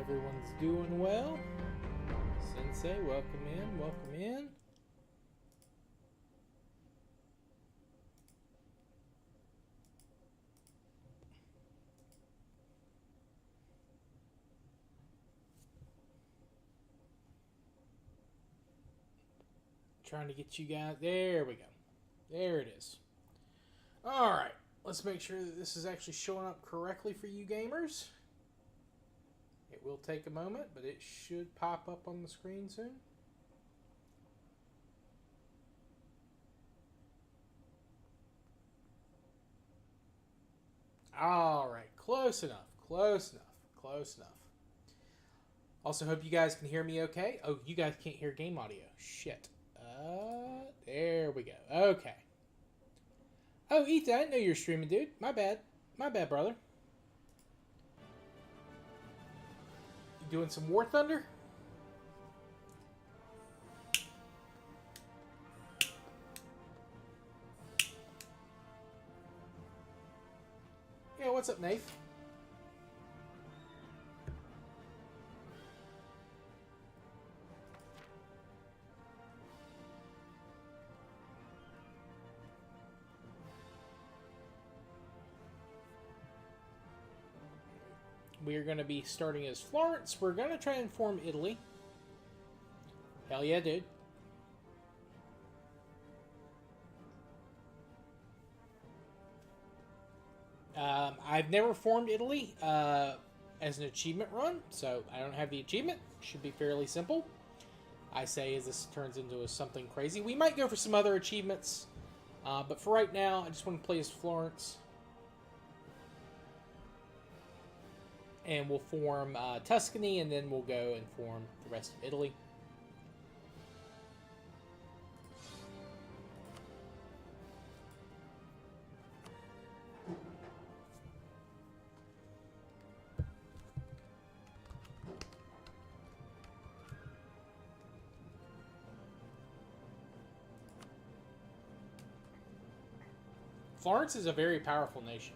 Everyone's doing well. Sensei, welcome in, welcome in. Trying to get you guys. There we go. There it is. Alright, let's make sure that this is actually showing up correctly for you gamers. It will take a moment, but it should pop up on the screen soon. Alright, close enough, close enough, close enough. Also, hope you guys can hear me okay. Oh, you guys can't hear game audio. Shit. There we go. Okay. Oh, Ethan, I didn't know you were streaming, dude. My bad. My bad, brother. You doing some War Thunder? Yeah, what's up, Nath? We are going to be starting as Florence. We're going to try and form Italy. Hell yeah, dude. I've never formed Italy as an achievement run, so I don't have the achievement. Should be fairly simple. I say as this turns into something crazy. We might go for some other achievements, but for right now, I just want to play as Florence. And we'll form Tuscany, and then we'll go and form the rest of Italy. Florence is a very powerful nation.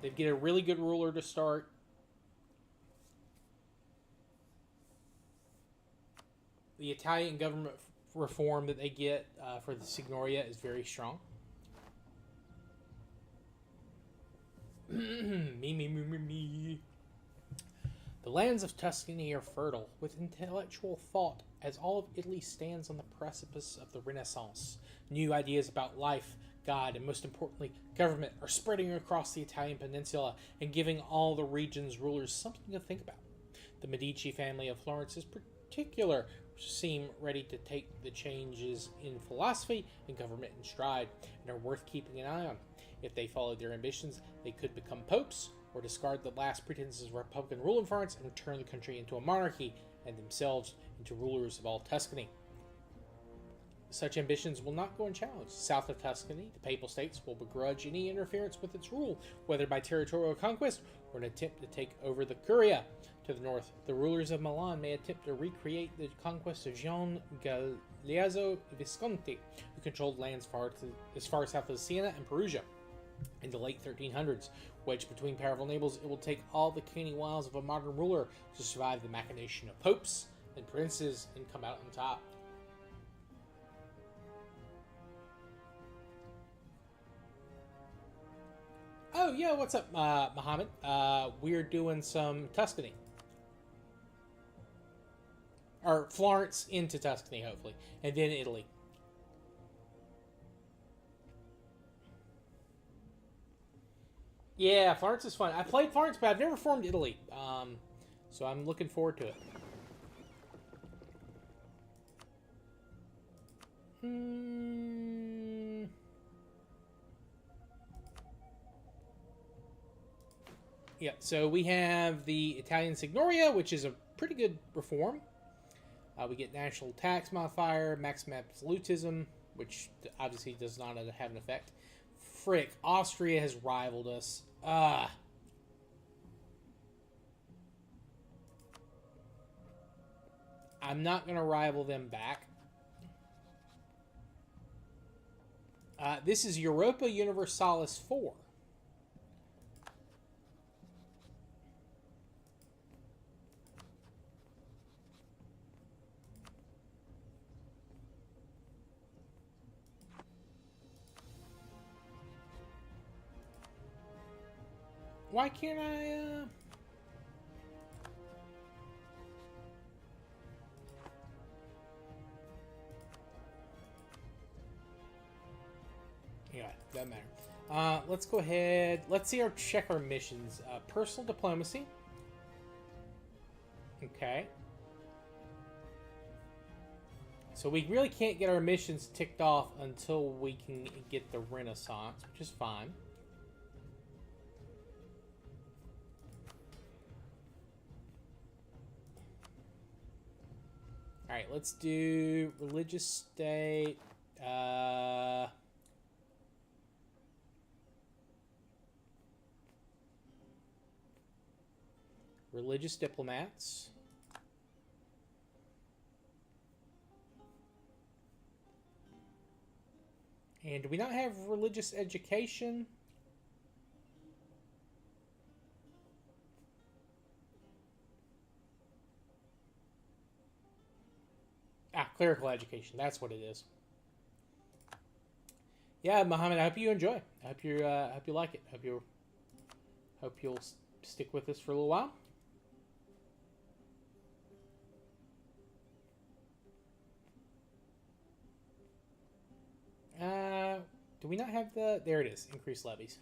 They get a really good ruler to start. The Italian government reform that they get for the Signoria is very strong. me. The lands of Tuscany are fertile with intellectual thought, as all of Italy stands on the precipice of the Renaissance. New ideas about life, God, and most importantly, government are spreading across the Italian peninsula and giving all the region's rulers something to think about. The Medici family of Florence is particular, seem ready to take the changes in philosophy and government in stride, and are worth keeping an eye on. If they follow their ambitions, they could become popes, or discard the last pretenses of Republican rule in France and turn the country into a monarchy, and themselves into rulers of all Tuscany. Such ambitions will not go unchallenged. South of Tuscany, the Papal States will begrudge any interference with its rule, whether by territorial conquest or an attempt to take over the Curia. To the north, the rulers of Milan may attempt to recreate the conquest of Gian Galeazzo Visconti, who controlled lands as far south as Siena and Perugia. In the late 1300s, wedged between powerful neighbors, it will take all the canny wiles of a modern ruler to survive the machination of popes and princes and come out on top. Oh yeah, what's up, Muhammad? We're doing some Tuscany. Or Florence into Tuscany, hopefully. And then Italy. Yeah, Florence is fun. I played Florence, but I've never formed Italy. So I'm looking forward to it. Yeah, so we have the Italian Signoria, which is a pretty good reform. We get national tax modifier, maximum absolutism, which obviously does not have an effect. Frick, Austria has rivaled us. I'm not going to rival them back. This is Europa Universalis IV. Why can't I, Yeah, doesn't matter. Let's go ahead. Let's see check our missions. Personal diplomacy. Okay. So we really can't get our missions ticked off until we can get the Renaissance, which is fine. Alright, let's do religious state. Religious diplomats. And do we not have religious education? Ah, clerical education. That's what it is. Yeah, Muhammad. I hope you enjoy. I hope you like it. Hope you'll stick with us for a little while. Do we not have the... There it is. Increased levies.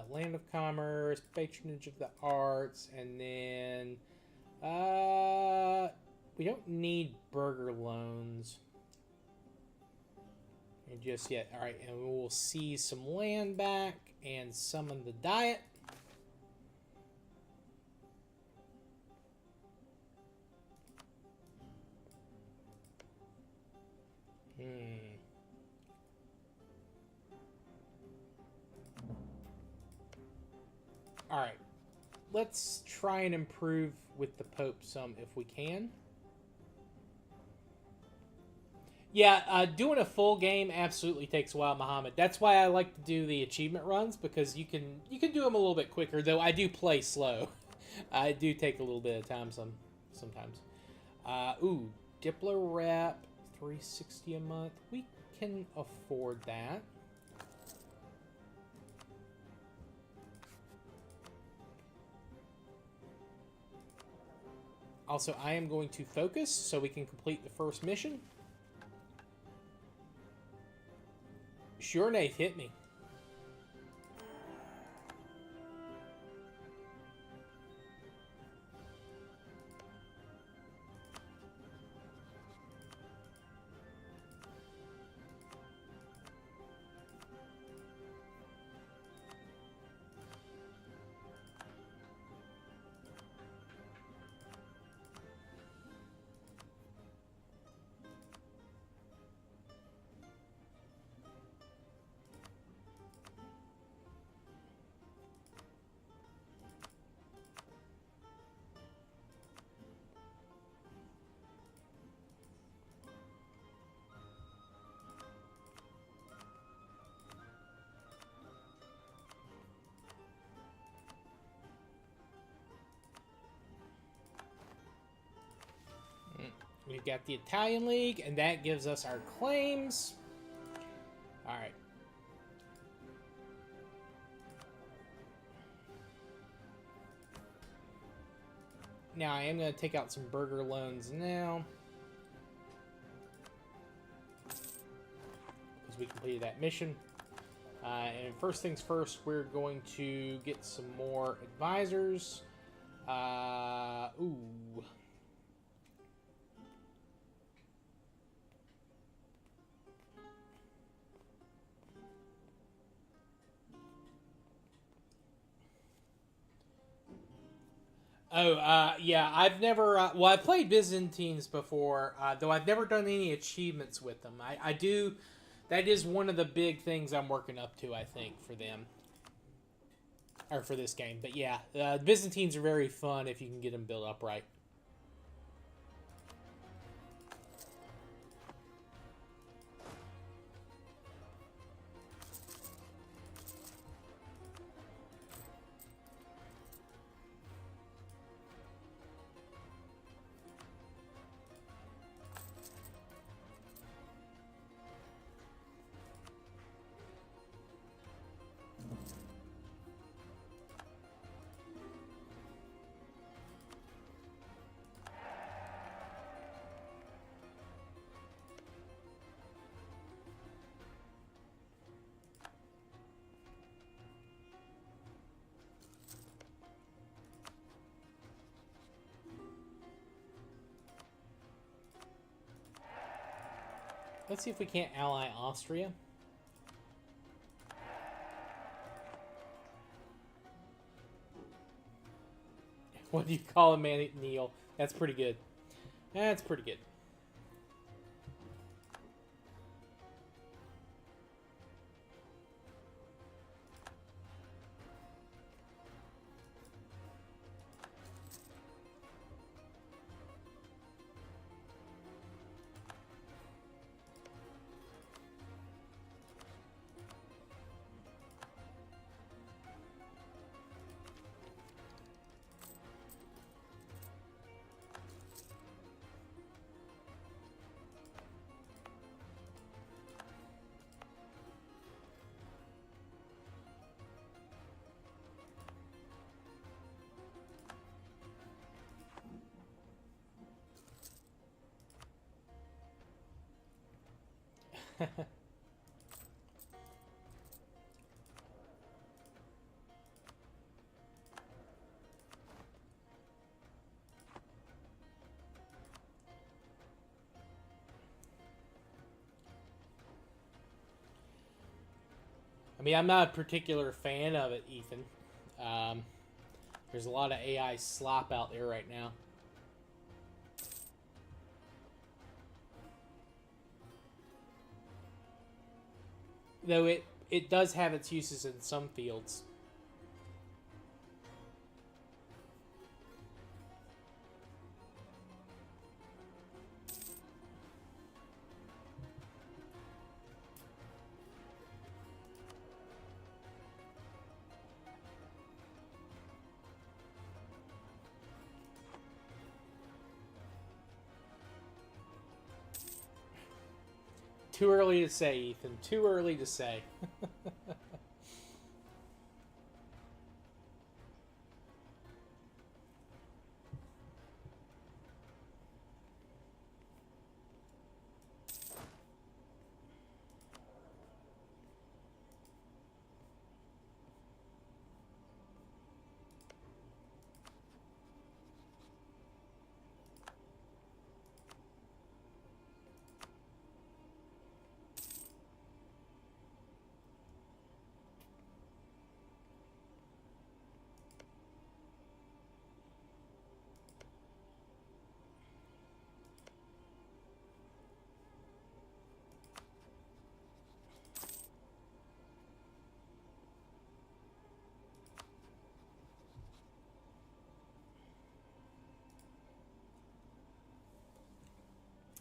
Land of commerce, patronage of the arts, and then... we don't need burger loans. And just yet. Alright, and we'll seize some land back and summon the diet. Alright. Let's try and improve with the Pope some if we can. Yeah, doing a full game absolutely takes a while, Muhammad. That's why I like to do the achievement runs, because you can do them a little bit quicker, though I do play slow. I do take a little bit of time sometimes. Ooh, Diplo Rep, $360 a month. We can afford that. Also, I am going to focus so we can complete the first mission. Sure, Nate, hit me. We've got the Italian League, and that gives us our claims. Alright. Now, I am going to take out some burger loans now. Because we completed that mission. And first things first, we're going to get some more advisors. Ooh. Oh, yeah, I've never, well, I played Byzantines before, though I've never done any achievements with them. I do, that is one of the big things I'm working up to, I think, for them. Or for this game. But yeah, Byzantines are very fun if you can get them built up right. Let's see if we can't ally Austria. What do you call a man, Neil? That's pretty good. That's pretty good. I mean, I'm not a particular fan of it, Ethan. There's a lot of AI slop out there right now. Though it does have its uses in some fields. Too early to say, Ethan. Too early to say.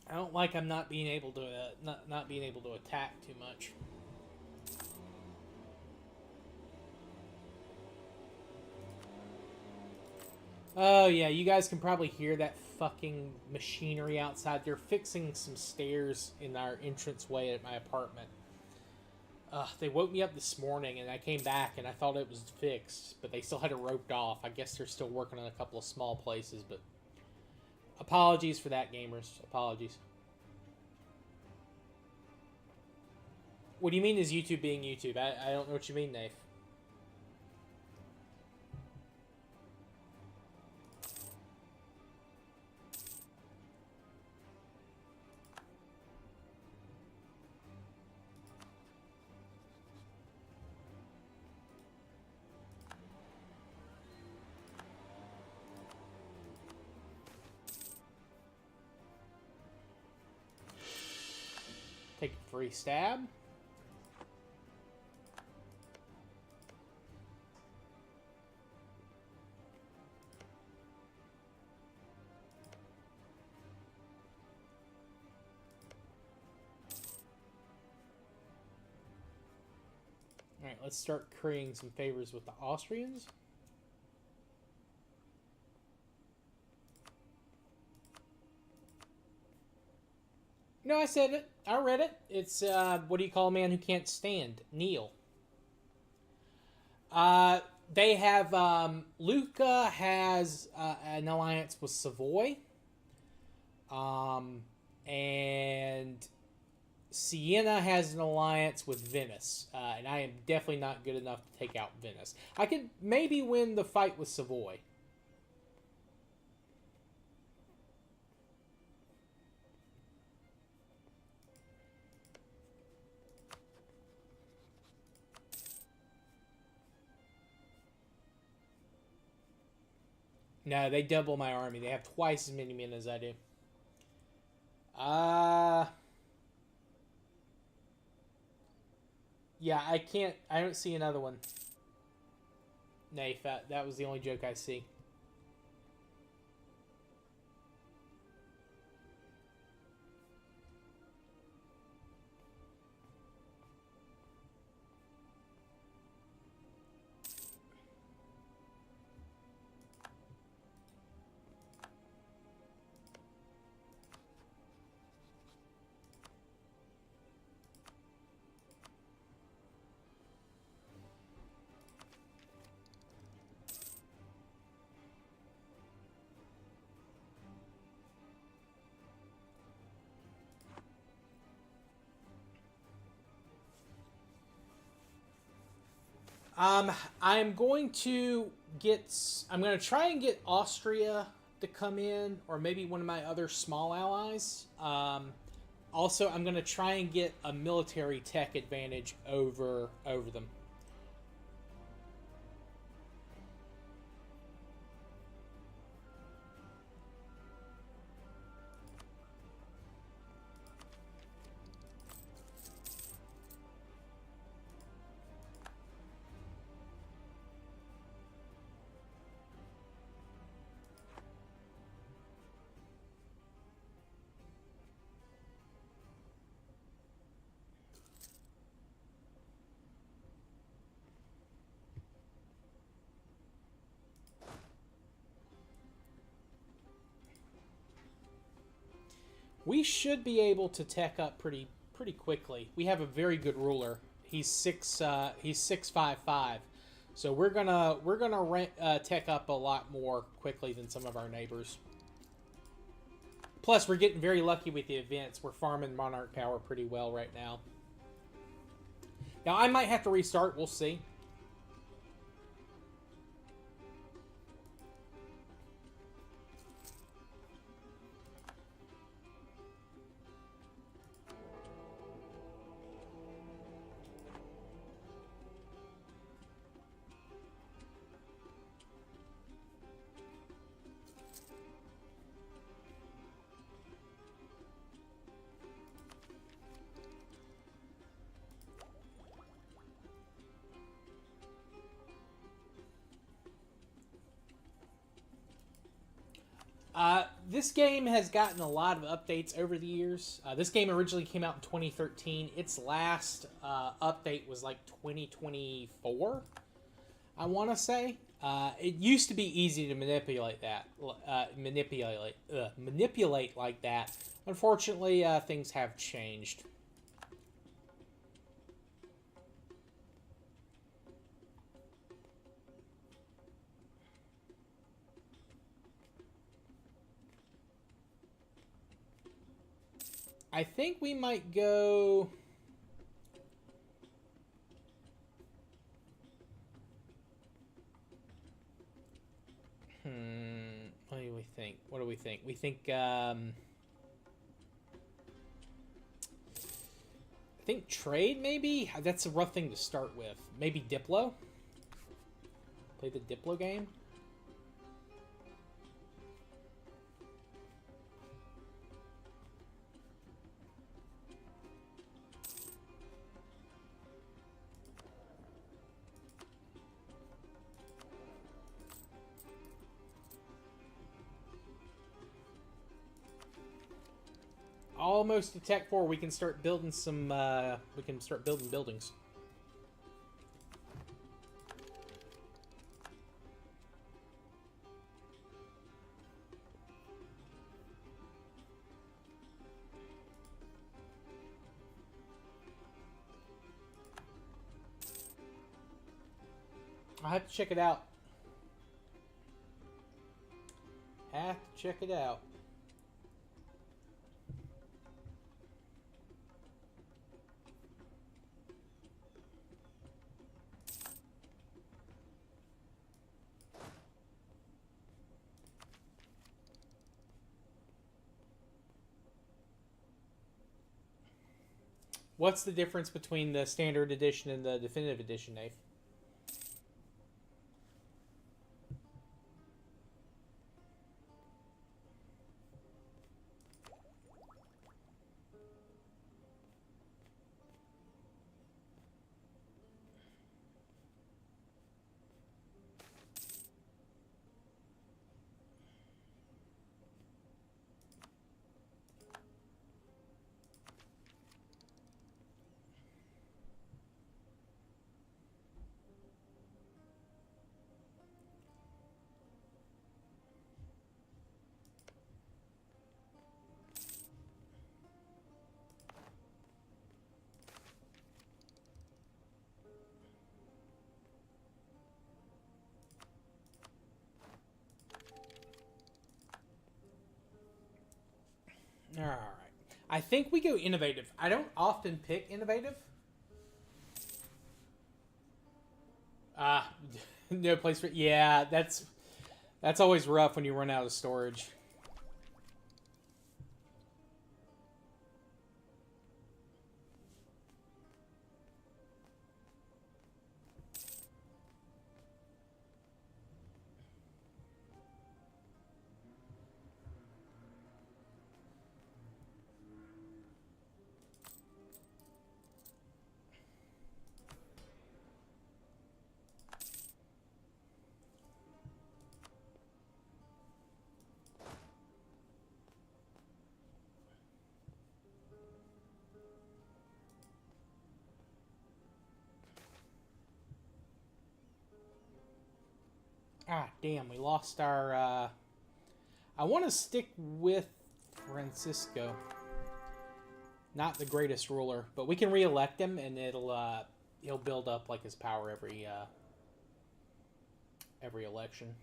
I don't like I'm not being able to not being able to attack too much. Oh yeah, you guys can probably hear that fucking machinery outside. They're fixing some stairs in our entranceway at my apartment. They woke me up this morning and I came back and I thought it was fixed, but they still had it roped off. I guess they're still working on a couple of small places, but apologies for that, gamers. Apologies. What do you mean is YouTube being YouTube? I don't know what you mean, Nath. Take a free stab. Alright, let's start creating some favors with the Austrians. No, I said it. I read it. It's, what do you call a man who can't stand? Neil. They have, Lucca has an alliance with Savoy. And Siena has an alliance with Venice. And I am definitely not good enough to take out Venice. I could maybe win the fight with Savoy. No, they double my army. They have twice as many men as I do. Uh... Yeah, I can't... I don't see another one. Nay, that was the only joke I see. I'm going to I'm going to try and get Austria to come in, or maybe one of my other small allies. Also, I'm going to try and get a military tech advantage over them. We should be able to tech up pretty quickly. We have a very good ruler. He's 655. So we're gonna tech up a lot more quickly than some of our neighbors. Plus, we're getting very lucky with the events. We're farming Monarch Power pretty well right now. Now, I might have to restart. We'll see. This game has gotten a lot of updates over the years. This game originally came out in 2013. Its last update was like 2024, I want to say. It used to be easy to manipulate like that. Unfortunately, things have changed. I think we might go... What do we think? We think, I think trade, maybe? That's a rough thing to start with. Maybe Diplo? Play the Diplo game? Almost to Tech 4, we can start building some, we can start building buildings. I'll have to check it out. Have to check it out. What's the difference between the standard edition and the definitive edition, Nate? I think we go innovative. I don't often pick innovative. No place for... Yeah, that's always rough when you run out of storage. Ah, damn, we lost our, I want to stick with Francisco. Not the greatest ruler, but we can re-elect him, and he'll build up, like, his power every election.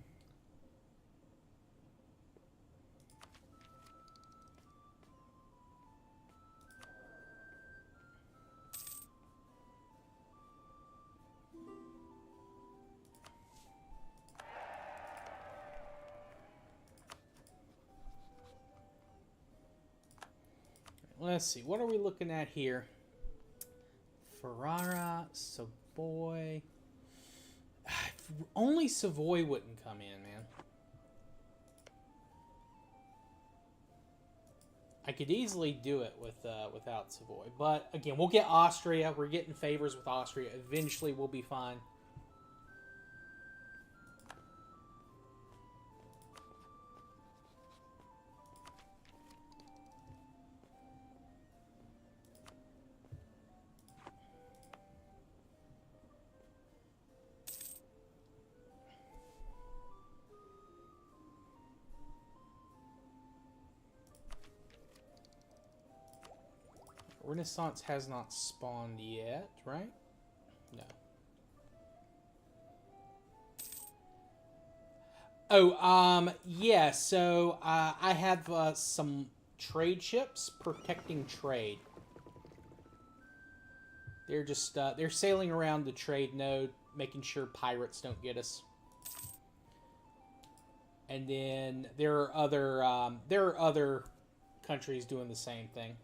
Let's see, what are we looking at here? Ferrara, Savoy. Only Savoy wouldn't come in, man. I could easily do it without Savoy. But, again, we'll get Austria. We're getting favors with Austria. Eventually, we'll be fine. Renaissance has not spawned yet, right? No. Oh, yeah, so I have some trade ships protecting trade. They're just, they're sailing around the trade node, making sure pirates don't get us. And then there are other countries doing the same thing.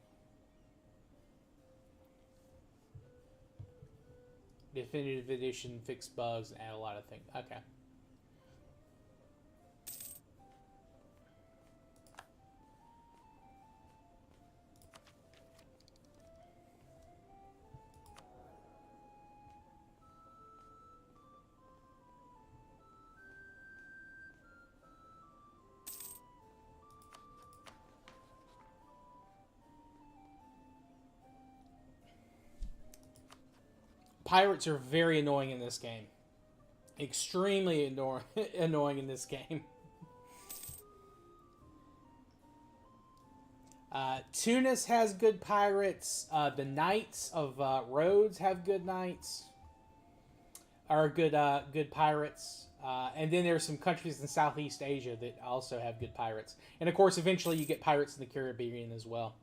Definitive edition, fix bugs, and add a lot of things. Okay. Pirates are very annoying in this game. Extremely annoying in this game. Tunis has good pirates. The Knights of Rhodes have good knights. Are good pirates. And then there's some countries in Southeast Asia that also have good pirates. And of course, eventually you get pirates in the Caribbean as well.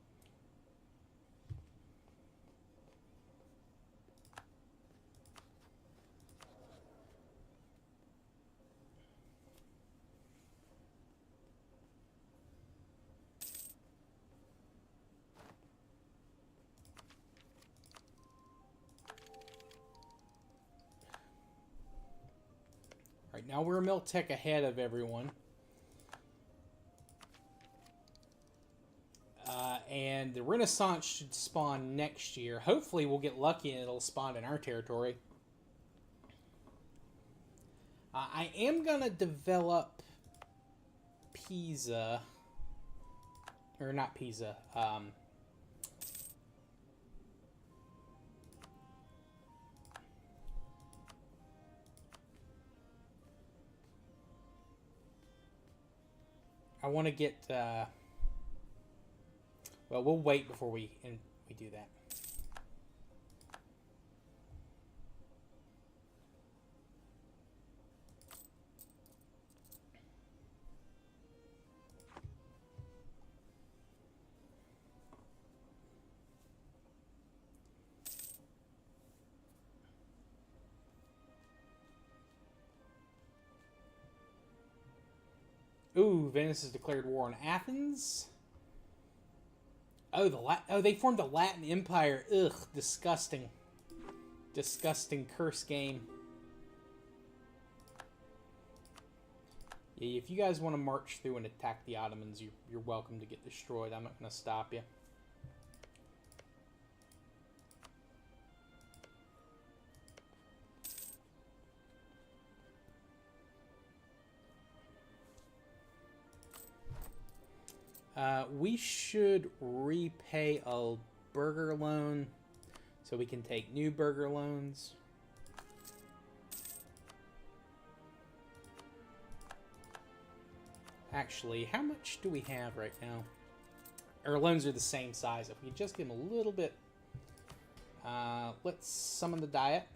Right, now we're a Miltech ahead of everyone. And the Renaissance should spawn next year. Hopefully we'll get lucky and it'll spawn in our territory. I am going to develop Pisa. Or not Pisa. I want to get... well, we'll wait before we do that. Ooh, Venice has declared war on Athens. Oh, they formed a Latin Empire. Ugh, disgusting. Disgusting curse game. Yeah, if you guys want to march through and attack the Ottomans, you're welcome to get destroyed. I'm not going to stop you. We should repay a burger loan so we can take new burger loans. Actually, how much do we have right now? Our loans are the same size. If we just give them a little bit... let's summon the Diet.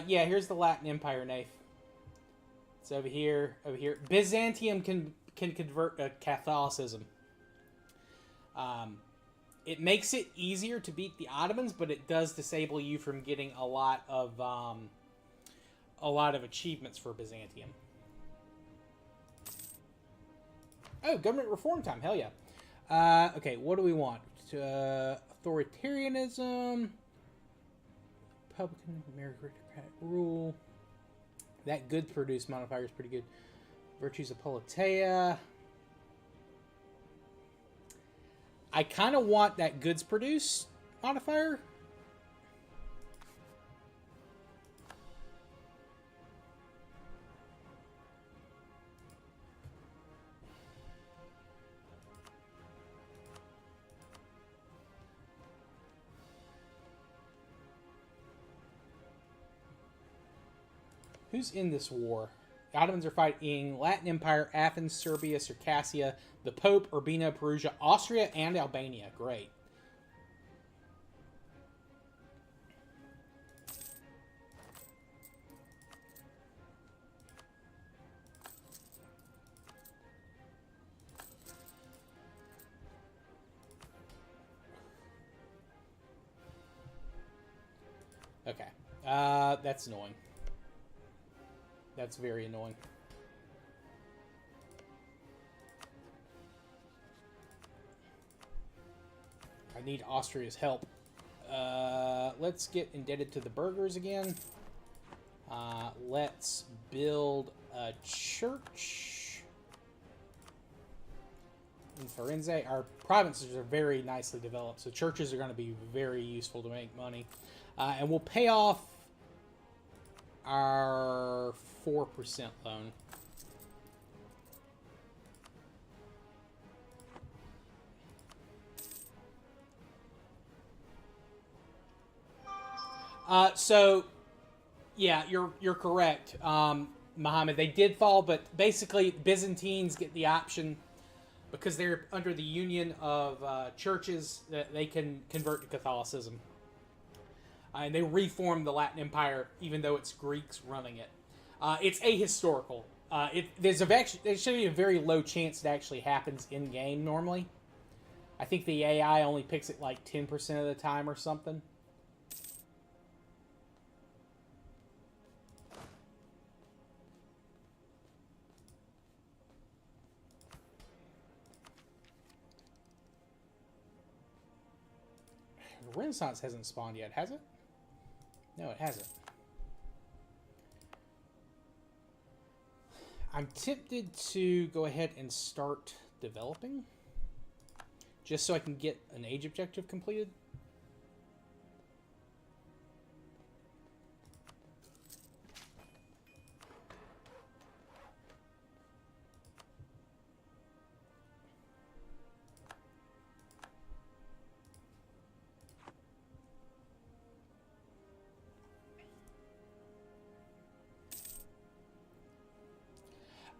Yeah, here's the Latin Empire, Nath. It's over here, over here. Byzantium can convert to Catholicism. It makes it easier to beat the Ottomans, but it does disable you from getting a lot of achievements for Byzantium. Oh, government reform time! Hell yeah. Okay, what do we want? Authoritarianism. Republican, meritocratic rule. That goods produce modifier is pretty good. Virtues of Politeia. I kind of want that goods produce modifier. Who's in this war? The Ottomans are fighting Latin Empire, Athens, Serbia, Circassia, the Pope, Urbino, Perugia, Austria, and Albania. Great. Okay. That's annoying. That's very annoying. I need Austria's help. Let's get indebted to the burghers again. Let's build a church in Firenze. Our provinces are very nicely developed, so churches are going to be very useful to make money. And we'll pay off our 4% loan. So, yeah, you're correct, Muhammad. They did fall, but basically Byzantines get the option because they're under the union of churches that they can convert to Catholicism. And they reformed the Latin Empire, even though it's Greeks running it. It's ahistorical. There's should be a very low chance it actually happens in game normally. I think the AI only picks it like 10% of the time or something. The Renaissance hasn't spawned yet, has it? No, it hasn't. I'm tempted to go ahead and start developing, just so I can get an age objective completed.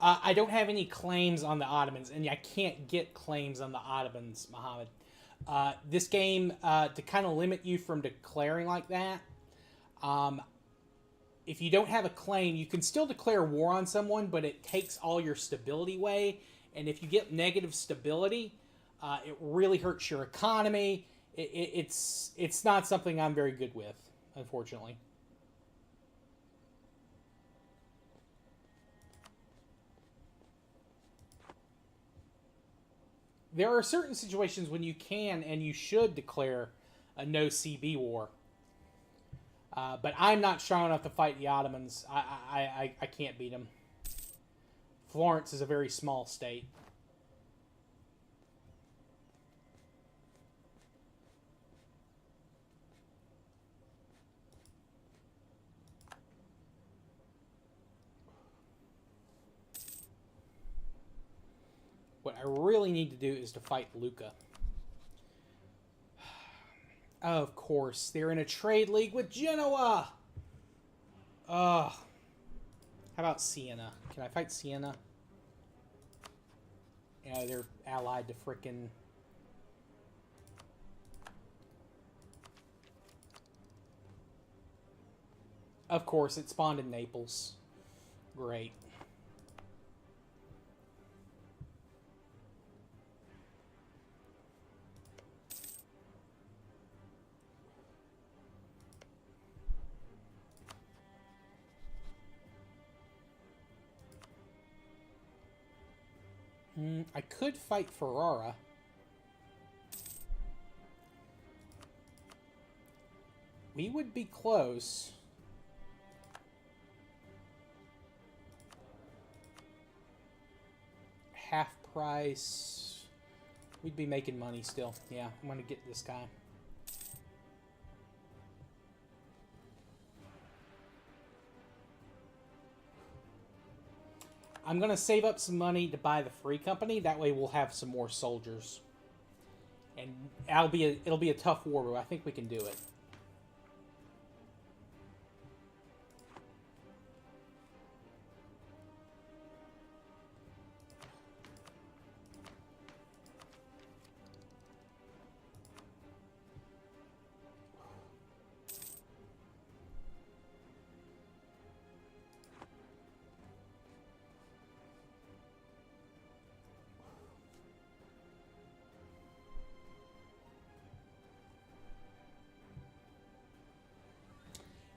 I don't have any claims on the Ottomans, and I can't get claims on the Ottomans, Mohammed. This game, to kind of limit you from declaring like that, if you don't have a claim, you can still declare war on someone, but it takes all your stability away. And if you get negative stability, it really hurts your economy. It's not something I'm very good with, unfortunately. There are certain situations when you can and you should declare a no CB war. But I'm not strong enough to fight the Ottomans. I can't beat them. Florence is a very small state. What I really need to do is to fight Lucca. Of course, they're in a trade league with Genoa. Ugh. How about Siena? Can I fight Siena? Yeah, they're allied to frickin'... Of course, it spawned in Naples. Great. I could fight Ferrara. We would be close. Half price. We'd be making money still. Yeah, I'm gonna get this guy. I'm gonna save up some money to buy the free company. That way we'll have some more soldiers. And it'll be a tough war, but I think we can do it.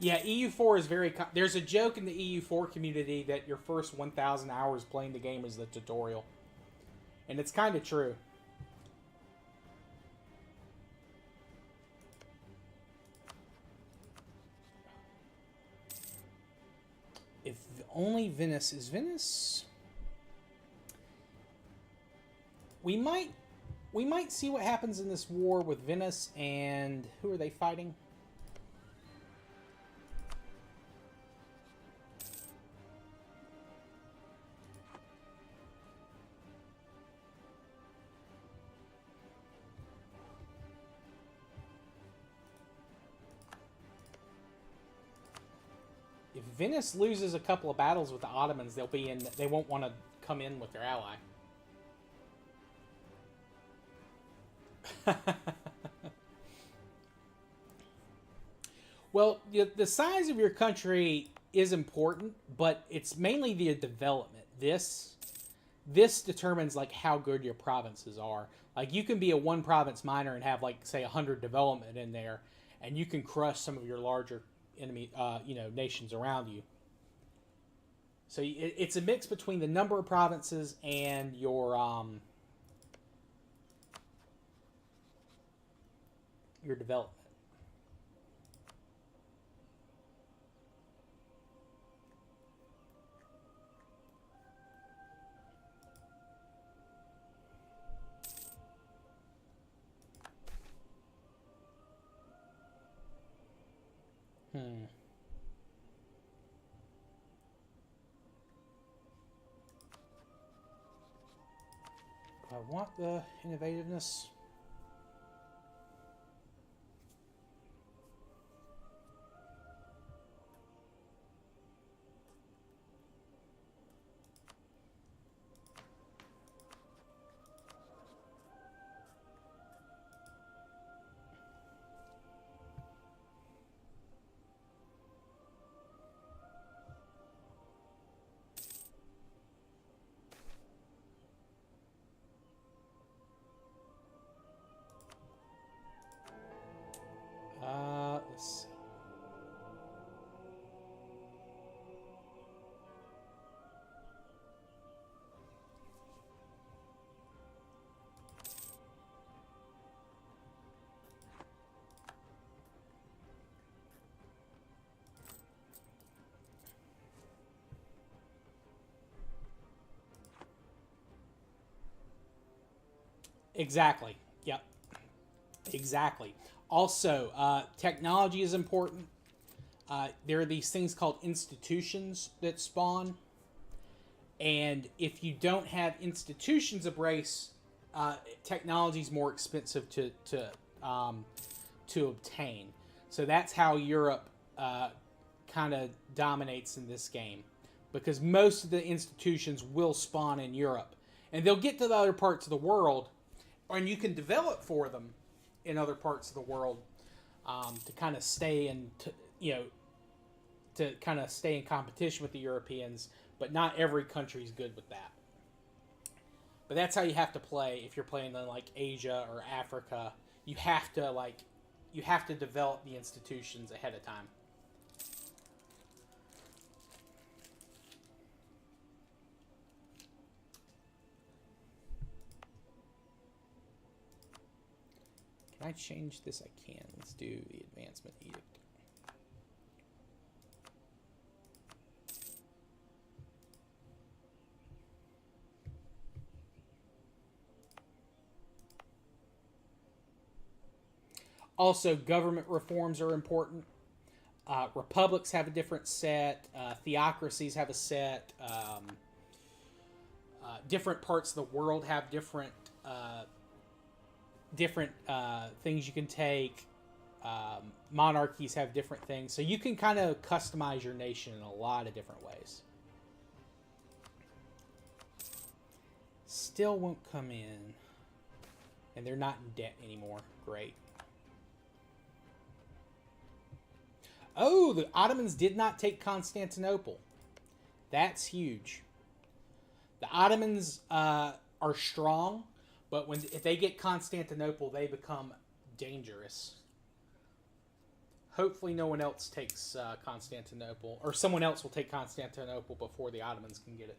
Yeah, EU4 is very... There's a joke in the EU4 community that your first 1,000 hours playing the game is the tutorial. And it's kind of true. If only Venice... Is Venice... We might see what happens in this war with Venice and... Who are they fighting? If Venice loses a couple of battles with the Ottomans, they'll be in. They won't want to come in with their ally. Well, the size of your country is important, but it's mainly the development. This determines like how good your provinces are. Like you can be a one province miner and have like say 100 development in there, and you can crush some of your larger enemy, nations around you. So it's a mix between the number of provinces and your development. I want the innovativeness. Exactly. Yep. Exactly. Also, technology is important. There are these things called institutions that spawn, and if you don't have institutions of race, technology is more expensive to obtain. So that's how Europe kind of dominates in this game, because most of the institutions will spawn in Europe, and they'll get to the other parts of the world, and you can develop for them in other parts of the world to kind of stay in, to kind of stay in competition with the Europeans. But not every country is good with that. But that's how you have to play if you're playing in like Asia or Africa. You have to develop the institutions ahead of time. Can I change this? I can. Let's do the advancement edict. Also, government reforms are important. Republics have a different set. Theocracies have a set. Different parts of the world have different things you can take. Monarchies have different things, so you can kind of customize your nation in a lot of different ways. Still won't come in, and they're not in debt anymore. Great. Oh, the Ottomans did not take Constantinople. That's huge. The Ottomans are strong, but if they get Constantinople, they become dangerous. Hopefully no one else takes Constantinople, or someone else will take Constantinople before the Ottomans can get it.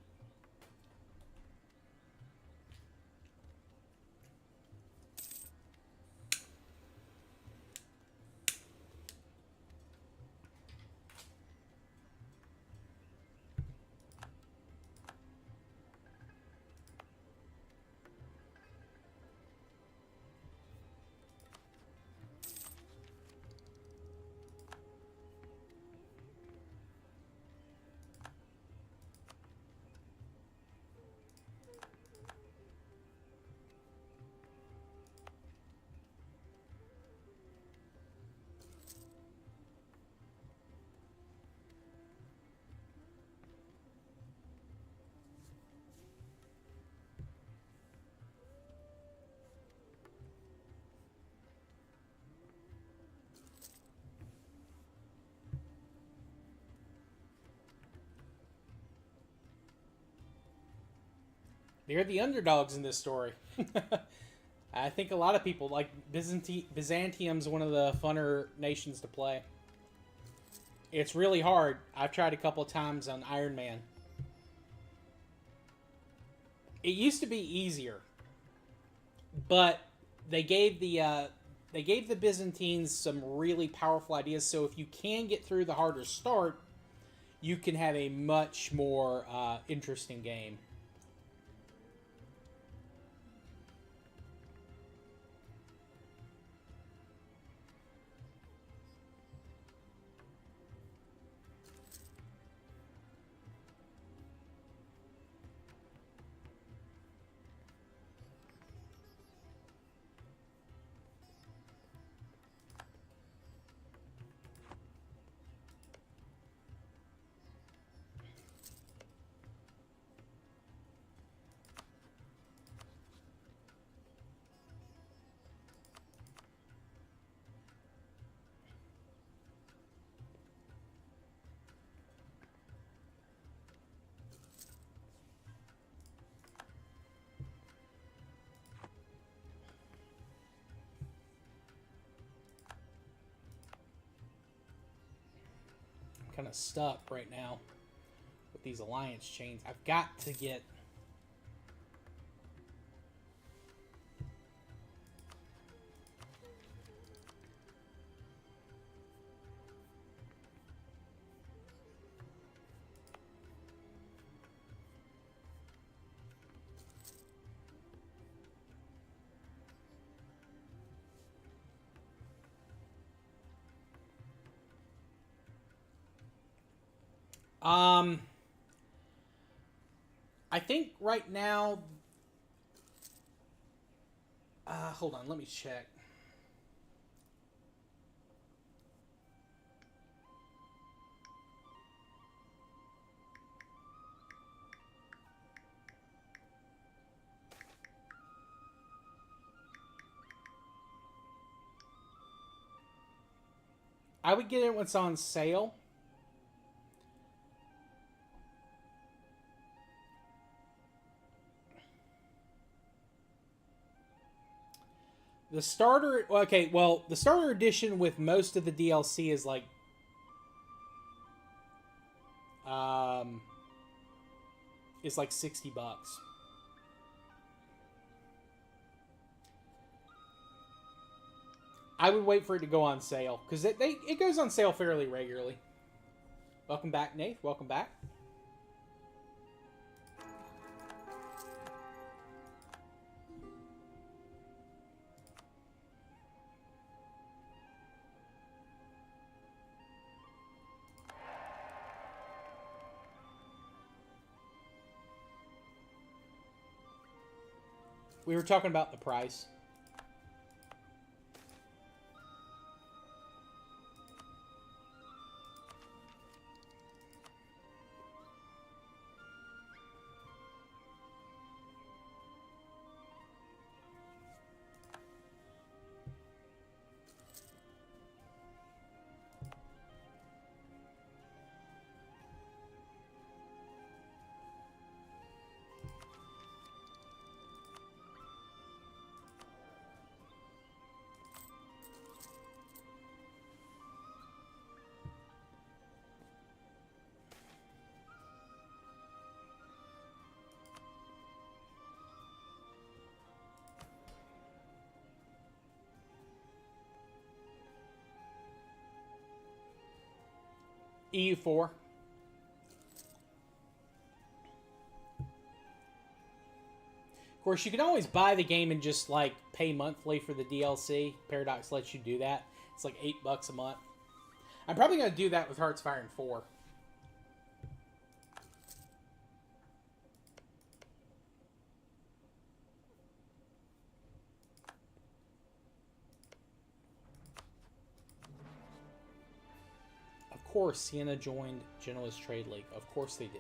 They're the underdogs in this story. I think a lot of people like Byzantium's one of the funner nations to play. It's really hard. I've tried a couple of times on Iron Man. It used to be easier, but they gave the Byzantines some really powerful ideas. So if you can get through the harder start, you can have a much more interesting game. Kind of stuck right now with these alliance chains. I've got to get... Um, I think right now. Hold on, let me check. I would get it when it's on sale. The starter, okay, well, the starter edition with most of the DLC is like, um, is like $60. I would wait for it to go on sale because it goes on sale fairly regularly. Welcome back, Nate. Welcome back. We were talking about the price. EU4. Of course, you can always buy the game and just like pay monthly for the DLC. Paradox lets you do that. It's like $8 a month. I'm probably gonna do that with Hearts of Iron 4. Of course, Sienna joined Genoa's Trade League. Of course they did.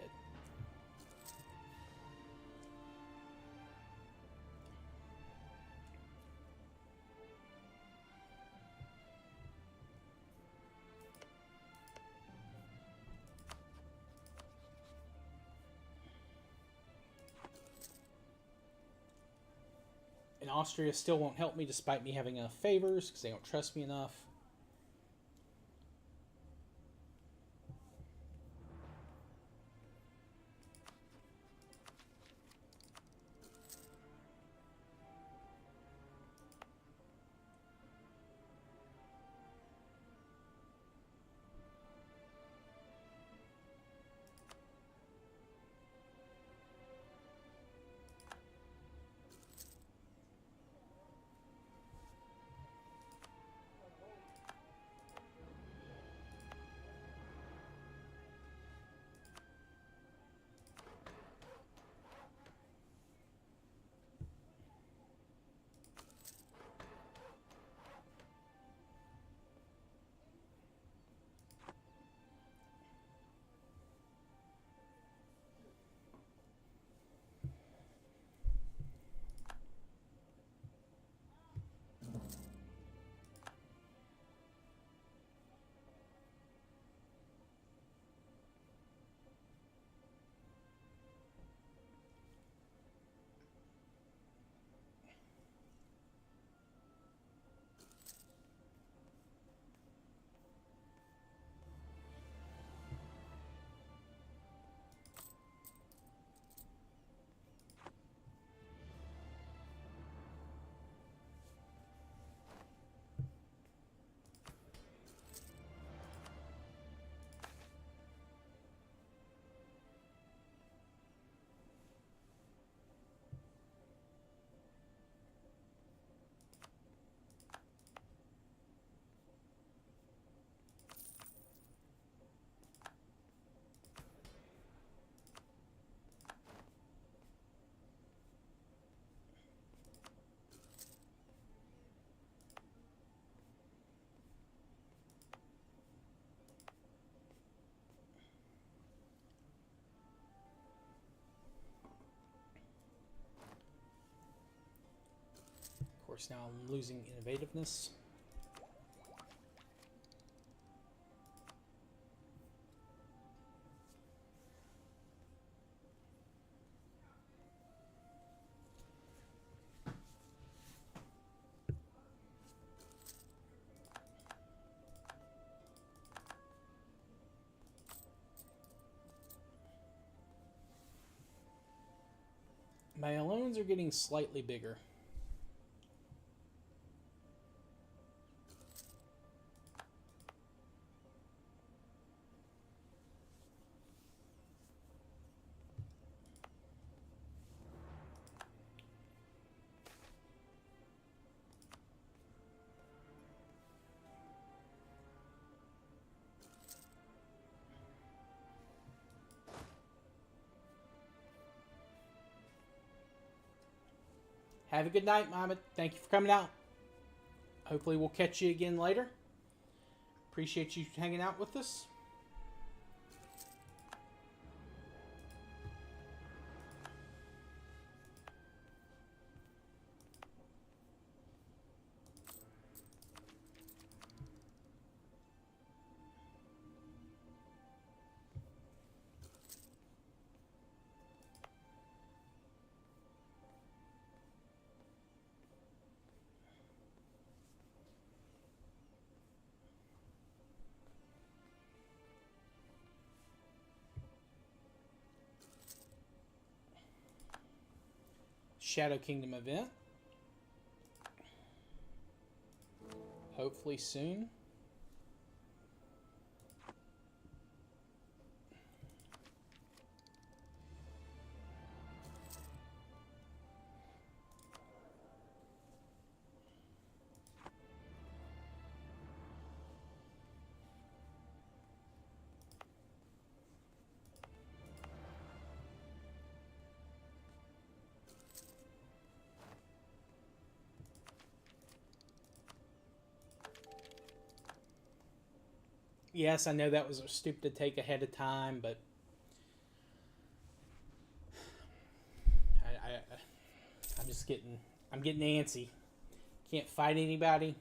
And Austria still won't help me despite me having enough favors because they don't trust me enough. course, now I'm losing innovativeness. My loans are getting slightly bigger. Have a good night, Mohammed. Thank you for coming out. Hopefully we'll catch you again later. Appreciate you hanging out with us. Shadow Kingdom event. Hopefully soon. Yes, I know that was stupid to take ahead of time, but I'm just I'm getting antsy. Can't fight anybody.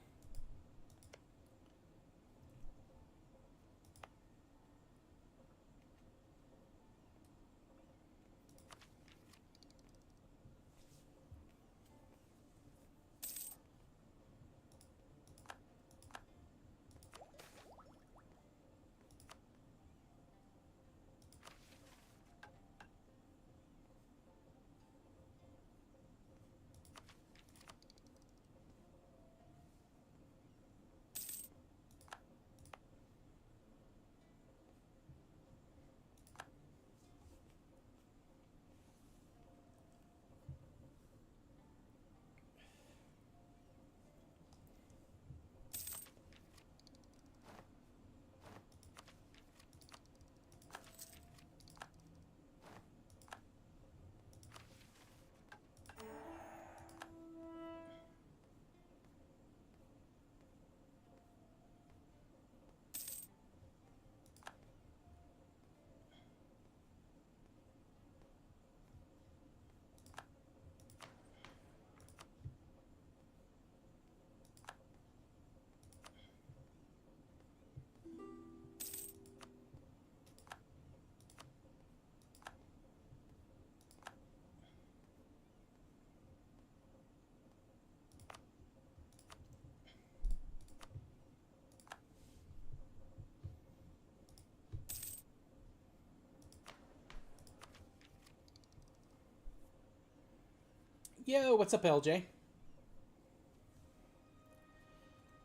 Yo, what's up, LJ?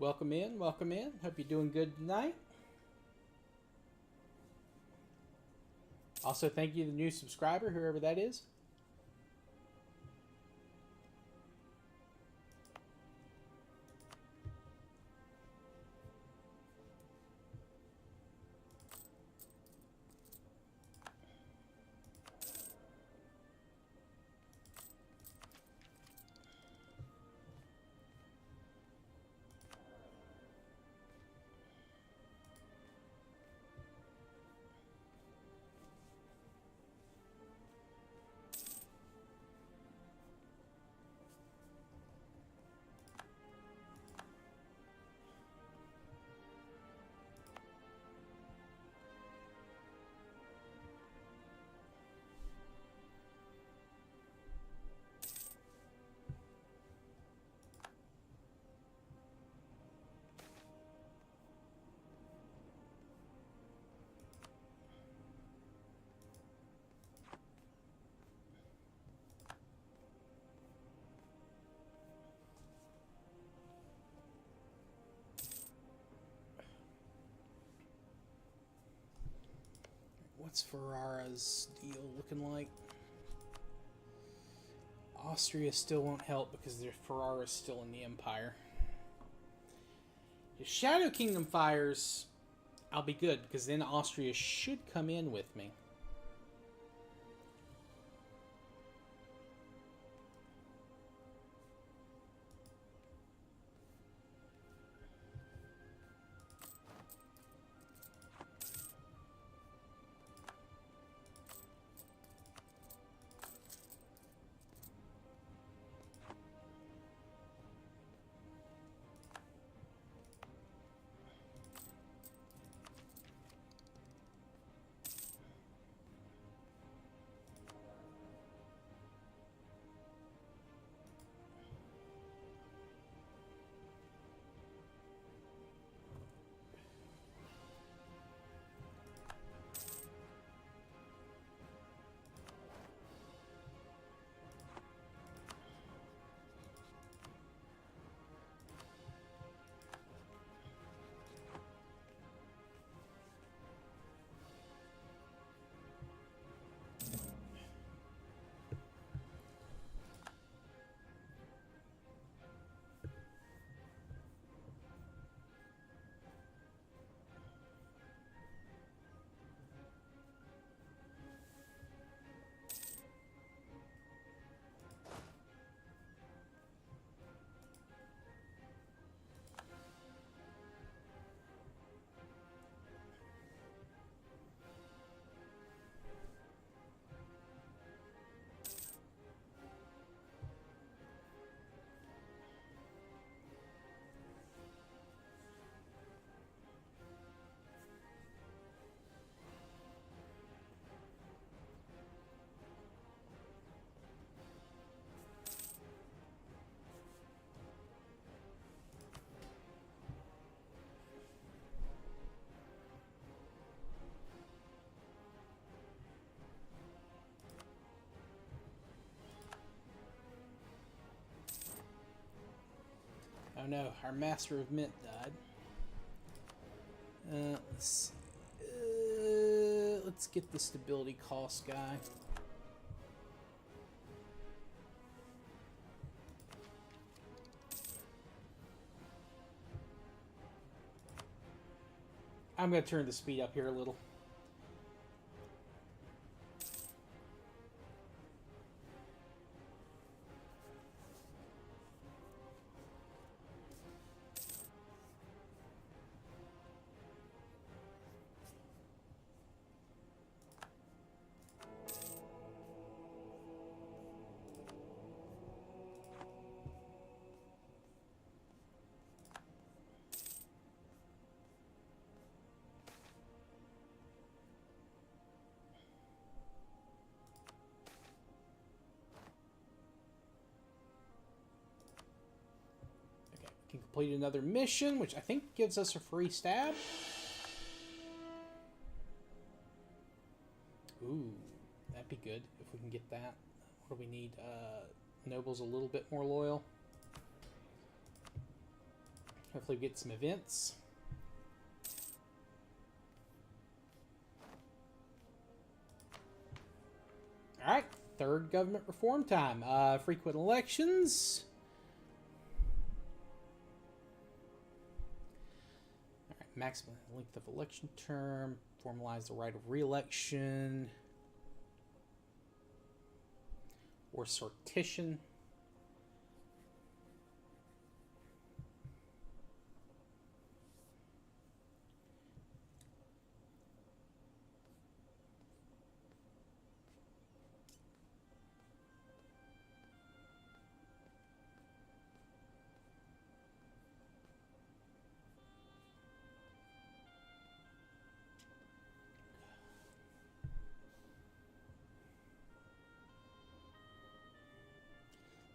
Welcome in, welcome in. Hope you're doing good tonight. Also, thank you to the new subscriber, whoever that is. What's Ferrara's deal looking like? Austria still won't help because their Ferrara's still in the Empire. If Shadow Kingdom fires, I'll be good, because then Austria should come in with me. Oh no, our Master of Mint died. Let's see. Let's get the stability cost guy. I'm going to turn the speed up here a little. Can complete another mission, which I think gives us a free stab. Ooh, that'd be good if we can get that. What do we need? Noble's a little bit more loyal. Hopefully we get some events. Alright, third government reform time. Frequent elections. Maximum length of election term, formalize the right of re-election, or sortition.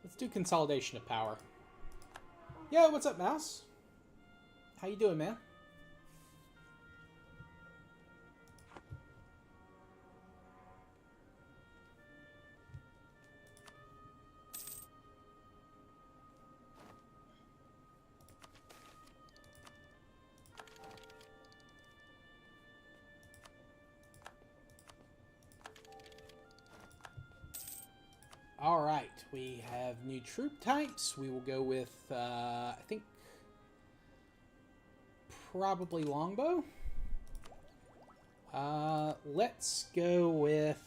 Let's do consolidation of power. Yo, what's up, Mouse? How you doing, man? we have new troop types. We will go with, I think, probably longbow. Let's go with...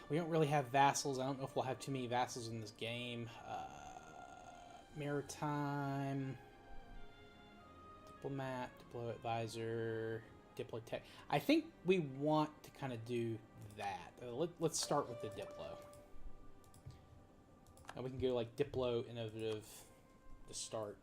We don't really have vassals. I don't know if we'll have too many vassals in this game. Maritime, diplomat, diplo advisor, diplotech. I think we want to kind of do that. Let's start with the diplo. And we can go like diplo innovative to start.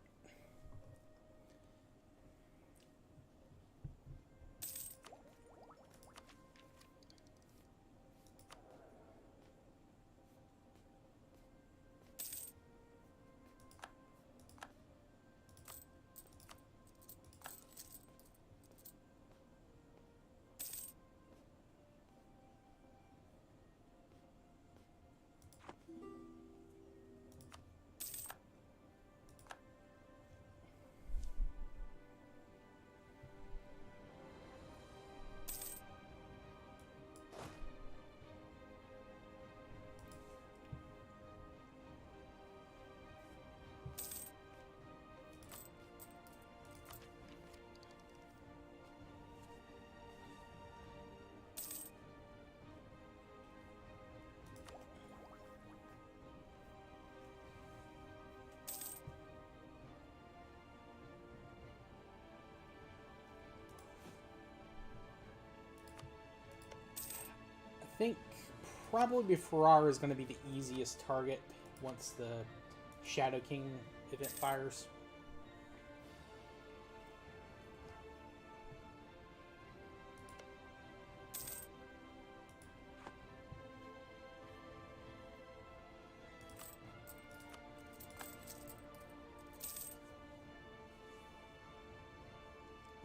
I think probably Ferrara is going to be the easiest target once the Shadow King event fires.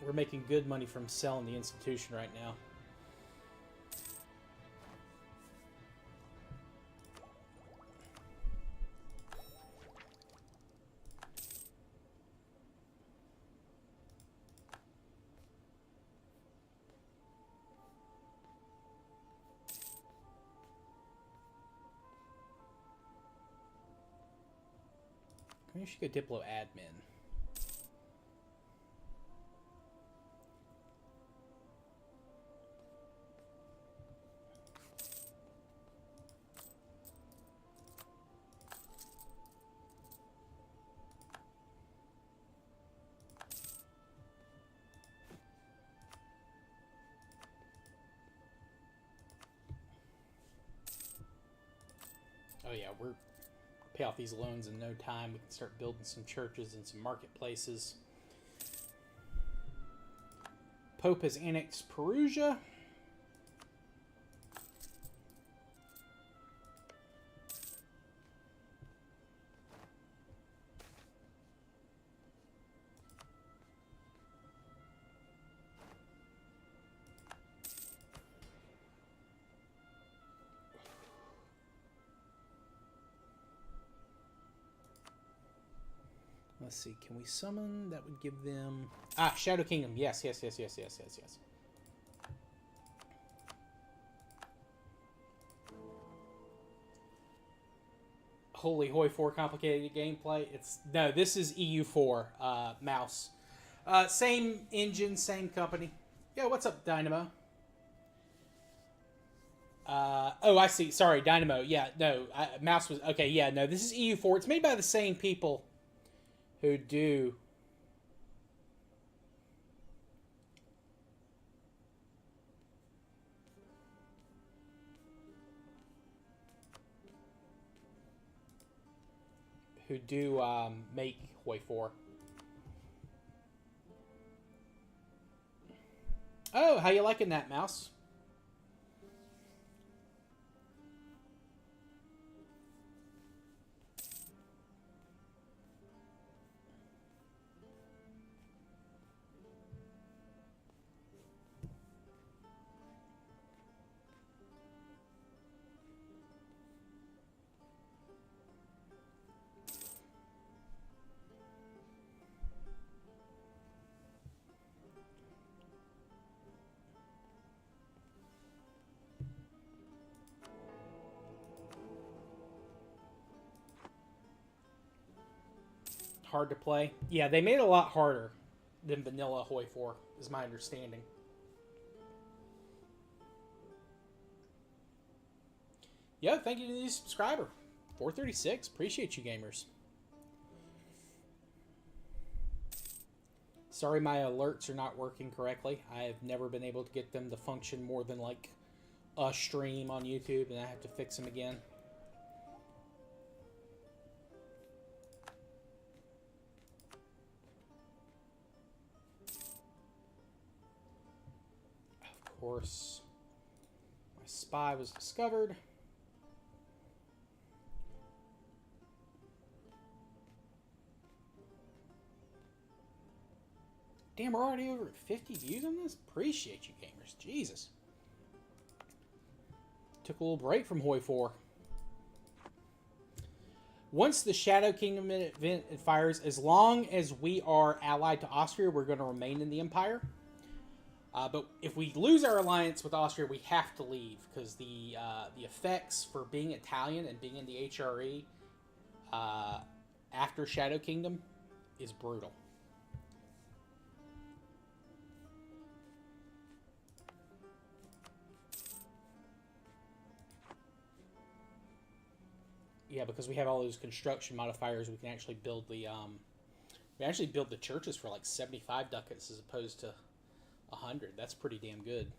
We're making good money from selling the institution right now. We should go Diplo admin. Oh yeah, we're pay off these loans in no time. We can start building some churches and some marketplaces. Pope has annexed Perugia. Let's see, can we summon? That would give them... Ah, Shadow Kingdom. Yes, yes, yes, yes, yes, yes, yes. Holy Hoy 4 complicated gameplay. It's... No, this is EU4 mouse. Same engine, same company. Yeah, what's up, Dynamo? Oh, I see. Sorry, Dynamo. Yeah, no, mouse was... Okay, yeah, no, this is EU4. It's made by the same people who do make Hoi 4. How you liking that, Mouse? Hard to play. Yeah, they made it a lot harder than vanilla Hoi 4, is my understanding. Yeah, thank you to the subscriber. 436. Appreciate you, gamers. Sorry my alerts are not working correctly. I have never been able to get them to function more than like a stream on YouTube, and I have to fix them again. Of course, my spy was discovered. Damn, we're already over at 50 views on this? Appreciate you, gamers. Jesus. Took a little break from Hoi 4. Once the Shadow Kingdom event fires, as long as we are allied to Austria, we're going to remain in the Empire. But if we lose our alliance with Austria, we have to leave, because the effects for being Italian and being in the HRE after Shadow Kingdom is brutal. Yeah, because we have all those construction modifiers, we can actually build the churches for like 75 ducats as opposed to 100. That's pretty damn good.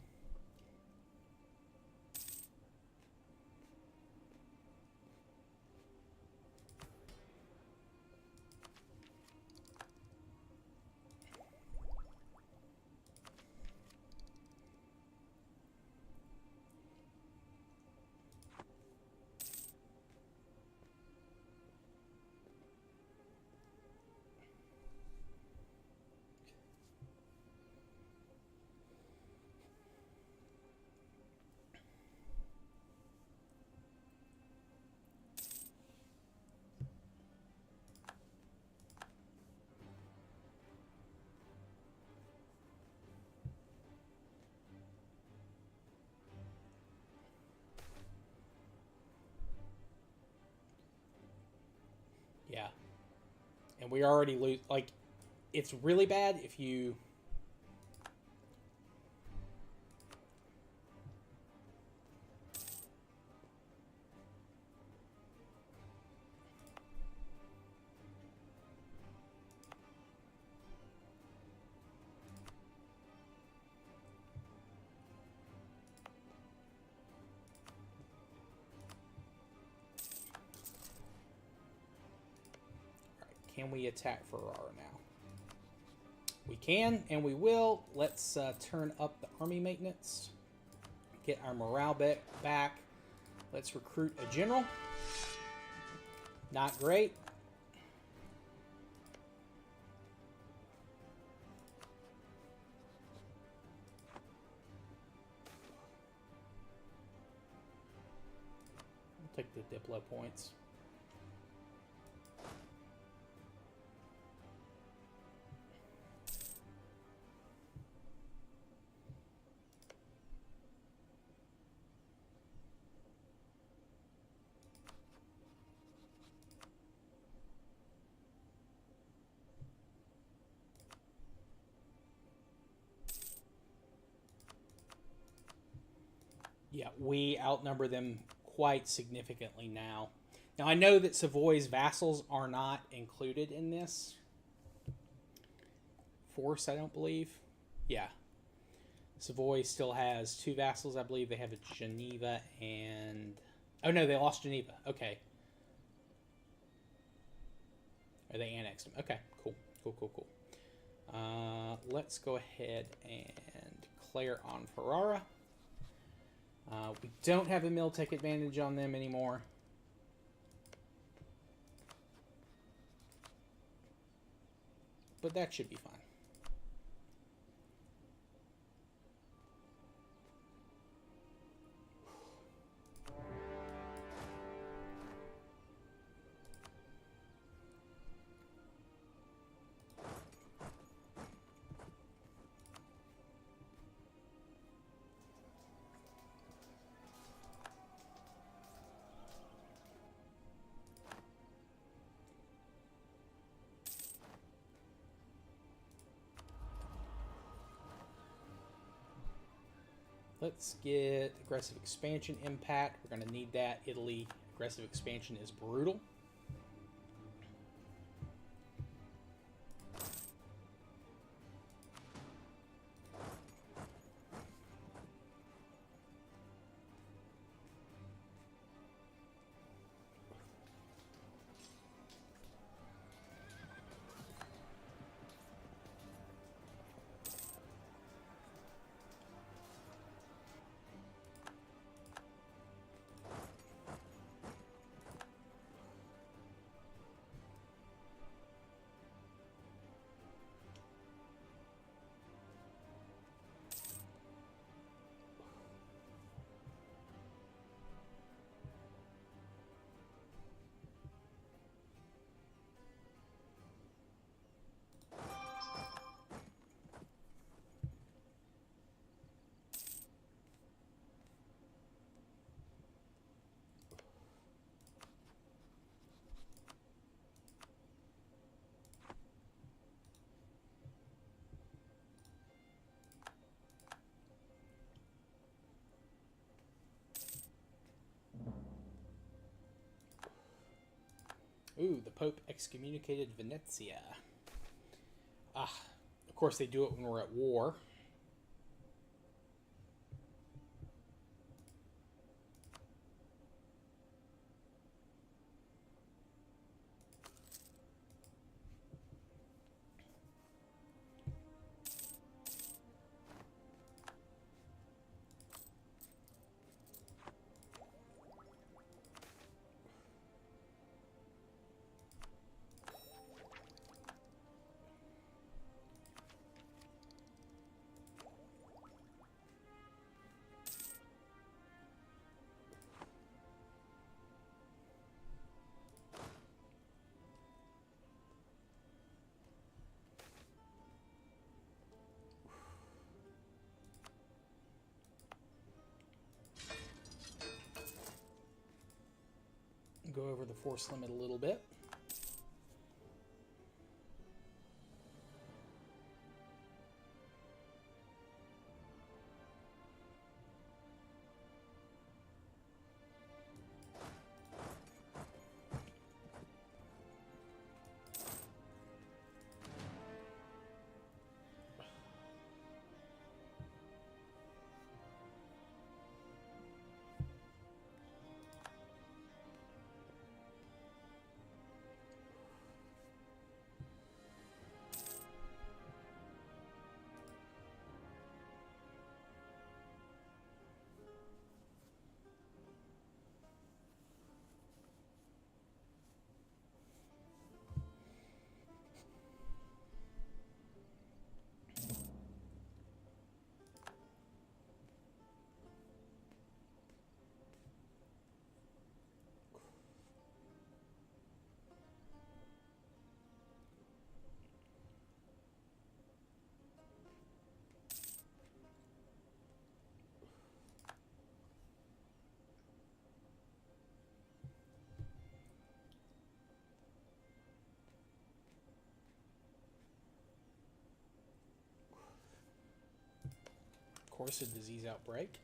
Yeah. And we already lose, like, it's really bad if you... Can we attack Ferrara now? We can, and we will. Let's turn up the army maintenance. Get our morale back. Let's recruit a general. Not great. I'll take the Diplo points. Yeah, we outnumber them quite significantly now. Now, I know that Savoy's vassals are not included in this force, I don't believe. Yeah. Savoy still has 2 vassals, I believe. They have a Geneva and... Oh, no, they lost Geneva. Okay. Or they annexed them. Okay, cool. Cool. Let's go ahead and player on Ferrara. We don't have a Miltech advantage on them anymore. But that should be fine. Let's get aggressive expansion impact. We're going to need that. Italy aggressive expansion is brutal. Ooh, the Pope excommunicated Venezia. Ah, of course they do it when we're at war. Go over the force limit a little bit. Of course, a disease outbreak.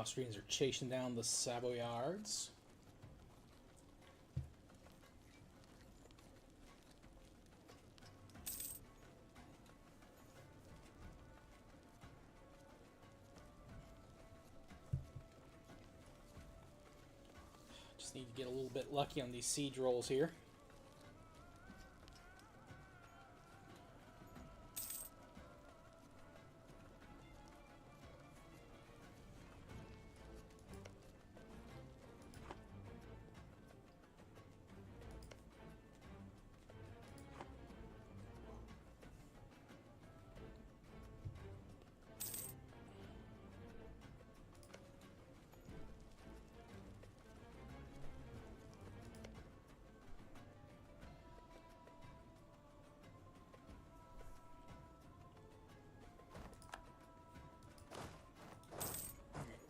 Austrians are chasing down the Savoyards. Just need to get a little bit lucky on these siege rolls here.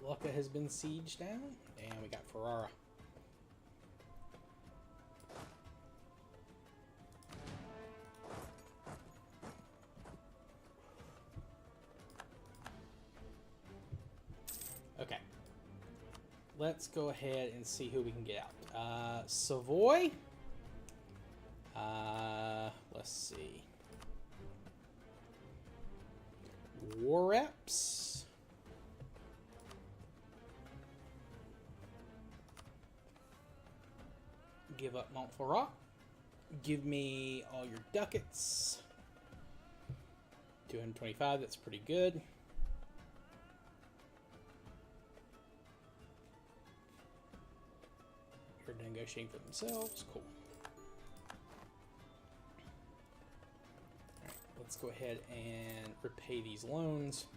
Lucca has been sieged down, and we got Ferrara. Okay. Let's go ahead and see who we can get out. Savoy. Let's see. War reps. Give up Montferrat. Give me all your ducats. 225, that's pretty good. They're negotiating for themselves. Cool. Alright, let's go ahead and repay these loans.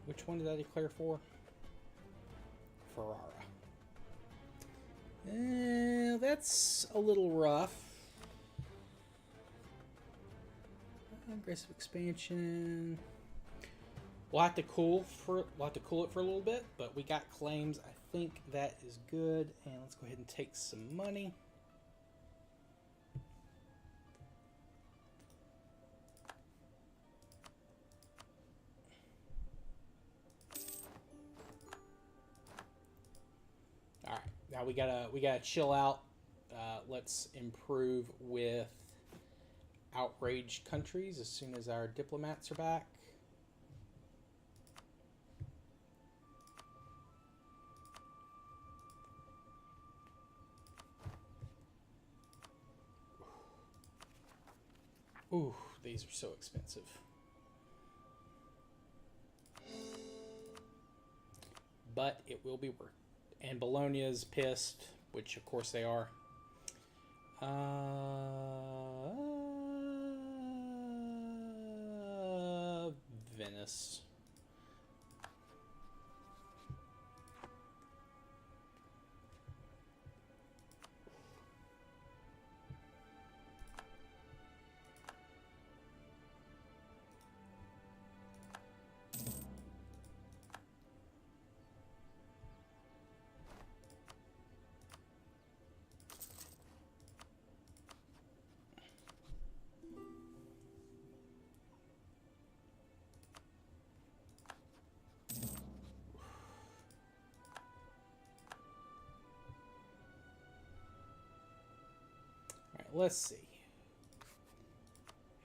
Which one did I declare for? Ferrara. That's a little rough. Aggressive expansion. We'll have to cool it for a little bit, but we got claims. I think that is good. And let's go ahead and take some money. Now we gotta chill out. Let's improve with outraged countries as soon as our diplomats are back. Ooh, these are so expensive. But it will be worth it. And Bologna's pissed, which of course they are. Venice. Let's see.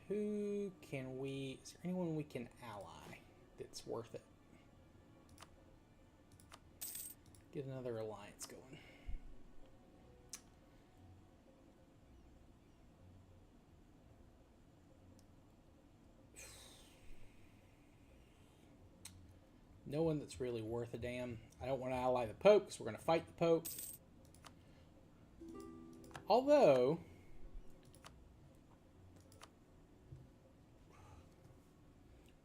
Who can we... Is there anyone we can ally that's worth it? Get another alliance going. No one that's really worth a damn. I don't want to ally the Pope because we're going to fight the Pope. Although...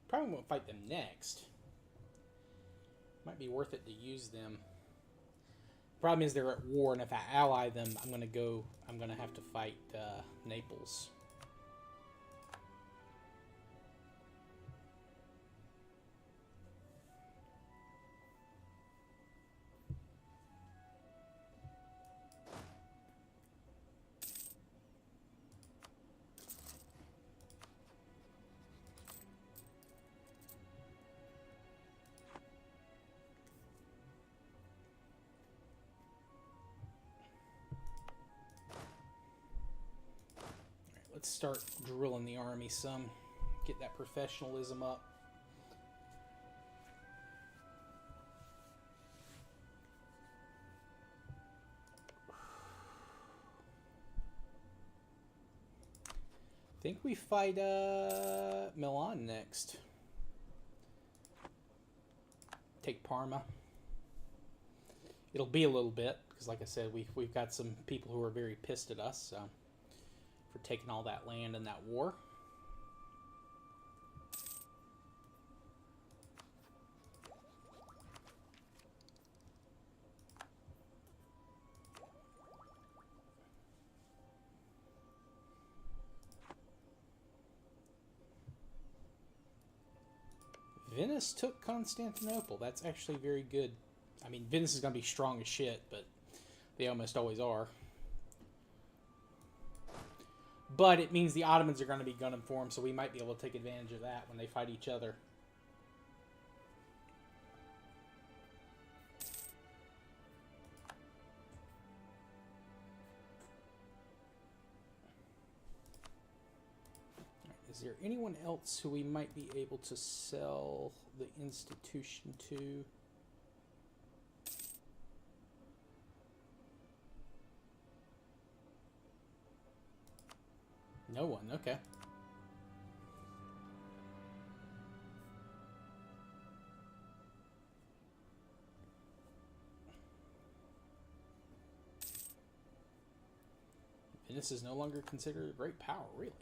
probably won't fight them next. Might be worth it to use them. Problem is they're at war, and if I ally them, I'm gonna have to fight Naples. let's start drilling the army some. Get that professionalism up. I think we fight Milan next. Take Parma. It'll be a little bit, because like I said, we've got some people who are very pissed at us for taking all that land in that war. Venice took Constantinople. That's actually very good. I mean, Venice is going to be strong as shit, but they almost always are. But it means the Ottomans are going to be gunning for them, so we might be able to take advantage of that when they fight each other. Is there anyone else who we might be able to sell the institution to? No one, okay. Venice is no longer considered a great power, really.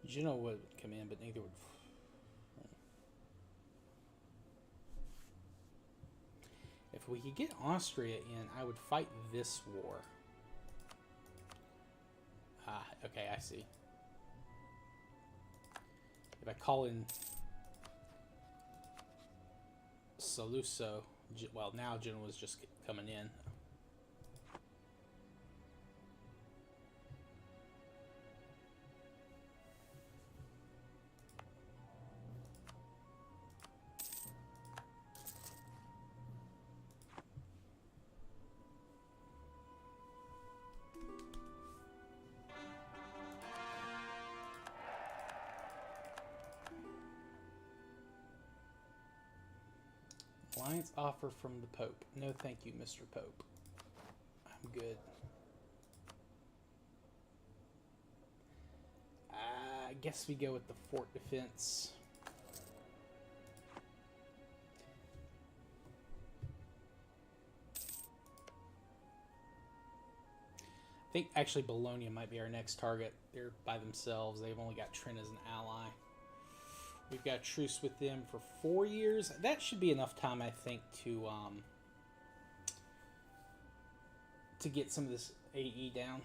Genoa would come in, but neither would. If we could get Austria in, I would fight this war. Ah, okay, I see. If I call in Saluzzo, well, now Genoa's just coming in. Alliance offer from the Pope. No thank you, Mr. Pope. I'm good. I guess we go with the fort defense. I think actually Bologna might be our next target. They're by themselves. They've only got Trent as an ally. We've got a truce with them for 4 years. That should be enough time, I think, to get some of this AE down.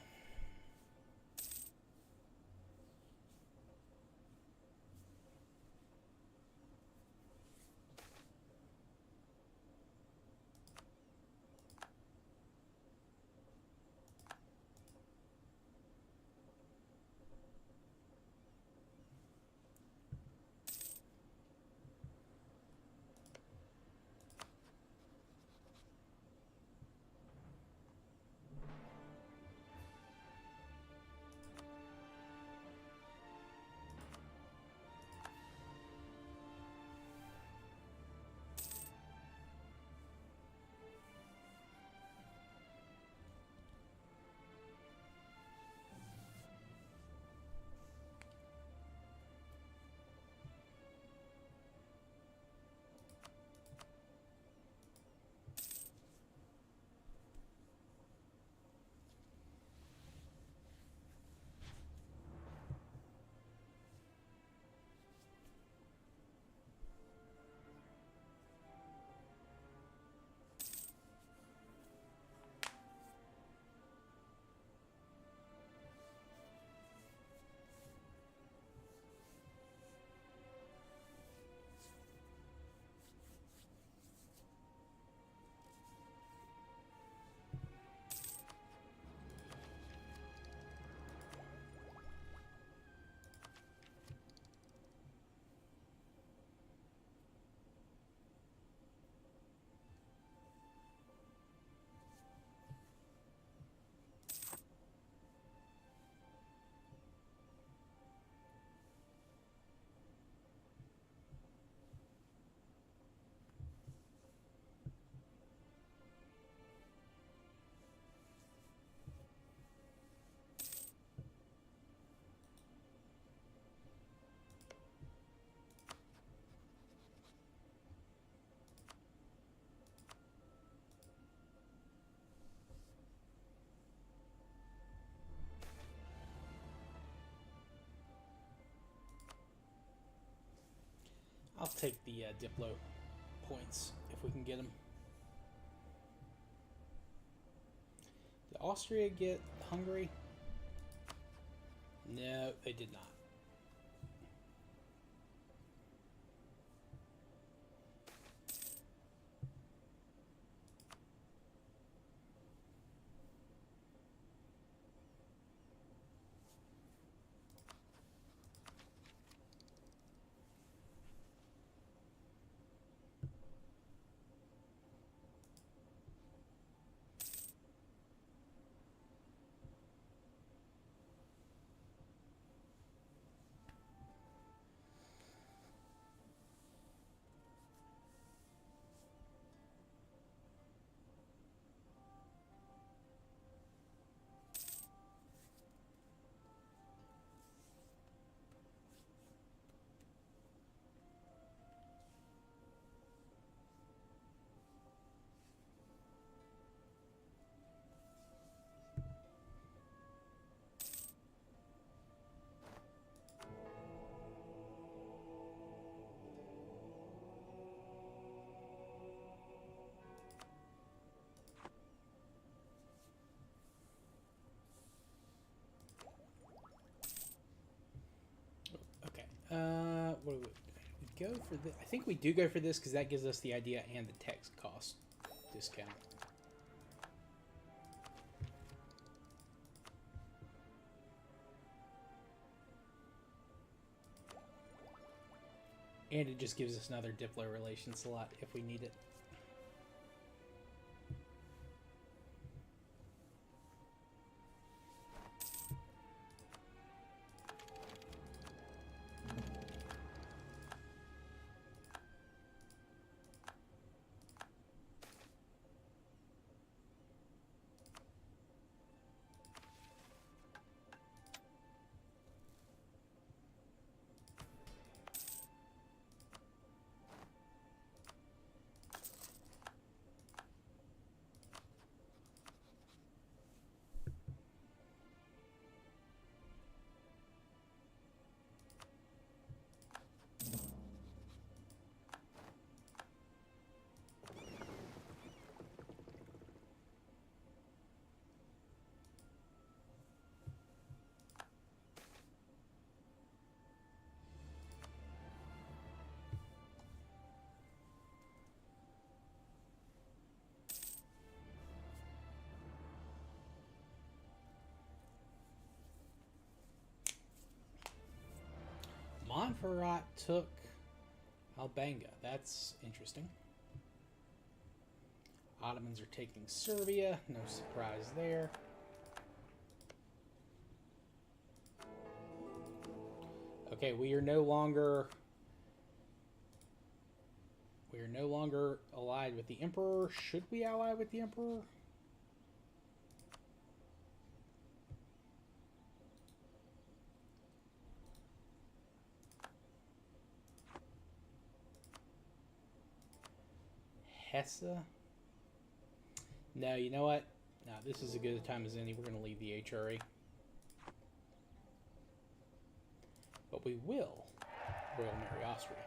I'll take the Diplo points if we can get them. Did Austria get Hungary? No, they did not. What do we go for this? I think we do go for this because that gives us the idea and the text cost discount. And it just gives us another Diplo relation slot if we need it. Montferrat took Albanga. That's interesting. Ottomans are taking Serbia. No surprise there. Okay, we are no longer allied with the Emperor. Should we ally with the Emperor? Hesse? No, you know what? No, this is as good a time as any. We're going to leave the HRA. But we will Royal Marry Austria.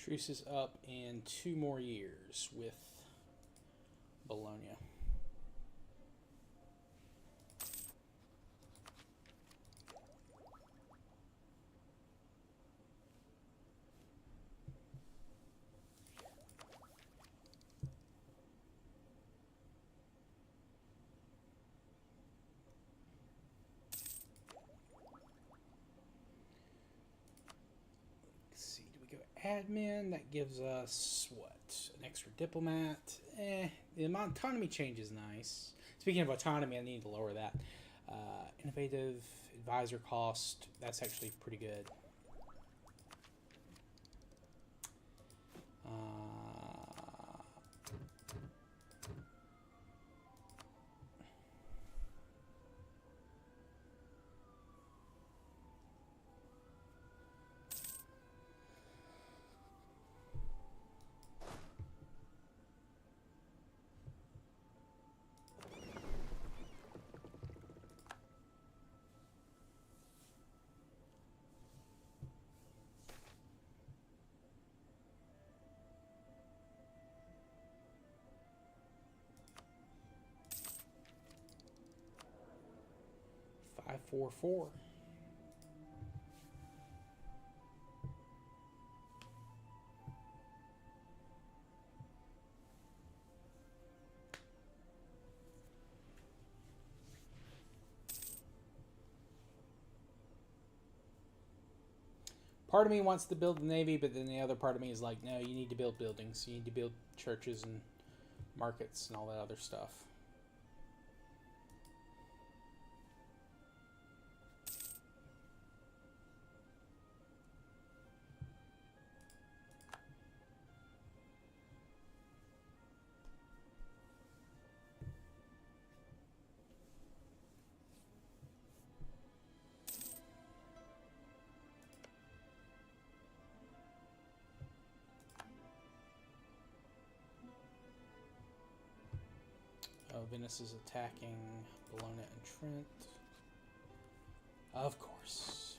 Truce is up in 2 more years with Bologna. Admin, that gives us what? An extra diplomat. The autonomy change is nice. Speaking of autonomy, I need to lower that. Innovative Advisor cost, that's actually pretty good. Five, 4, 4. Part of me wants to build the Navy, but then the other part of me is like, no, you need to build buildings. You need to build churches and markets and all that other stuff. Oh, Venice is attacking Bologna and Trent. Of course.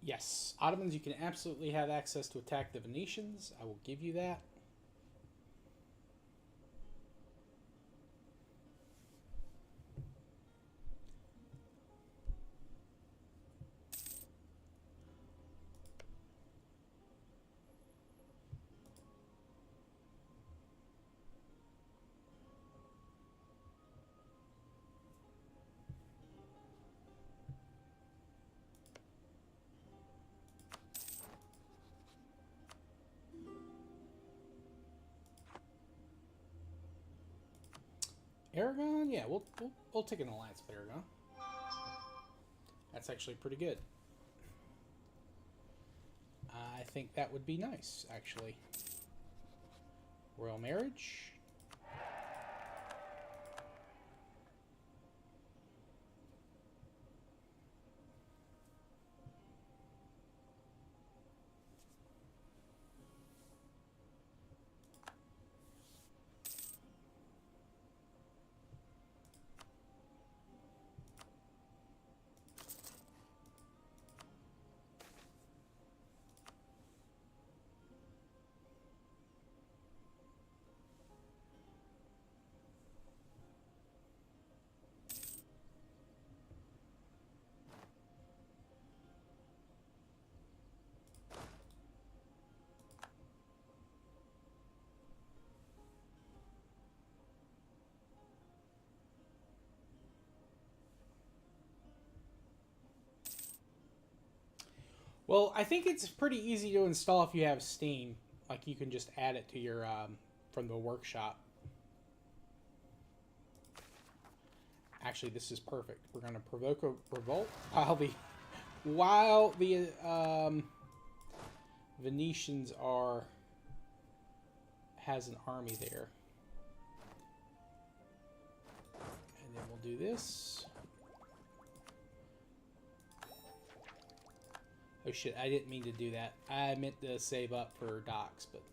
Yes, Ottomans, you can absolutely have access to attack the Venetians. I will give you that. Aragon? Yeah, we'll take an alliance with Aragon. That's actually pretty good. I think that would be nice, actually. Royal marriage. Well, I think it's pretty easy to install if you have Steam. Like, you can just add it to your, from the workshop. Actually, this is perfect. We're going to provoke a revolt while the Venetians has an army there. And then we'll do this. Oh shit, I didn't mean to do that. I meant to save up for docks, but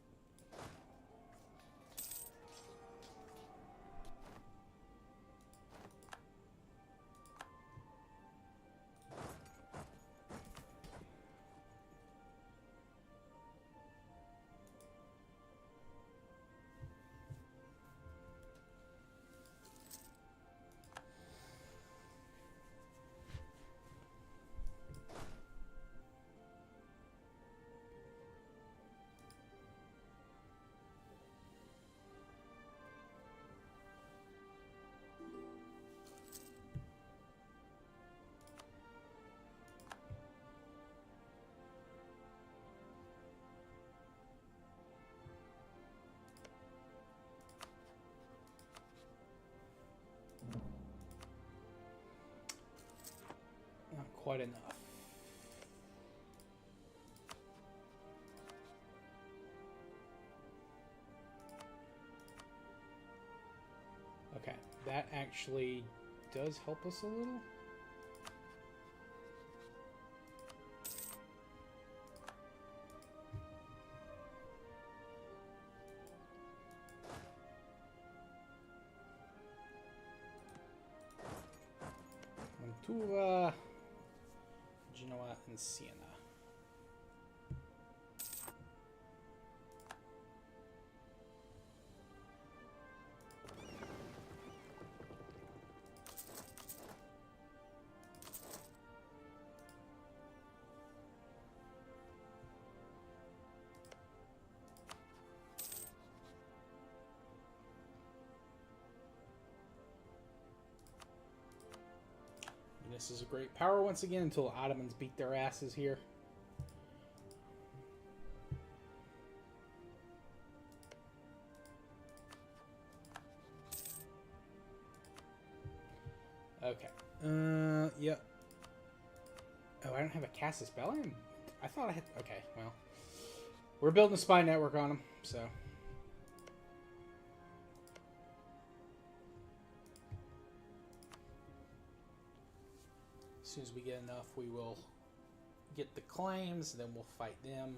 quite enough. Okay, that actually does help us a little. Mantua, Genoa, and Siena. This is a great power once again until the Ottomans beat their asses here. Okay. Yep. Oh, I don't have a Casus Belli? I thought I had... Okay, well. We're building a spy network on them, so... As soon as we get enough, we will get the claims, then we'll fight them.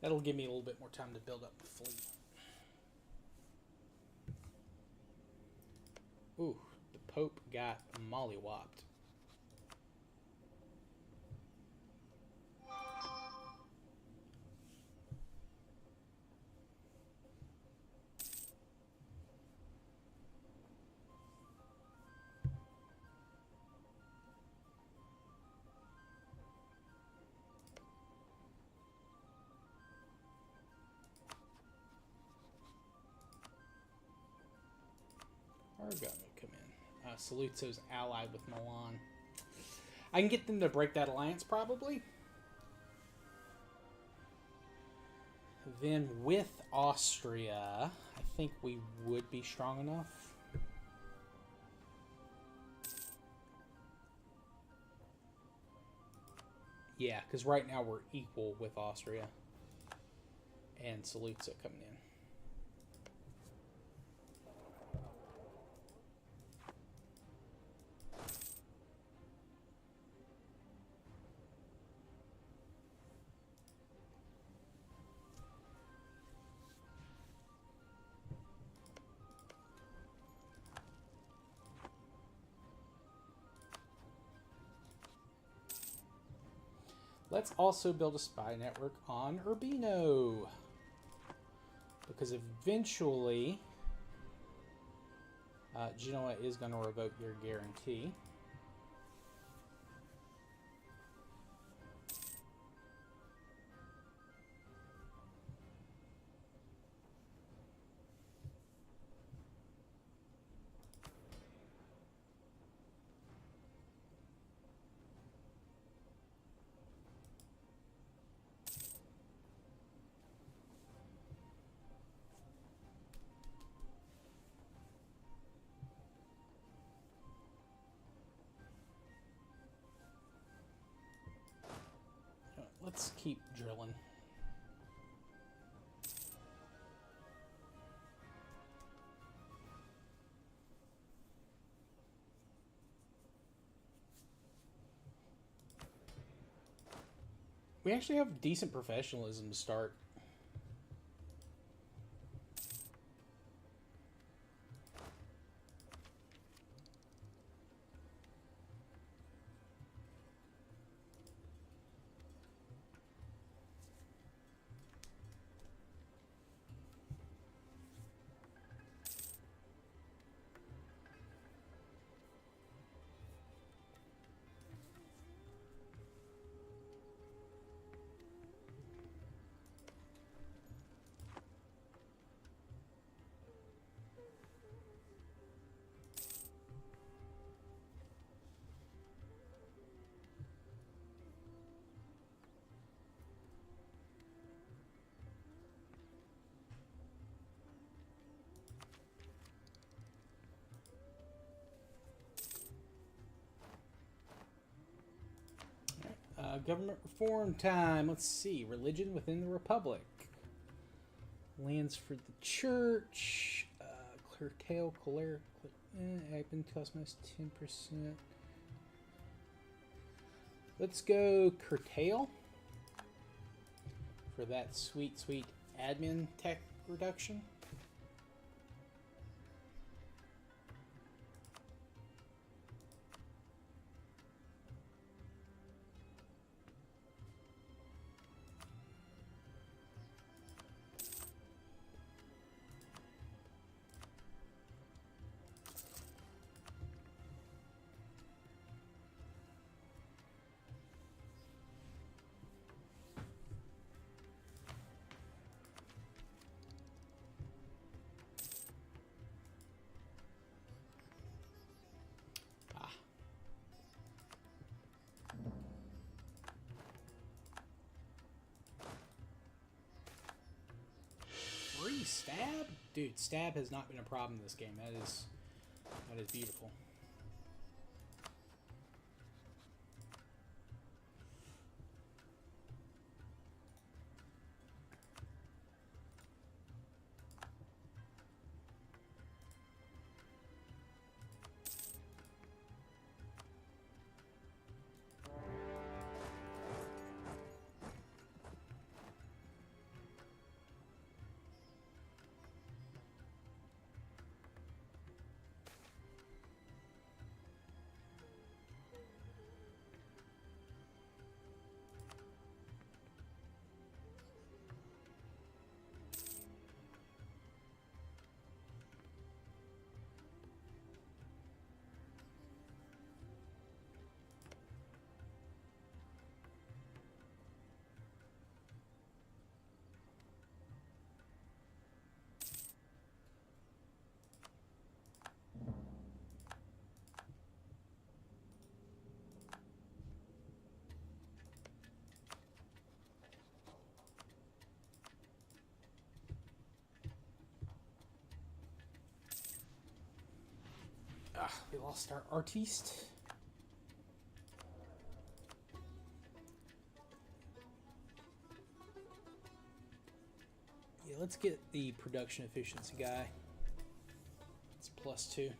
That'll give me a little bit more time to build up the fleet. Ooh, the Pope got mollywopped. Argon will come in. Saluzzo's allied with Milan. I can get them to break that alliance, probably. Then with Austria, I think we would be strong enough. Yeah, because right now we're equal with Austria. And Saluzzo coming in. Let's also build a spy network on Urbino. Because eventually, Genoa is going to revoke your guarantee. Let's keep drilling. We actually have decent professionalism to start. Government reform time. Let's see. Religion within the Republic. Lands for the church. Curtail, admin cost minus 10%. Let's go curtail for that sweet, sweet admin tech reduction. Free stab? Dude, stab has not been a problem in this game. That is beautiful. We lost our artiste. Yeah, let's get the production efficiency guy. It's +2.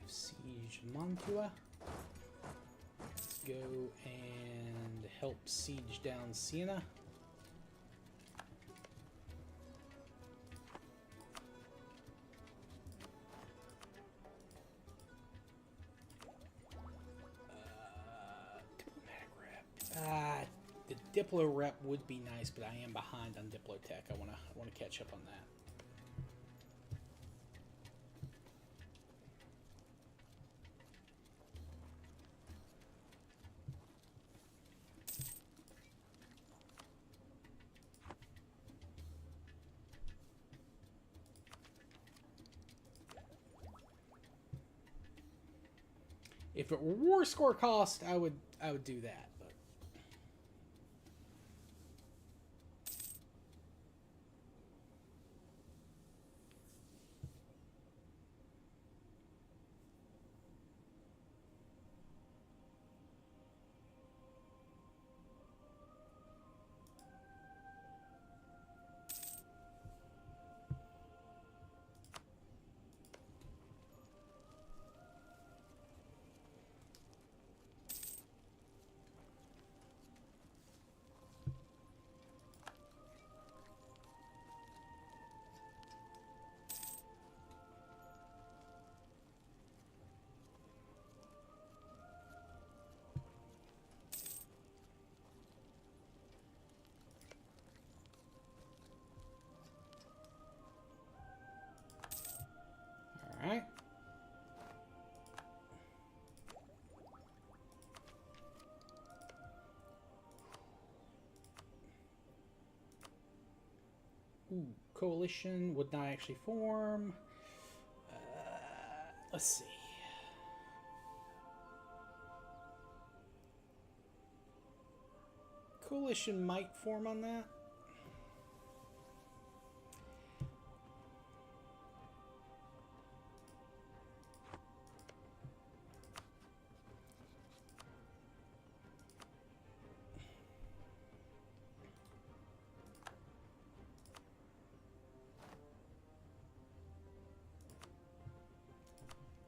Siege Mantua. Let's go and help siege down Siena. Diplomatic rep. The Diplo rep would be nice, but I am behind on Diplotech. I wanna catch up on that. If it were war score cost, I would do that. But all right. Ooh, coalition would not actually form. Let's see. Coalition might form on that.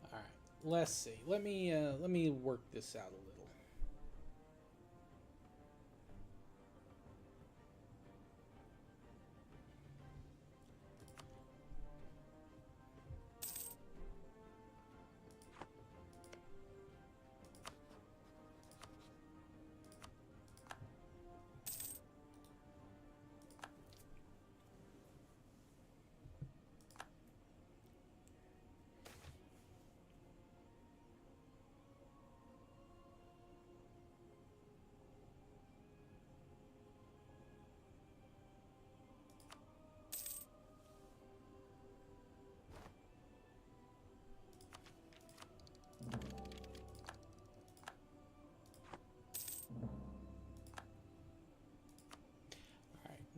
All right. Let's see. Let me work this out a little.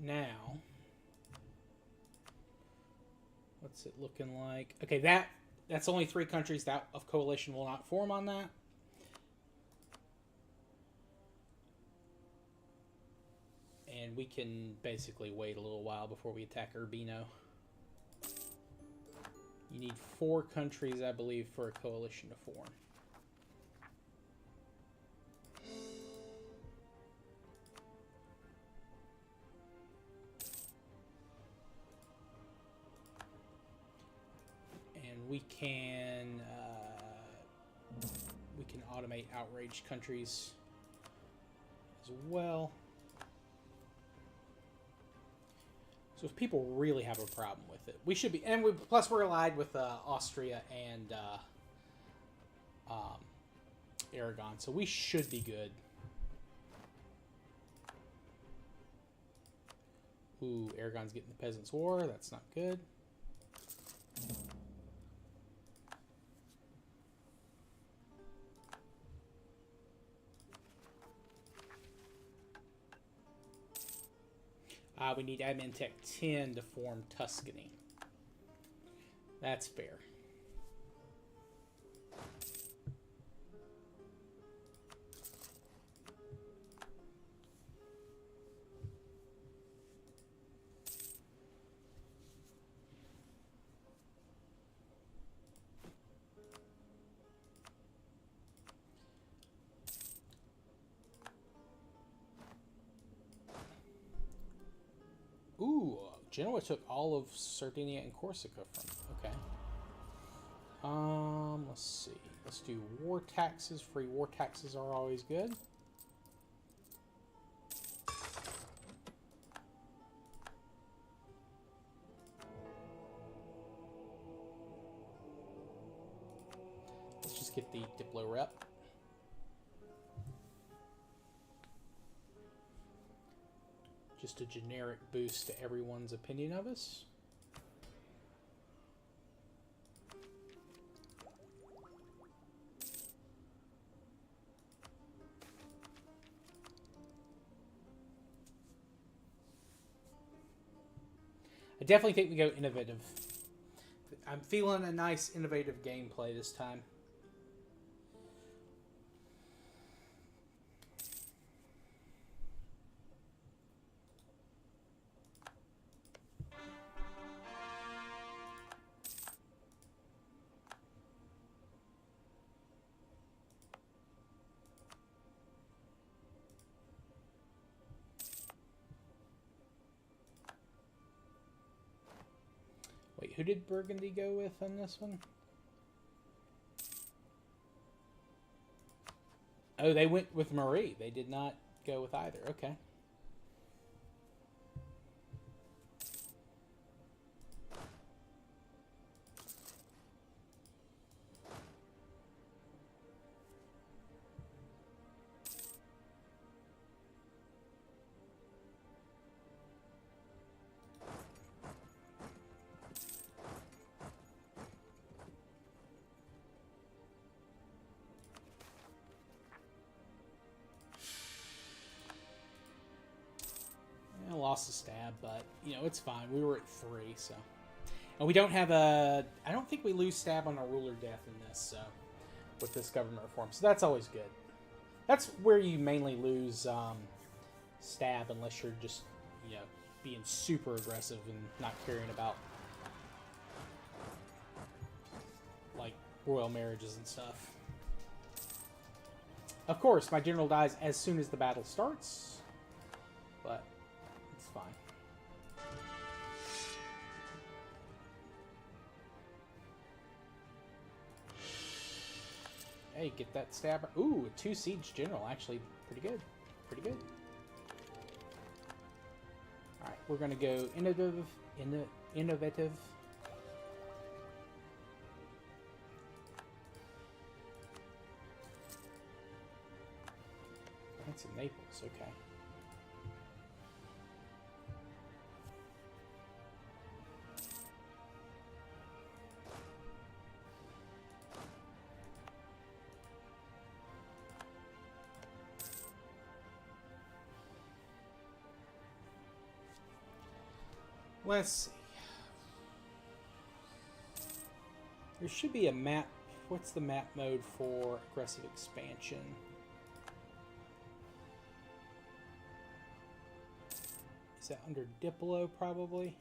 Now, what's it looking like? Okay, that's only 3 countries that of coalition will not form on that. And we can basically wait a little while before we attack Urbino. You need 4 countries, I believe, for a coalition to form. We can automate outraged countries as well. So if people really have a problem with it, we should be, and plus we're allied with Austria and Aragon, so we should be good. Ooh, Aragon's getting the Peasants' War. That's not good. We need Admin Tech 10 to form Tuscany. That's fair. Ooh, Genoa took all of Sardinia and Corsica from. Okay. Let's see. Let's do war taxes. Free war taxes are always good. Let's just get the Diplo rep. Just a generic boost to everyone's opinion of us. definitely think we go innovative. I'm feeling a nice innovative gameplay this time. Wait, who did Burgundy go with on this one? Oh, they went with Marie. They did not go with either. Okay. I lost a stab, but, you know, it's fine. We were at 3, so... And we don't have a... I don't think we lose stab on a ruler death in this, so... With this government reform. So that's always good. That's where you mainly lose stab, unless you're just, you know, being super aggressive and not caring about, like, royal marriages and stuff. Of course, my general dies as soon as the battle starts, but it's fine. Hey, get that stabber. Ooh, a 2 siege general. Actually, pretty good. Pretty good. Alright, we're going to go innovative. Innovative. That's in Naples, okay. Let's see. There should be a map. What's the map mode for aggressive expansion? Is that under Diplo, probably?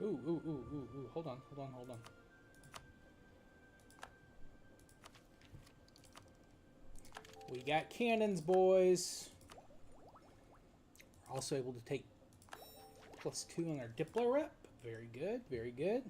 Ooh. Hold on. We got cannons, boys. We're also able to take +2 on our Diplo rep. Very good, very good.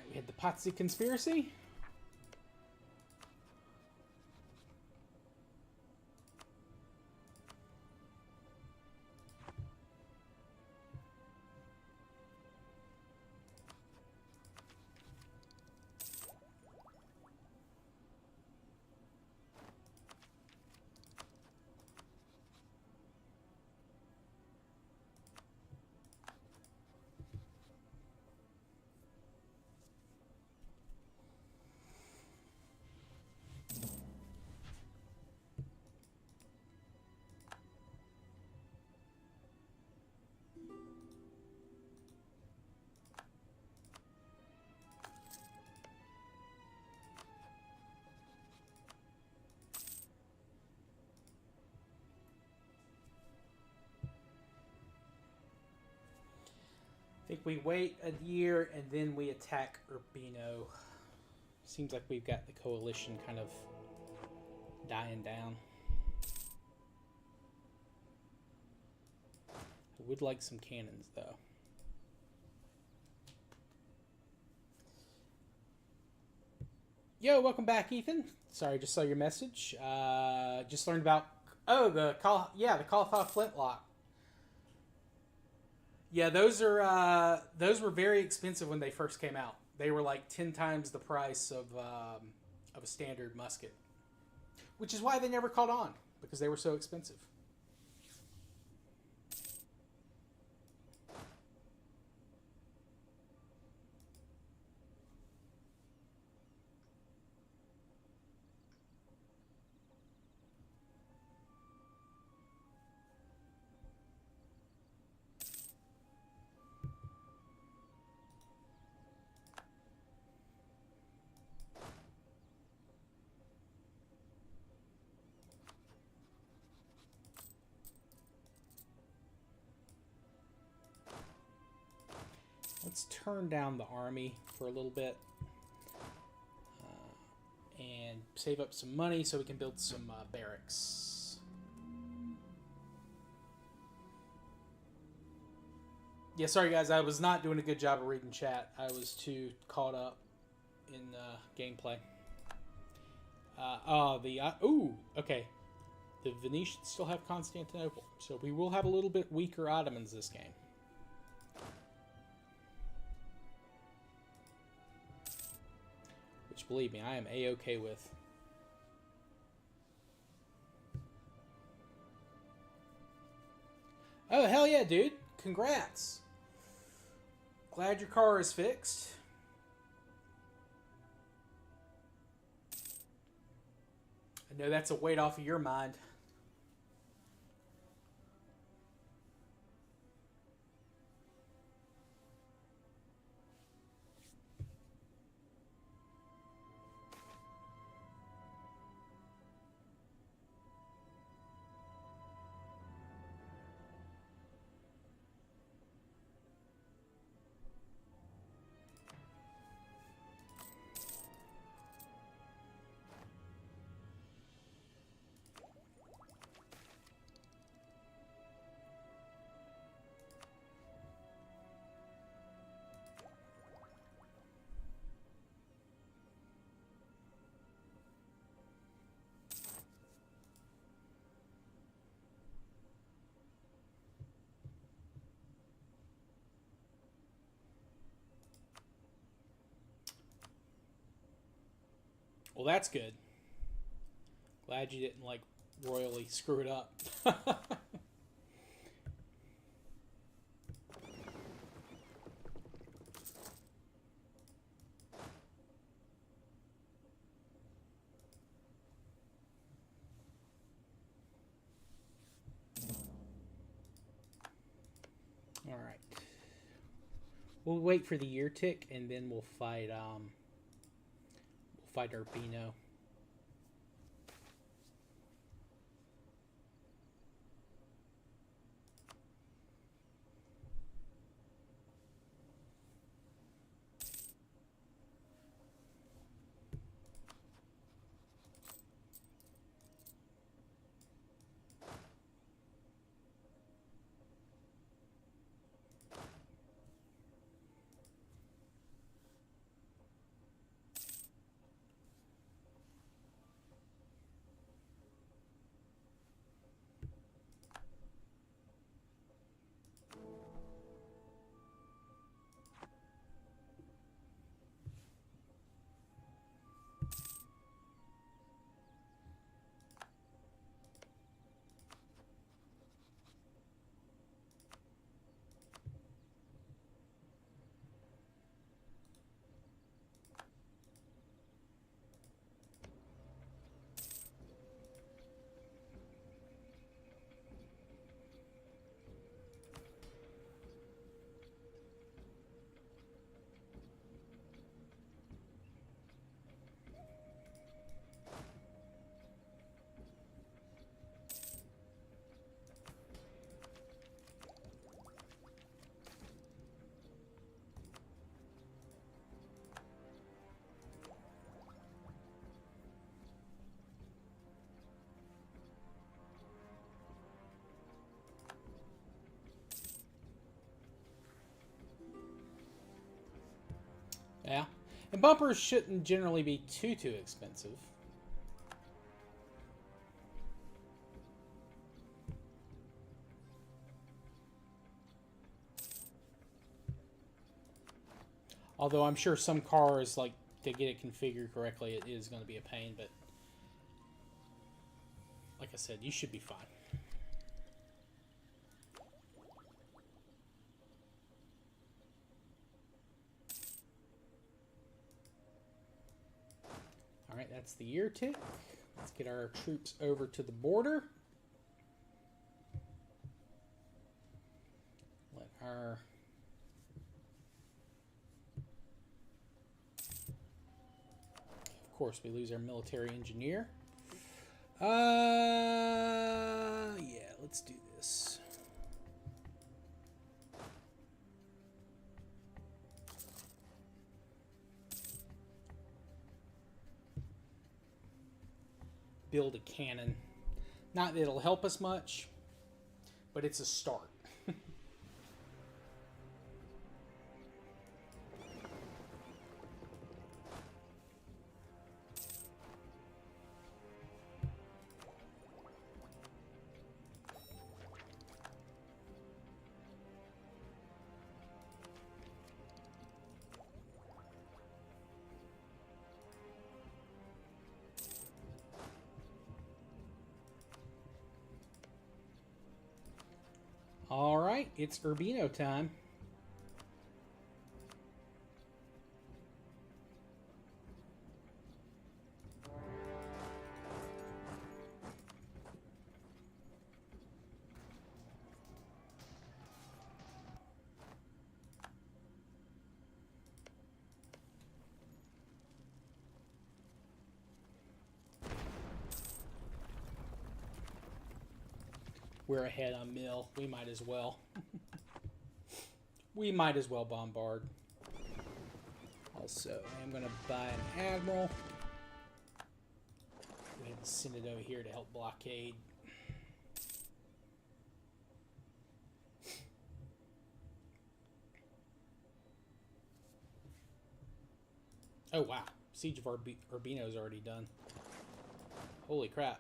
We had the Pazzi conspiracy. think we wait a year and then we attack Urbino. Seems like we've got the coalition kind of dying down. I would like some cannons, though. Yo, welcome back, Ethan. Sorry, just saw your message. Just learned about the cauliflower flintlock. Yeah, those were very expensive when they first came out. They were like 10 times the price of a standard musket, which is why they never caught on, because they were so expensive. Let's turn down the army for a little bit and save up some money so we can build some barracks. Yeah, sorry guys, I was not doing a good job of reading chat. I was too caught up in gameplay. Okay. The Venetians still have Constantinople, so we will have a little bit weaker Ottomans this game. Which, believe me, I am A-okay with. Oh, hell yeah, dude. Congrats. Glad your car is fixed. I know that's a weight off of your mind. Well, that's good. Glad you didn't, like, royally screw it up. All right. We'll wait for the year tick, and then we'll fight Urbino. And bumpers shouldn't generally be too expensive. Although I'm sure some cars, like, to get it configured correctly, it is going to be a pain, but like I said, you should be fine. Alright, that's the year tick. Let's get our troops over to the border. Let our... Of course, we lose our military engineer. Yeah, let's do this. Build a cannon. Not that it'll help us much, but it's a start. All right, it's Urbino time. We're ahead on mill. We might as well. We might as well bombard. Also, I'm going to buy an admiral. Go ahead and send it over here to help blockade. Oh, wow. Siege of Urbino is already done. Holy crap.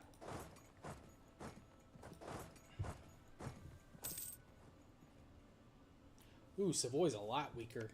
Ooh, Savoy's a lot weaker.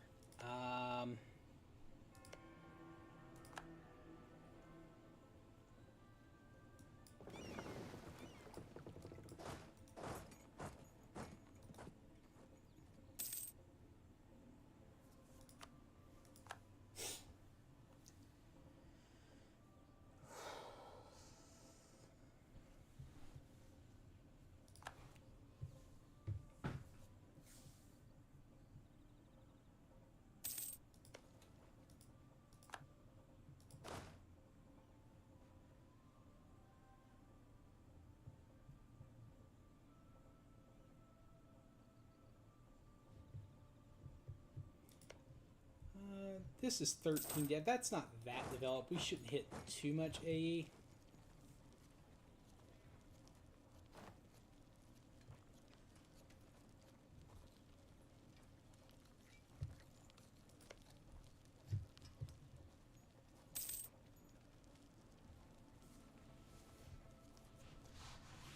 This is 13. Yeah, that's not that developed. We shouldn't hit too much AE.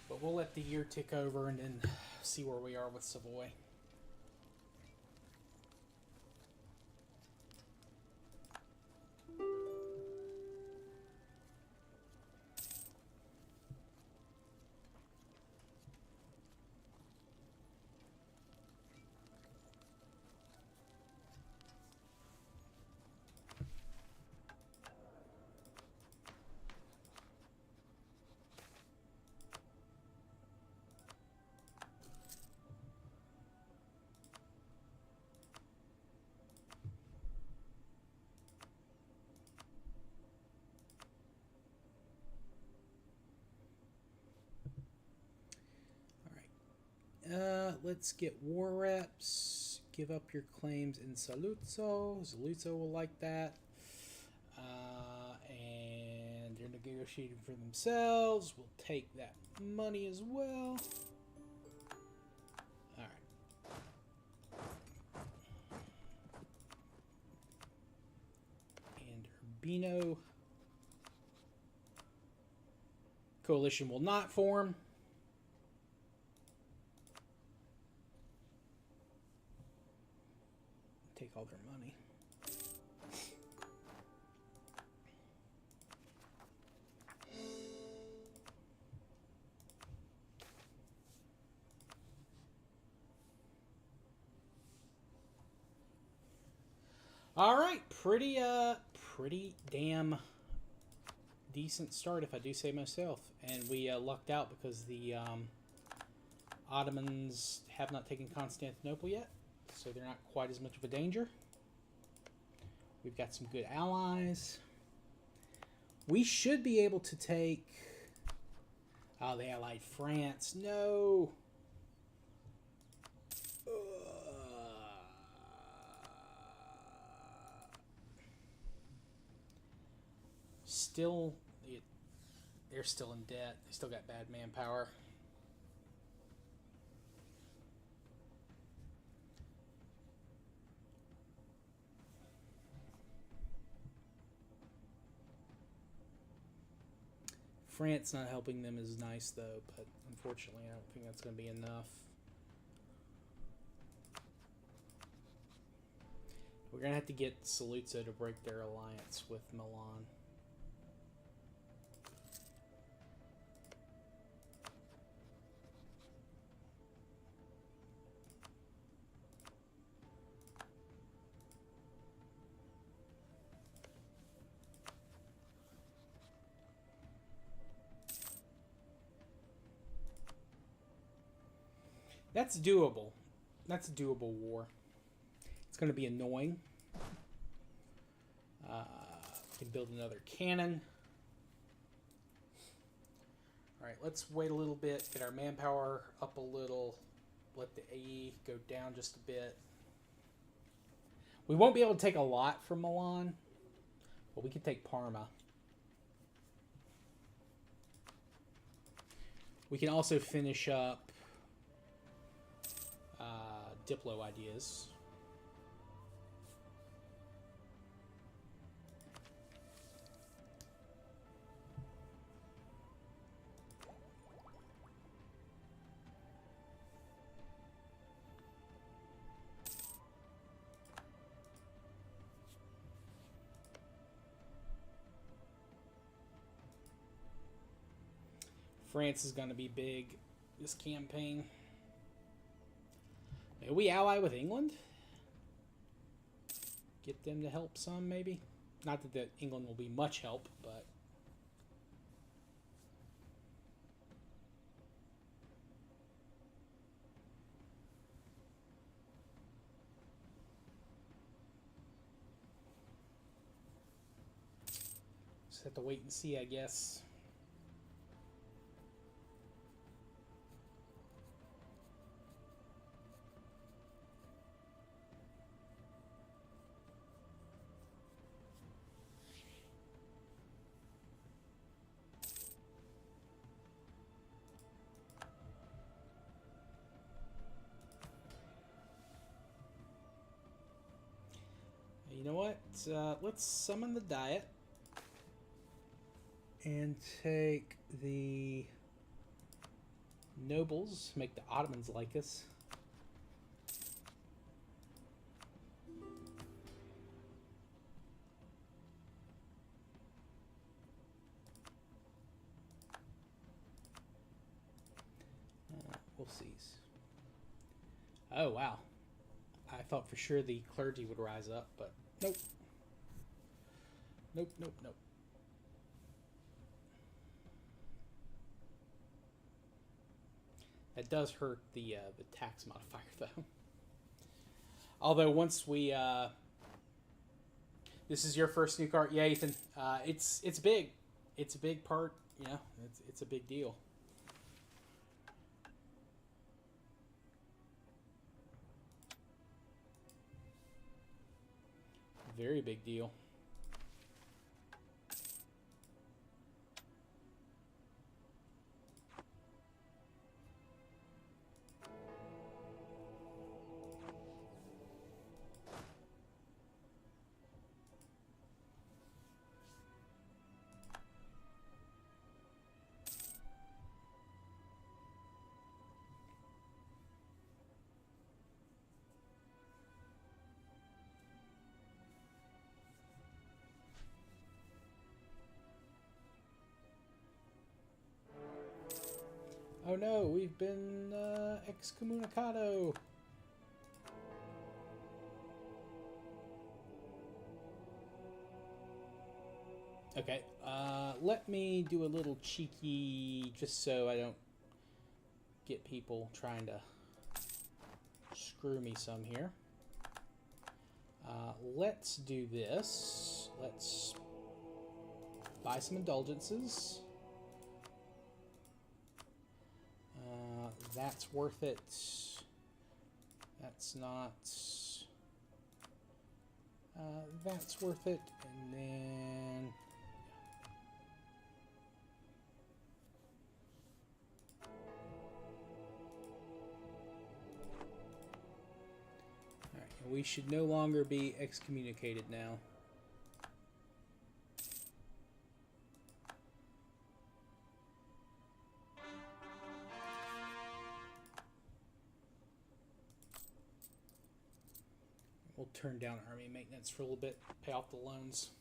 But we'll let the year tick over and then see where we are with Savoy. Let's get war reps. Give up your claims in Saluzzo. Saluzzo will like that. And they're negotiating for themselves. We'll take that money as well. Alright. Urbino. Coalition will not form. Take all their money. All right, pretty damn decent start, if I do say myself. And we lucked out because the Ottomans have not taken Constantinople yet, so they're not quite as much of a danger. We've got some good allies. We should be able to take... Oh, they allied France. No! Still... They're still in debt. They still got bad manpower. France not helping them is nice, though, but unfortunately I don't think that's going to be enough. We're going to have to get Saluzzo to break their alliance with Milan. That's doable. That's a doable war. It's going to be annoying. We can build another cannon. Alright, let's wait a little bit, get our manpower up a little, let the AE go down just a bit. We won't be able to take a lot from Milan, but we can take Parma. We can also finish up Diplo ideas. France is going to be big this campaign. Maybe we ally with England? Get them to help some, maybe? Not that England will be much help, but... Just have to wait and see, I guess. You know what? Let's summon the Diet and take the nobles, make the Ottomans like us. We'll see. Oh, wow. I thought for sure the clergy would rise up, but nope. Nope, nope, nope. That does hurt the tax modifier, though. Although once we... this is your first new card. Yeah, Ethan. It's big. It's a big part. You know, it's a big deal. Very big deal. no, we've been excommunicado. Okay, let me do a little cheeky, just so I don't get people trying to screw me some here. Let's do this. Let's buy some indulgences. That's worth it. That's not. That's worth it. And then. Alright, we should no longer be excommunicated now. We'll turn down army maintenance for a little bit, pay off the loans.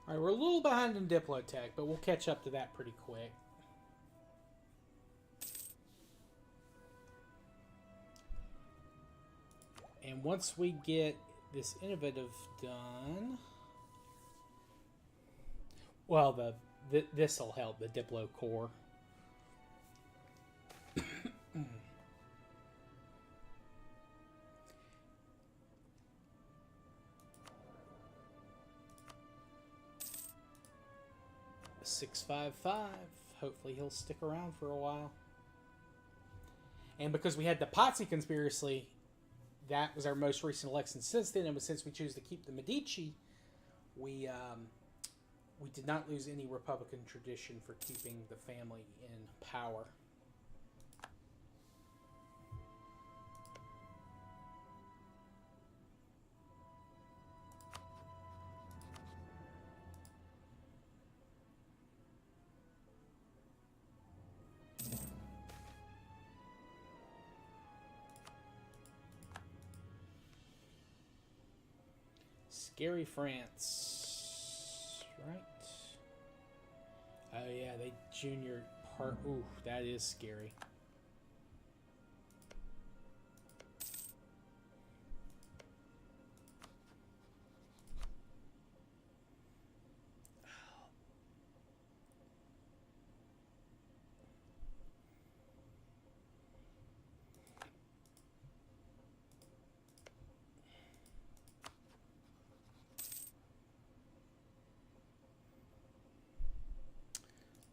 Alright, we're a little behind in Diplotech, but we'll catch up to that pretty quick. And once we get this innovative done... Well, this'll help, the Diplo core. 655. Hopefully he'll stick around for a while. And because we had the Pazzi conspiracy, that was our most recent election since then. And since we choose to keep the Medici, we did not lose any Republican tradition for keeping the family in power. Scary France, right? Oh yeah, they junior part. Ooh, that is scary.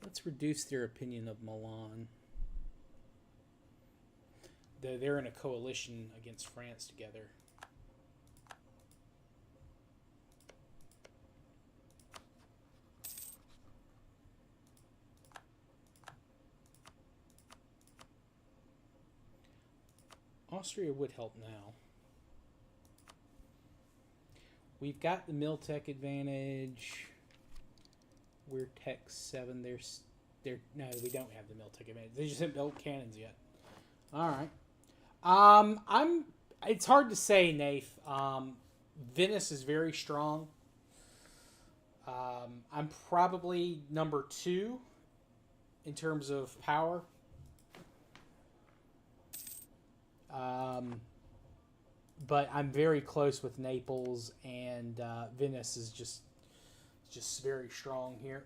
Let's reduce their opinion of Milan. They're in a coalition against France together. Austria would help now. We've got the Miltech advantage. We're Tech 7. No, we don't have the Miltech advantage. They just haven't built cannons yet. All right. It's hard to say, Nath. Venice is very strong. I'm probably number 2 in terms of power. but I'm very close with Naples, and Venice is just very strong here.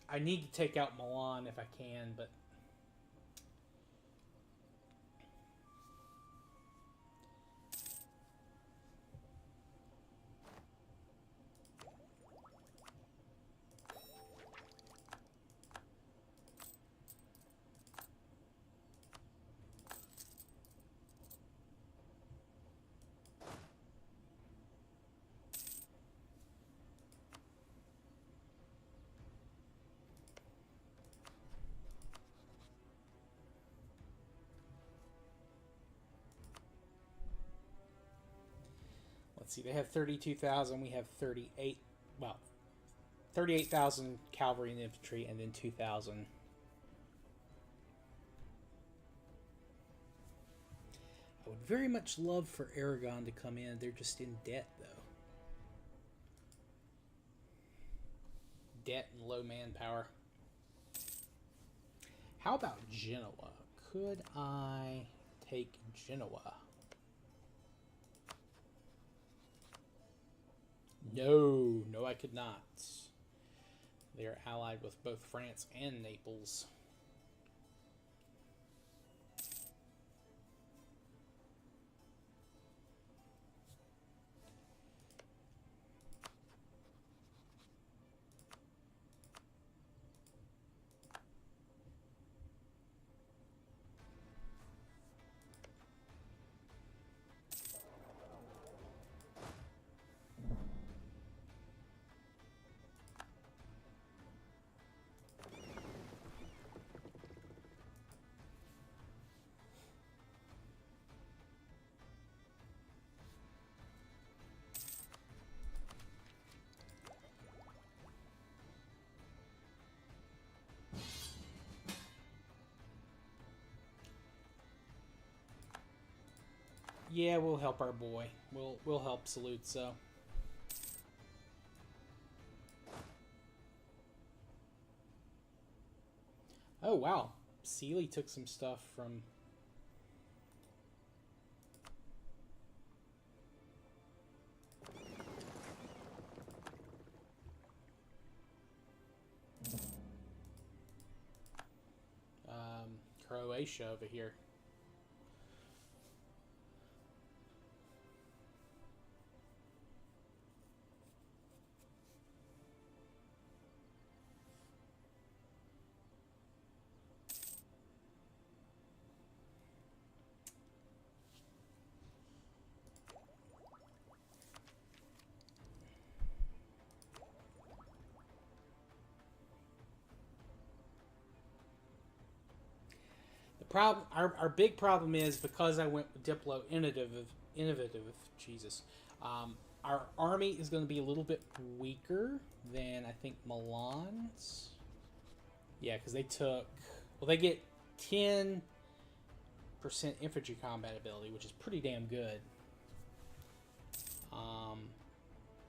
I need to take out Milan if I can, but let's see. They have 32,000. We have 38. Well, 38,000 cavalry and infantry, and then 2,000. I would very much love for Aragon to come in. They're just in debt, though. Debt and low manpower. How about Genoa? Could I take Genoa? No, no, I could not. They are allied with both France and Naples. Yeah, we'll help our boy. We'll help Saluzzo. Oh wow, Sealy took some stuff from. Croatia over here. Our big problem is because I went with Diplo innovative. Jesus, our army is going to be a little bit weaker than I think Milan's. Yeah, because they took. Well, they get 10% infantry combat ability, which is pretty damn good.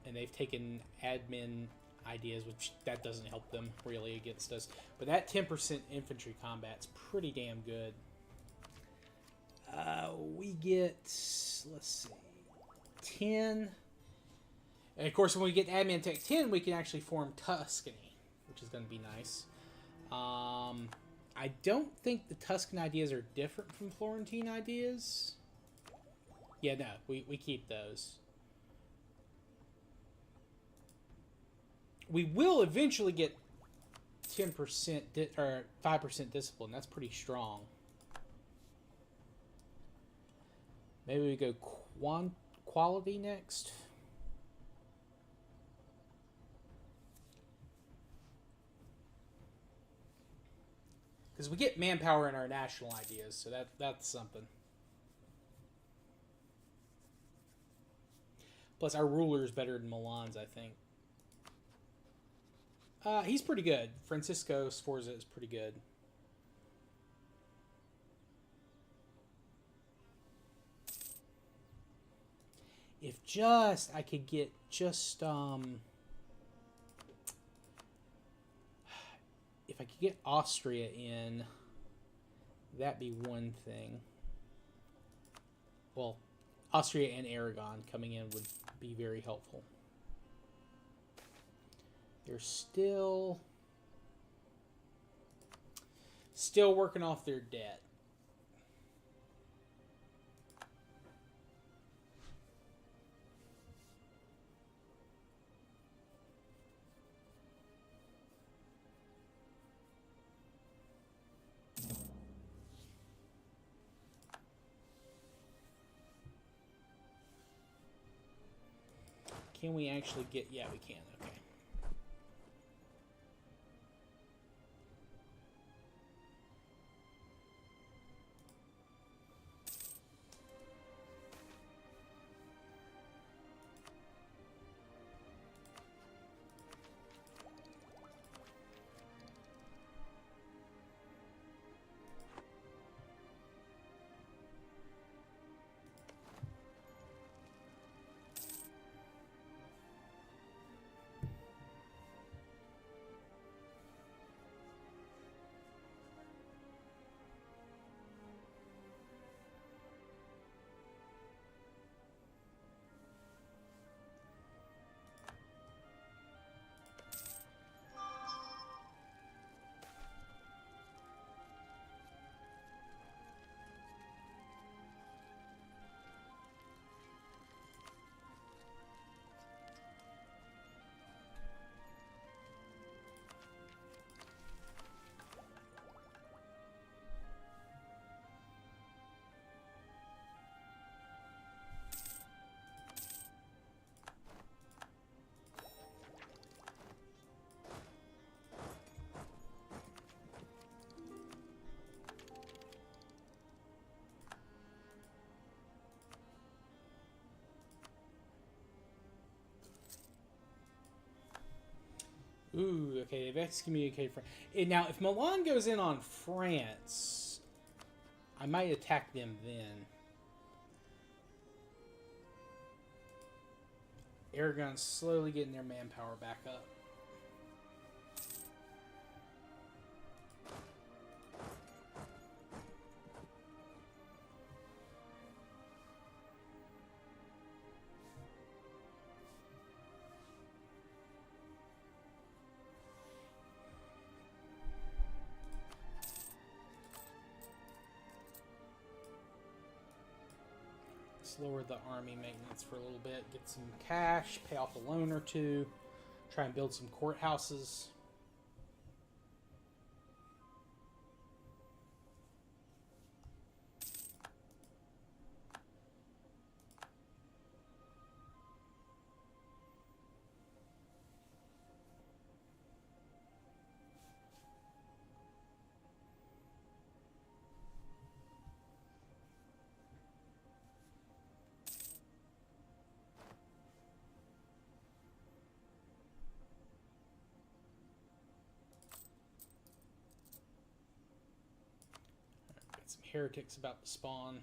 And they've taken admin ideas, which that doesn't help them really against us. But that 10% infantry combat's pretty damn good. We get, let's see, 10. And of course, when we get admin tech 10, we can actually form Tuscany, which is going to be nice. I don't think the Tuscan ideas are different from Florentine ideas. Yeah, no, we keep those. We will eventually get 10% or 5% discipline. That's pretty strong. Maybe we go quality next. Because we get manpower in our national ideas, so that's something. Plus, our ruler is better than Milan's, I think. He's pretty good. Francisco Sforza is pretty good. If just I could get just if I could get Austria in, that'd be one thing. Well, Austria and Aragon coming in would be very helpful. They're still working off their debt. Can we actually get... Yeah, we can. Okay. Ooh, okay, they've excommunicated France. Now, if Milan goes in on France, I might attack them then. Aragon's slowly getting their manpower back up. Lower the army maintenance for a little bit, get some cash, pay off a loan or two, try and build some courthouses. Some heretics about to spawn.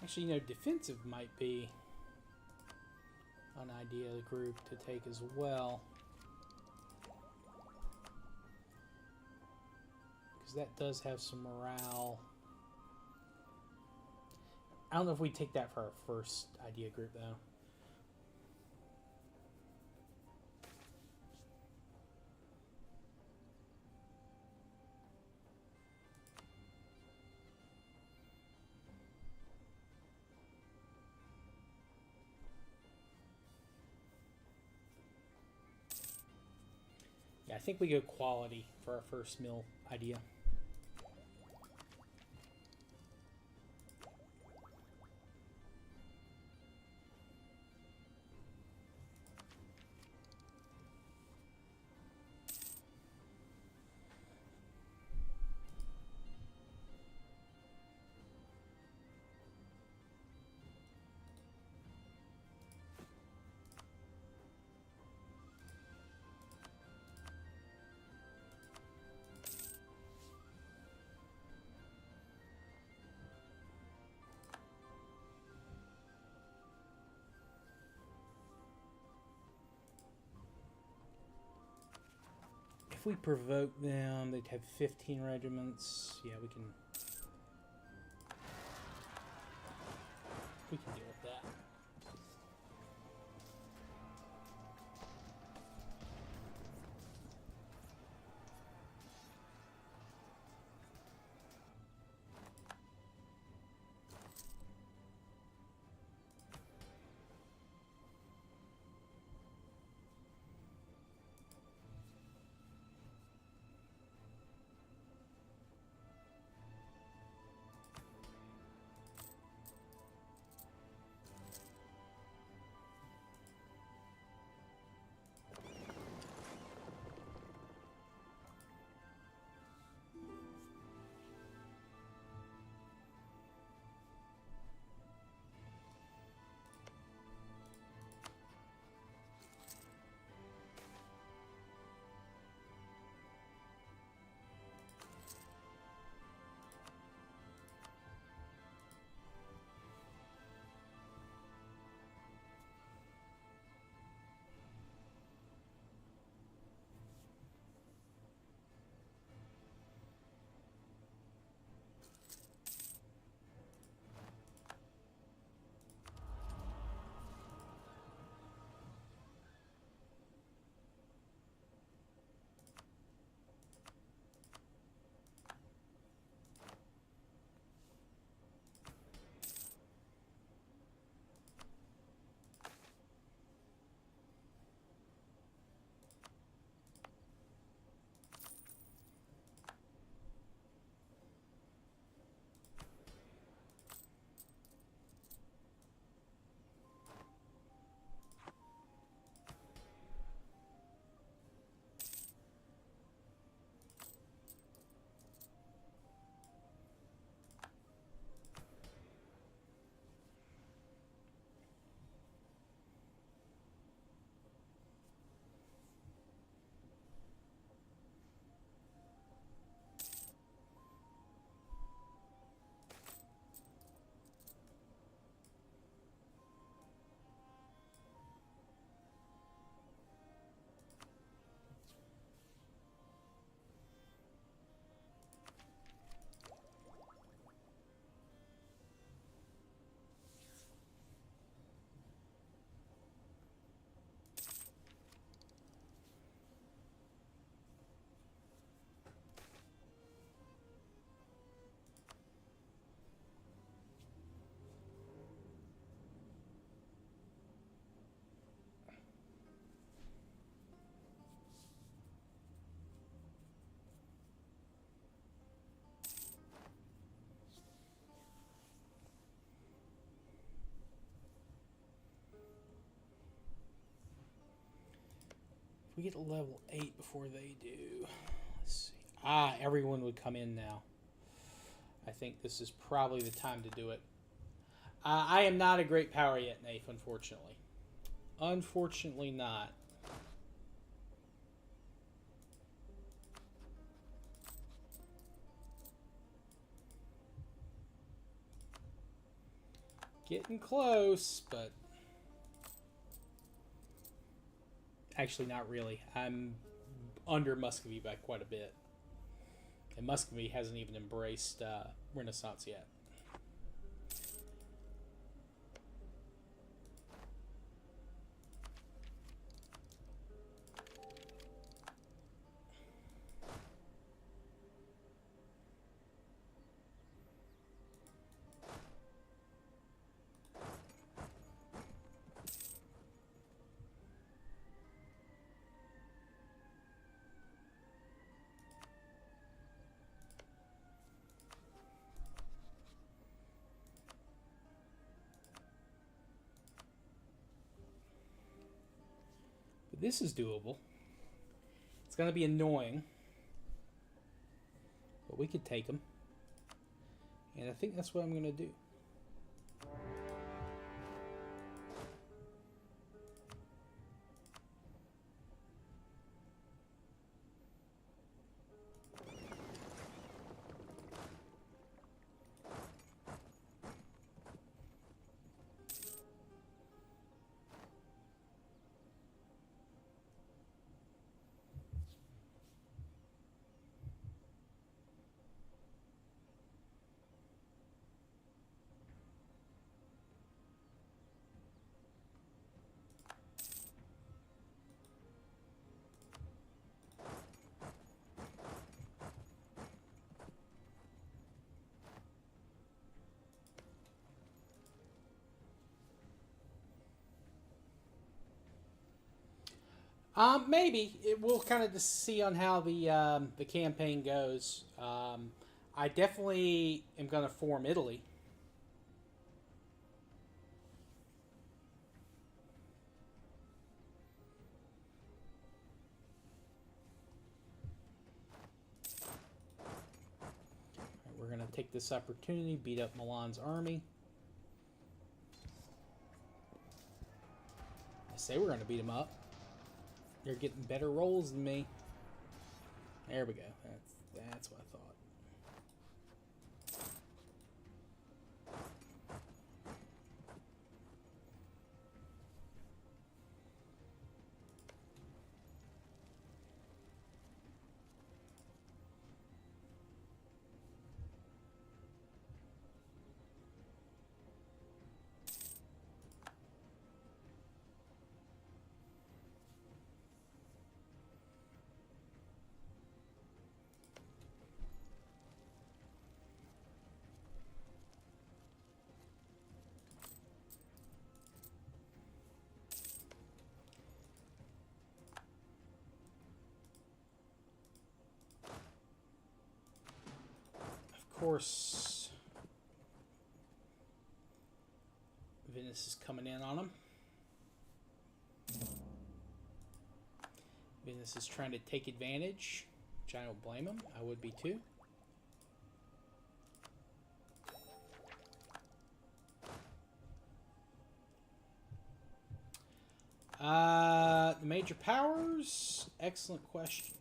Actually, defensive might be an idea of the group to take as well. Because that does have some morale. I don't know if we take that for our first idea group, though. Yeah, I think we go quality for our first mill idea. If we provoke them, they'd have 15 regiments. Yeah, we can deal with that. If we get to level 8 before they do. Let's see. Ah, everyone would come in now. I think this is probably the time to do it. I am not a great power yet, Nath, unfortunately. Unfortunately not. Getting close, but... Actually, not really. I'm under Muscovy by quite a bit. And Muscovy hasn't even embraced Renaissance yet. This is doable. It's going to be annoying, but we could take them. And I think that's what I'm going to do. Maybe we'll kind of just see on how the campaign goes. I definitely am going to form Italy. We're going to take this opportunity, beat up Milan's army. I say we're going to beat him up. They're getting better rolls than me. There we go. That's what I thought. Of course, Venice is coming in on them. Venice is trying to take advantage, which I don't blame him. I would be too. The major powers? Excellent question.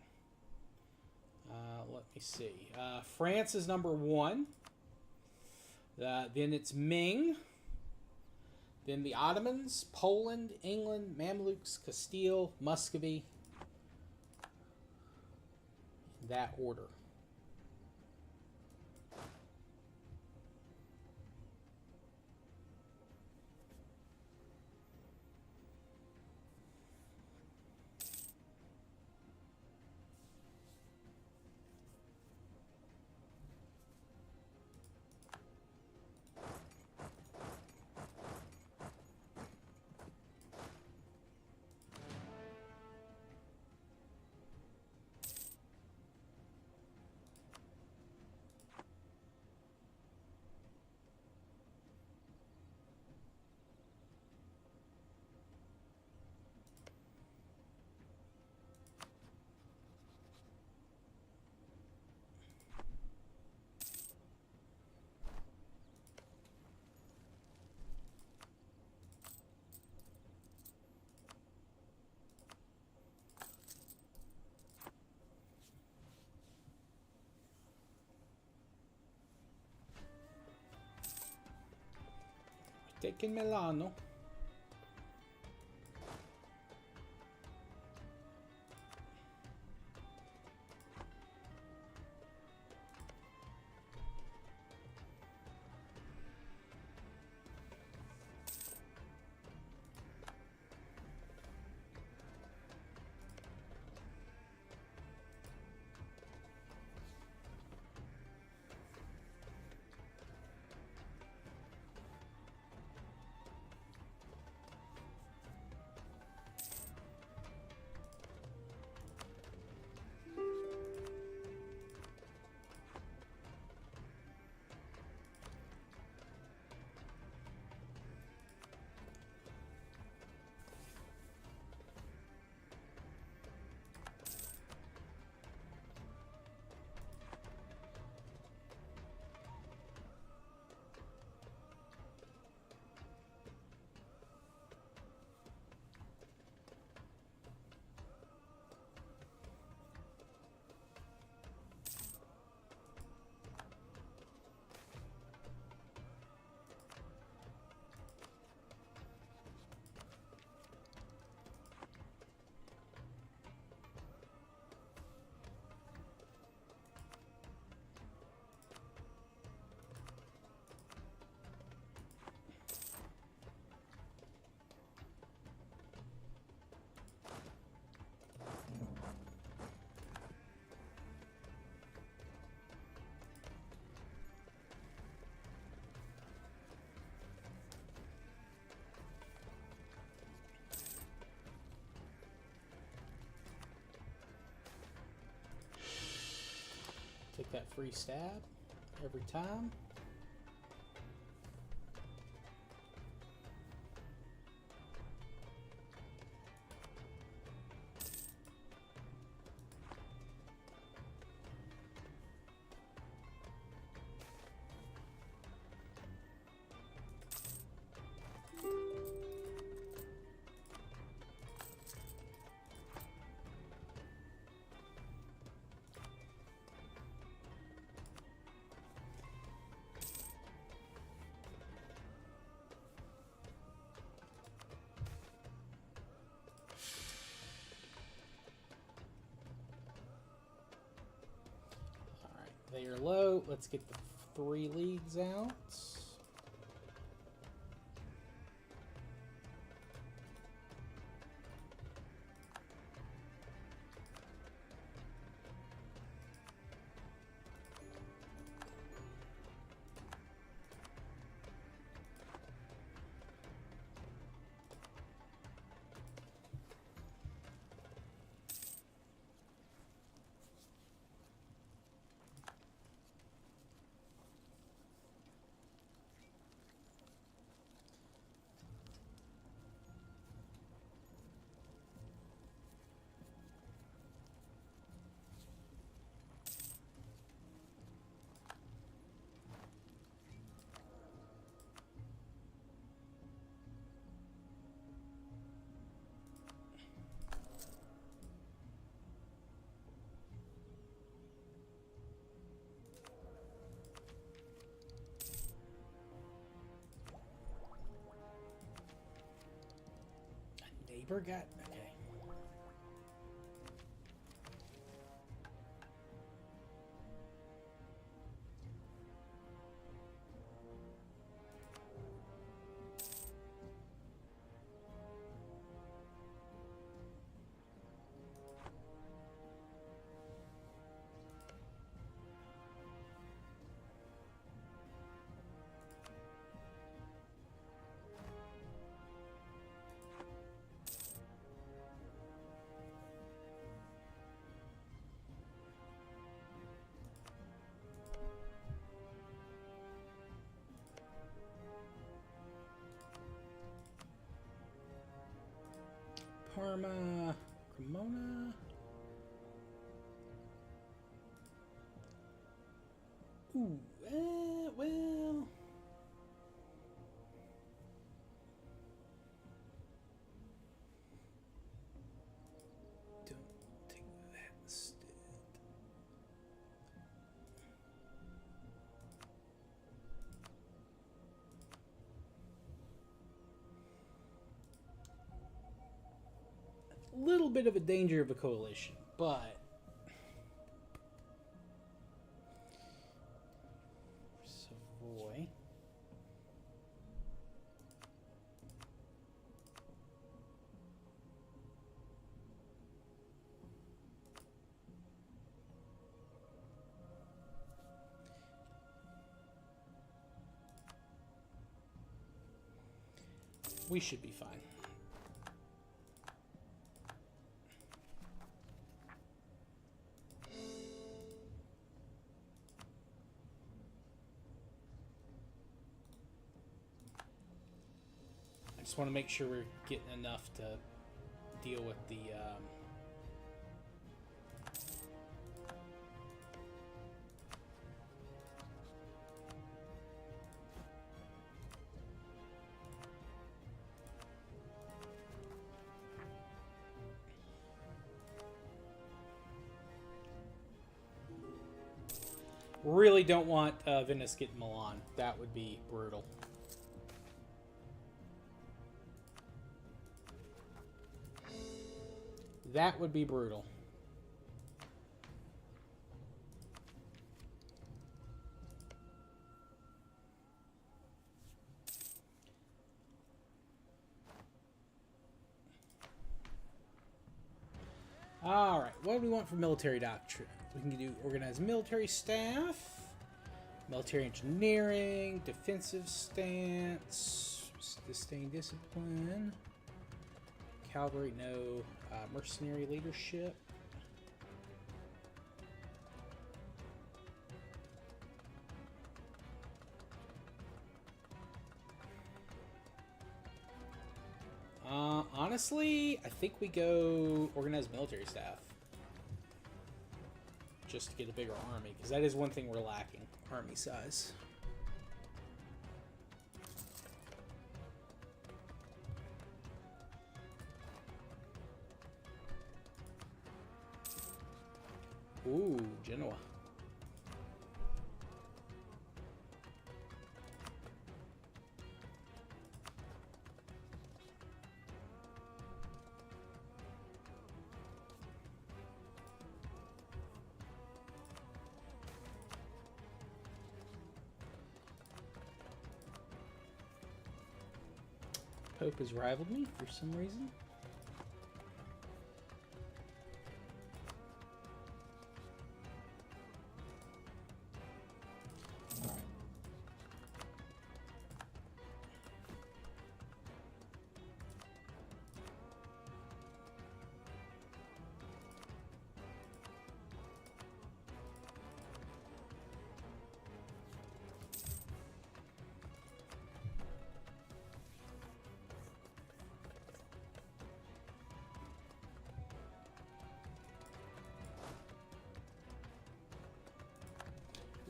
Let me see. France is number 1. Then it's Ming. Then the Ottomans, Poland, England, Mamluks, Castile, Muscovy. In that order. Taking Milano. that free stab every time. They are low. Let's get the 3 leagues out. Neighbor got okay. Parma, Cremona. Ooh, well. Don't take that instead. Little bit of a danger of a coalition, but Savoy. We should be fine. Just want to make sure we're getting enough to deal with the really don't want Venice getting Milan. That would be brutal. That would be brutal. All right, what do we want for military doctrine? We can do organized military staff, military engineering, defensive stance, sustained discipline, cavalry, no, mercenary leadership. Honestly, I think we go organized military staff. Just to get a bigger army, because that is one thing we're lacking. Army size. Ooh, Genoa. Pope has rivaled me for some reason.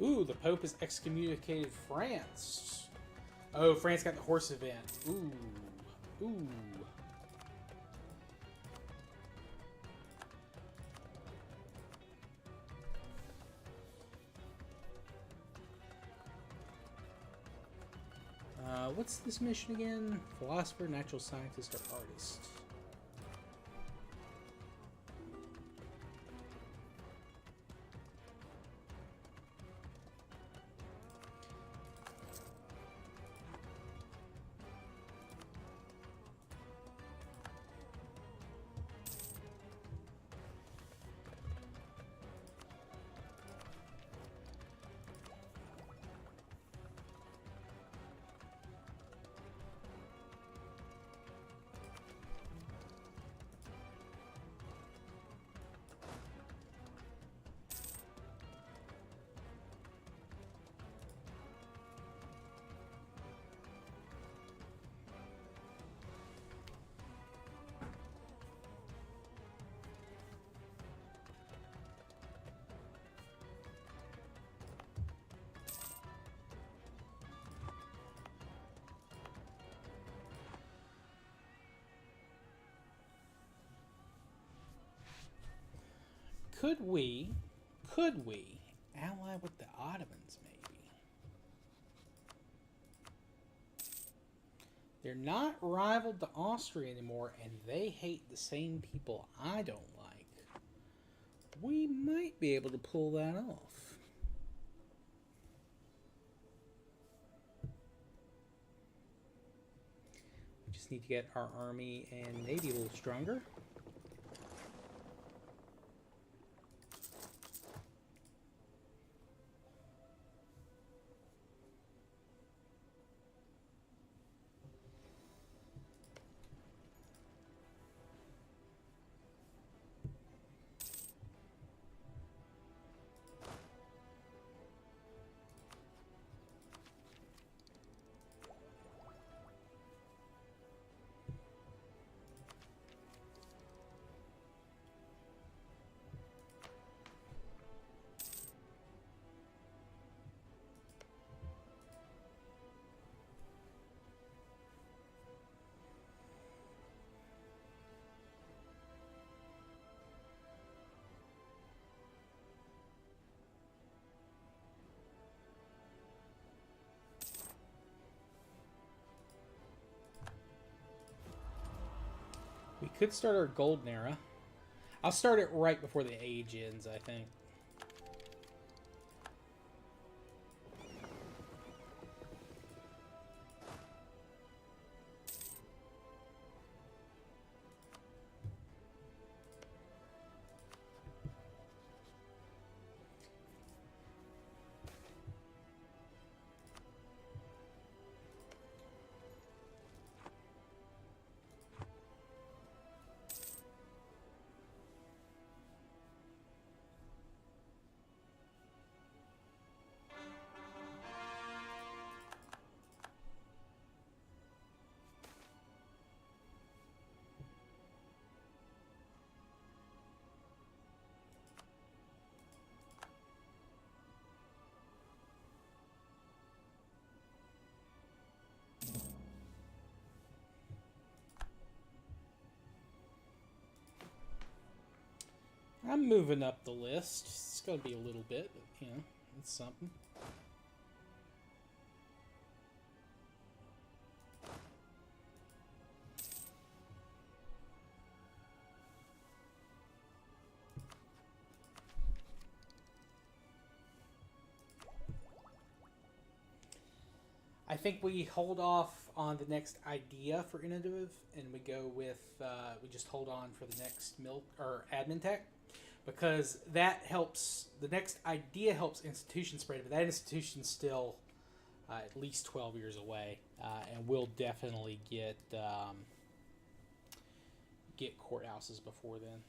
Ooh, the Pope has excommunicated France. Oh, France got the horse event. Ooh. Ooh. What's this mission again? Philosopher, natural scientist, or artist? Could we ally with the Ottomans, maybe? They're not rivaled to Austria anymore, and they hate the same people I don't like. We might be able to pull that off. We just need to get our army and navy a little stronger. We could start our golden era. I'll start it right before the age ends, I think. I'm moving up the list. It's going to be a little bit, but, you know, it's something. I think we hold off on the next idea for innovative, and we go with we just hold on for the next milk or admin tech, because that helps. The next idea helps institution spread, but that institution's still at least 12 years away, and we'll definitely get courthouses before then.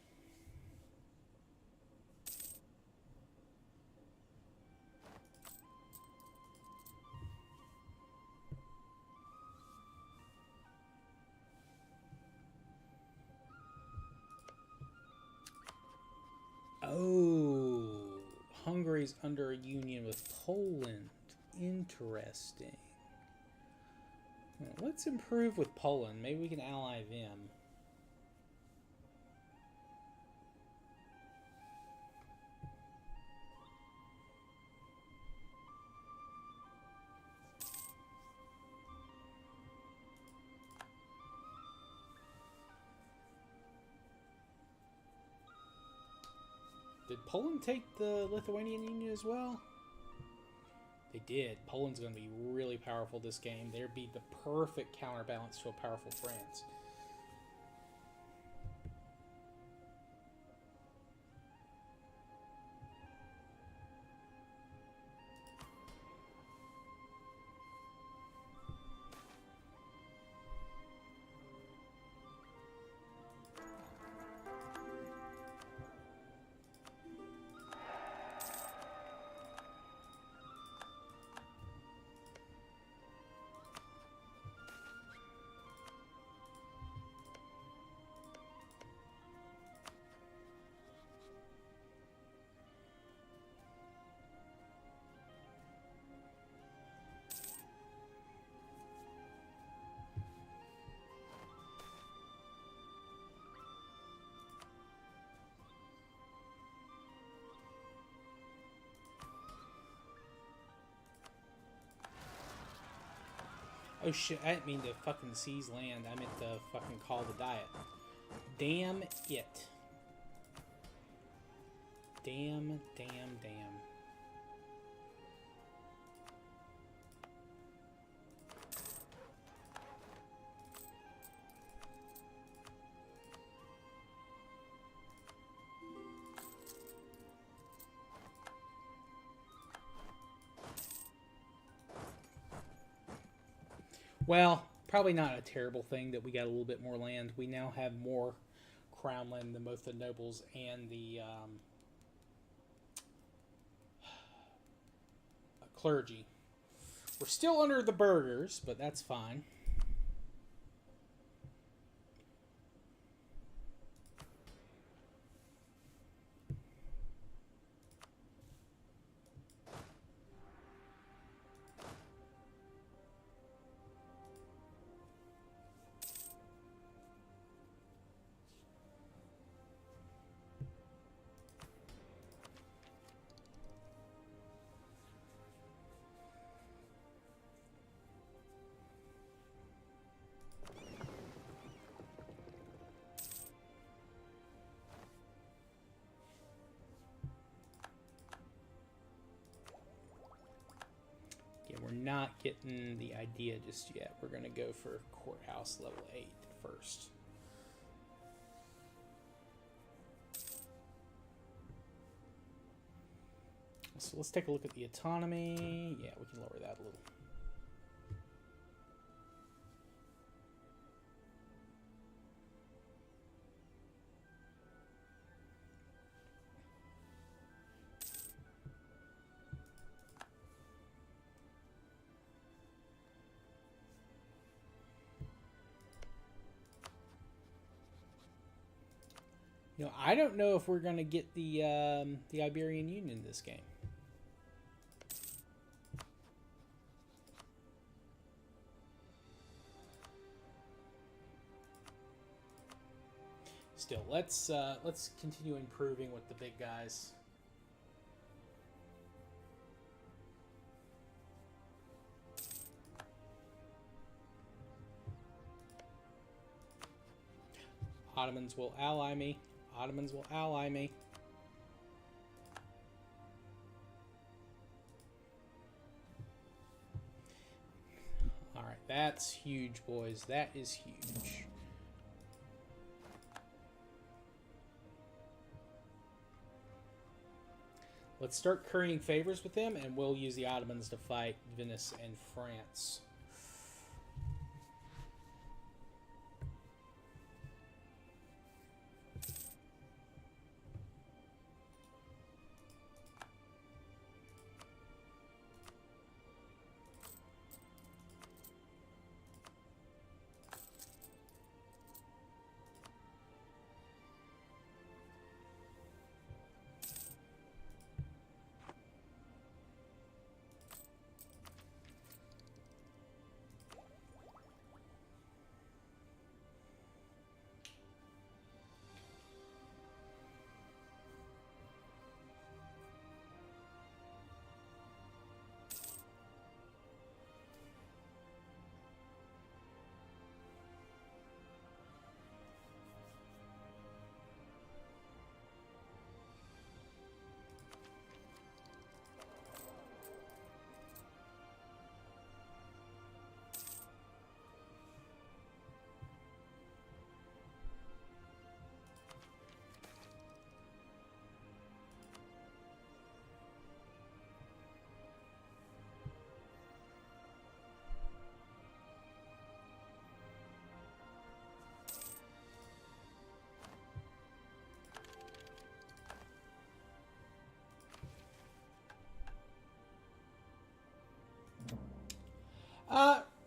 Oh, Hungary's under a union with Poland. Interesting. Well, let's improve with Poland. Maybe we can ally them. Did Poland take the Lithuanian Union as well? They did. Poland's going to be really powerful this game. They'd be the perfect counterbalance to a powerful France. Oh shit, I didn't mean to fucking seize land. I meant to fucking call the diet. Damn it. Damn. Well, probably not a terrible thing that we got a little bit more land. We now have more crown land than both the nobles and the clergy. We're still under the burghers, but that's fine. We're not getting the idea just yet. We're going to go for courthouse level 8 first. So let's take a look at the autonomy. Yeah, we can lower that a little. You know, I don't know if we're going to get the Iberian Union this game. still. Let's continue improving with the big guys. Ottomans will ally me. Ottomans will ally me. Alright, that's huge, boys. That is huge. Let's start currying favors with them, and we'll use the Ottomans to fight Venice and France.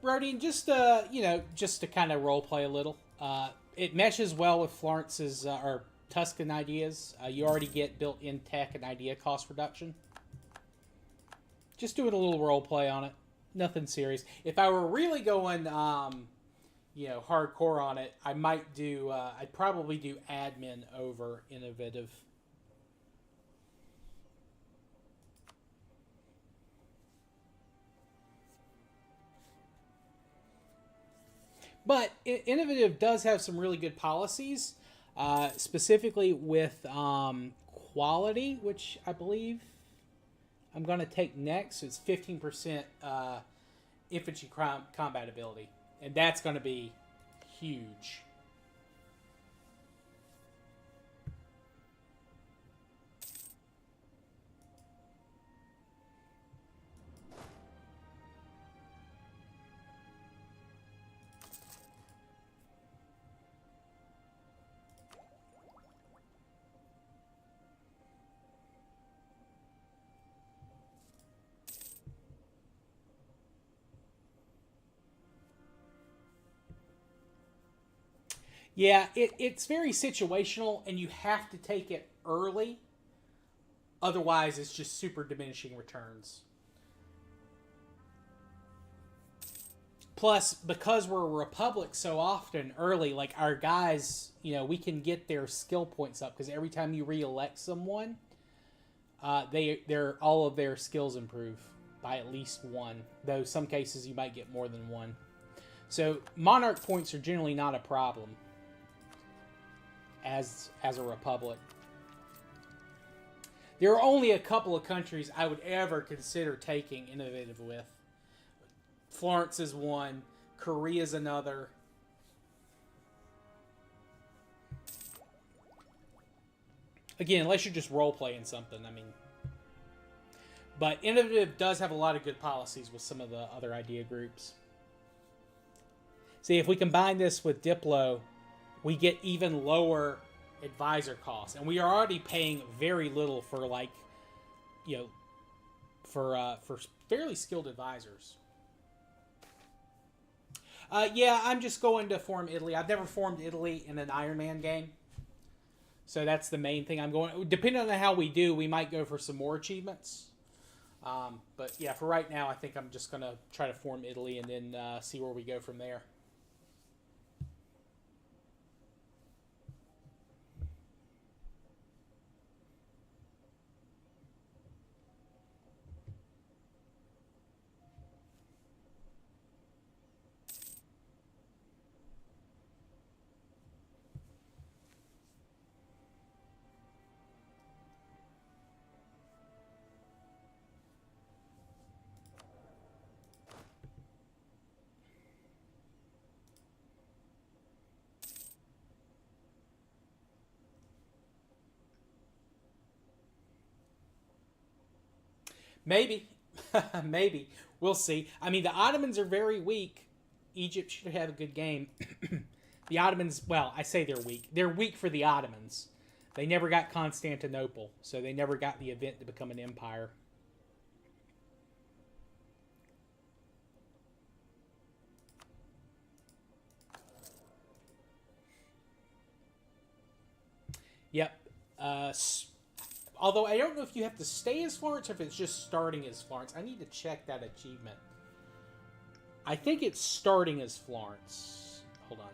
Rodian, just just to kind of role play a little. It meshes well with Florence's or Tuscan ideas. You already get built-in tech and idea cost reduction. Just doing a little role play on it. Nothing serious. If I were really going, hardcore on it, I might do. I'd probably do admin over innovative. But innovative does have some really good policies, specifically with quality, which I believe I'm going to take next. So it's 15% infantry combat ability, and that's going to be huge. Yeah, it's very situational, and you have to take it early. Otherwise, it's just super diminishing returns. Plus, because we're a republic so often early, like our guys, we can get their skill points up because every time you re-elect someone, all of their skills improve by at least one. Though some cases you might get more than one. So monarch points are generally not a problem as a republic. There are only a couple of countries I would ever consider taking innovative with. Florence is one. Korea is another. Again, unless you're just role-playing something, I mean. But innovative does have a lot of good policies with some of the other idea groups. See, if we combine this with Diplo, we get even lower advisor costs. And we are already paying very little for, for fairly skilled advisors. Yeah, I'm just going to form Italy. I've never formed Italy in an Iron Man game. So that's the main thing I'm going. Depending on how we do, we might go for some more achievements. But yeah, for right now, I think I'm just going to try to form Italy and then see where we go from there. Maybe. Maybe. We'll see. I mean, the Ottomans are very weak. Egypt should have a good game. The Ottomans, well, I say they're weak. They're weak for the Ottomans. They never got Constantinople, so they never got the event to become an empire. Yep. Although I don't know if you have to stay as Florence or if it's just starting as Florence. I need to check that achievement. I think it's starting as Florence. Hold on.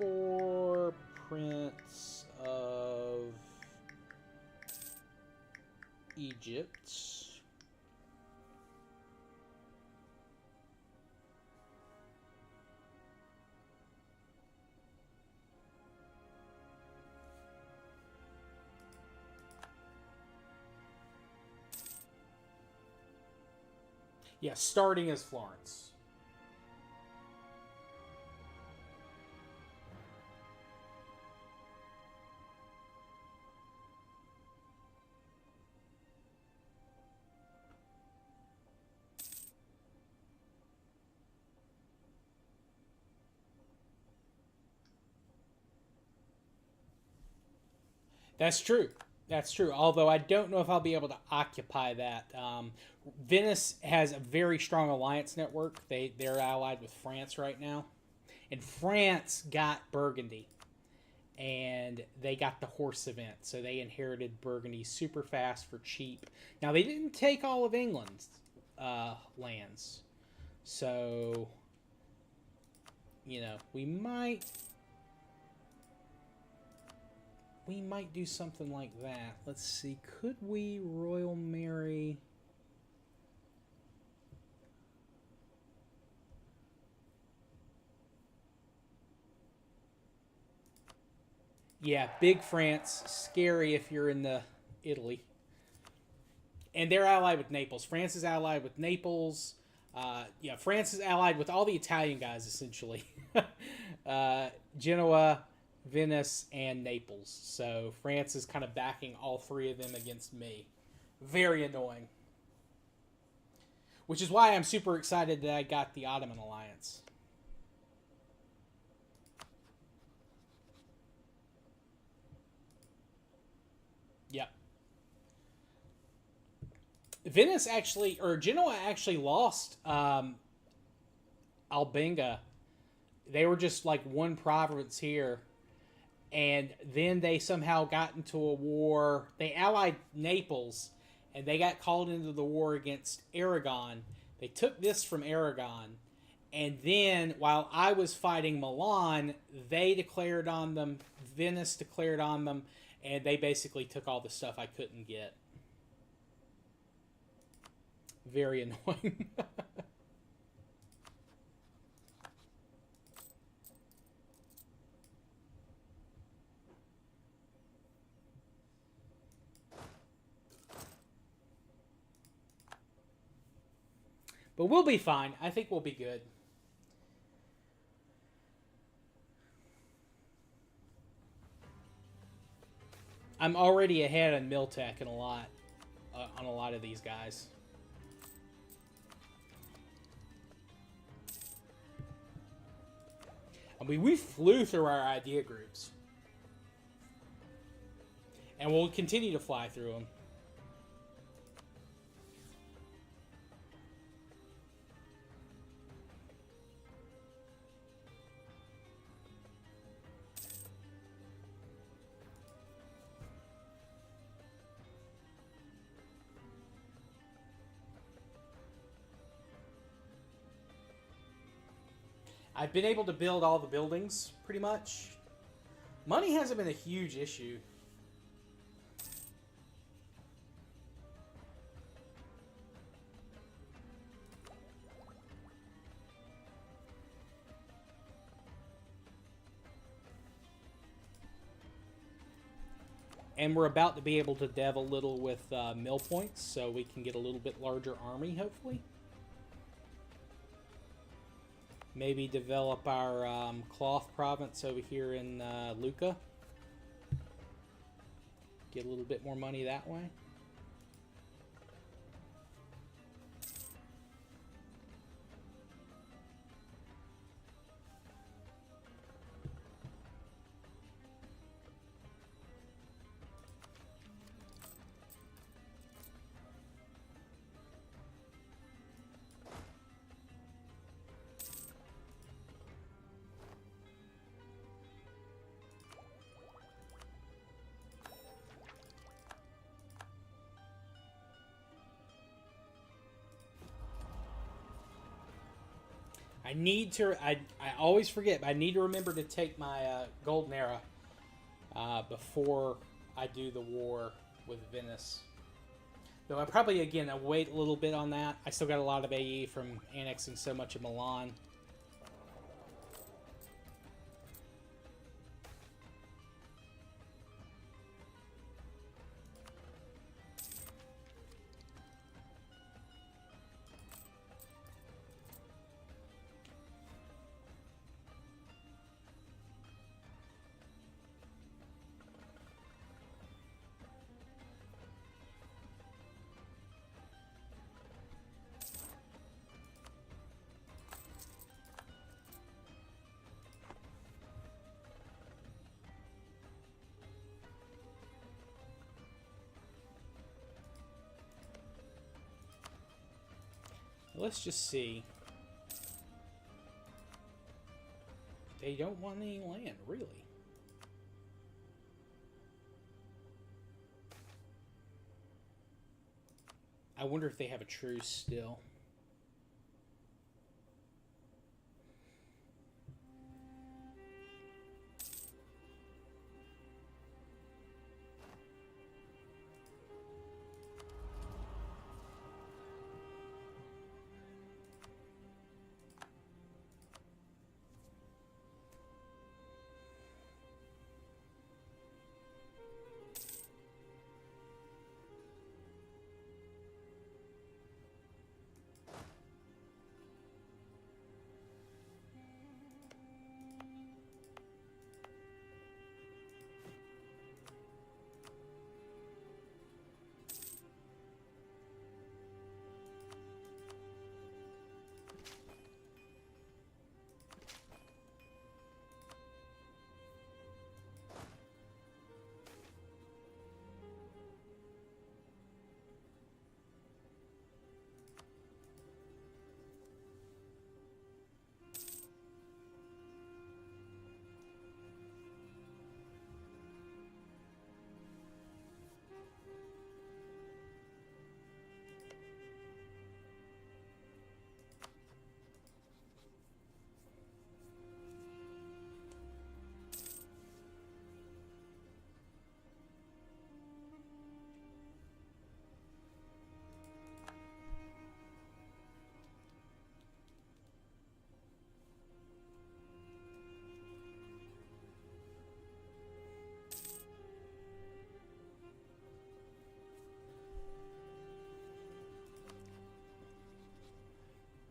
EU4 Prince of Egypt. Yeah, starting as Florence. That's true. That's true. Although I don't know if I'll be able to occupy that. Venice has a very strong alliance network. They're allied with France right now, and France got Burgundy, and they got the horse event, so they inherited Burgundy super fast for cheap. Now they didn't take all of England's lands, so you know we might do something like that. Let's see. Could we Royal Mary? Yeah, big France. Scary if you're in the Italy. And they're allied with Naples. France is allied with Naples. Yeah, France is allied with all the Italian guys, essentially. Genoa, Venice, and Naples. So France is kind of backing all three of them against me. Very annoying. Which is why I'm super excited that I got the Ottoman alliance. Yep. Venice actually, or Genoa actually lost Albenga. They were just like one province here. And then they somehow got into a war. They allied Naples, and they got called into the war against Aragon. They took this from Aragon. And then, while I was fighting Milan, they declared on them, Venice declared on them, and they basically took all the stuff I couldn't get. Very annoying. But we'll be fine. I think we'll be good. I'm already ahead on Miltech in a lot, on a lot of these guys. I mean, we flew through our idea groups. And we'll continue to fly through them. I've been able to build all the buildings, pretty much. Money hasn't been a huge issue. And we're about to be able to dev a little with mill points, so we can get a little bit larger army, hopefully. Maybe develop our cloth province over here in Lucca. Get a little bit more money that way. I need to. I always forget, but I need to remember to take my golden era before I do the war with Venice. Though I probably, again, I'll wait a little bit on that. I still got a lot of AE from annexing so much of Milan. Let's just see. They don't want any land, really. I wonder if they have a truce still.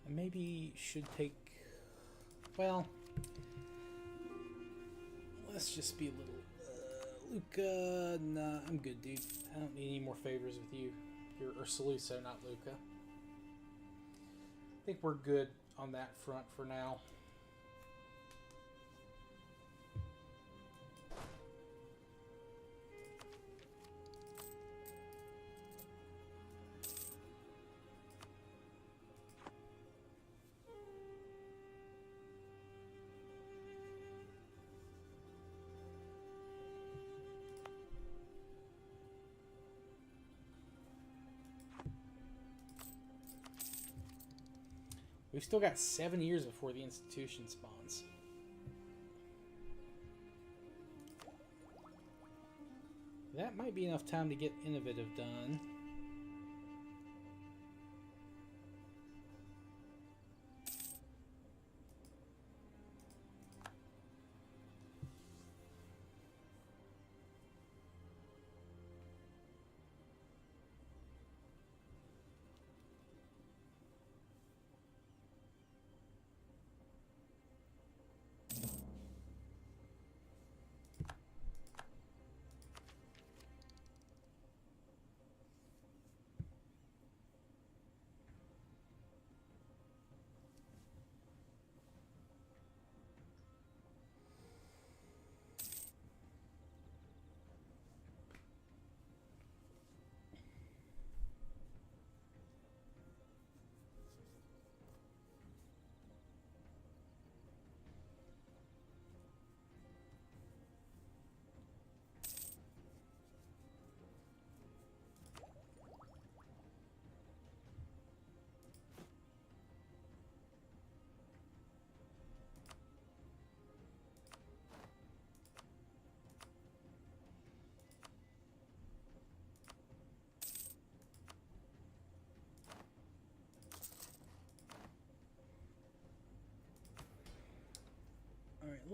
Maybe should take... Well... Let's just be a little... Luca... Nah, I'm good, dude. I don't need any more favors with you. You're Ursalusa, not Luca. I think we're good on that front for now. We've still got 7 years before the institution spawns. That might be enough time to get innovative done.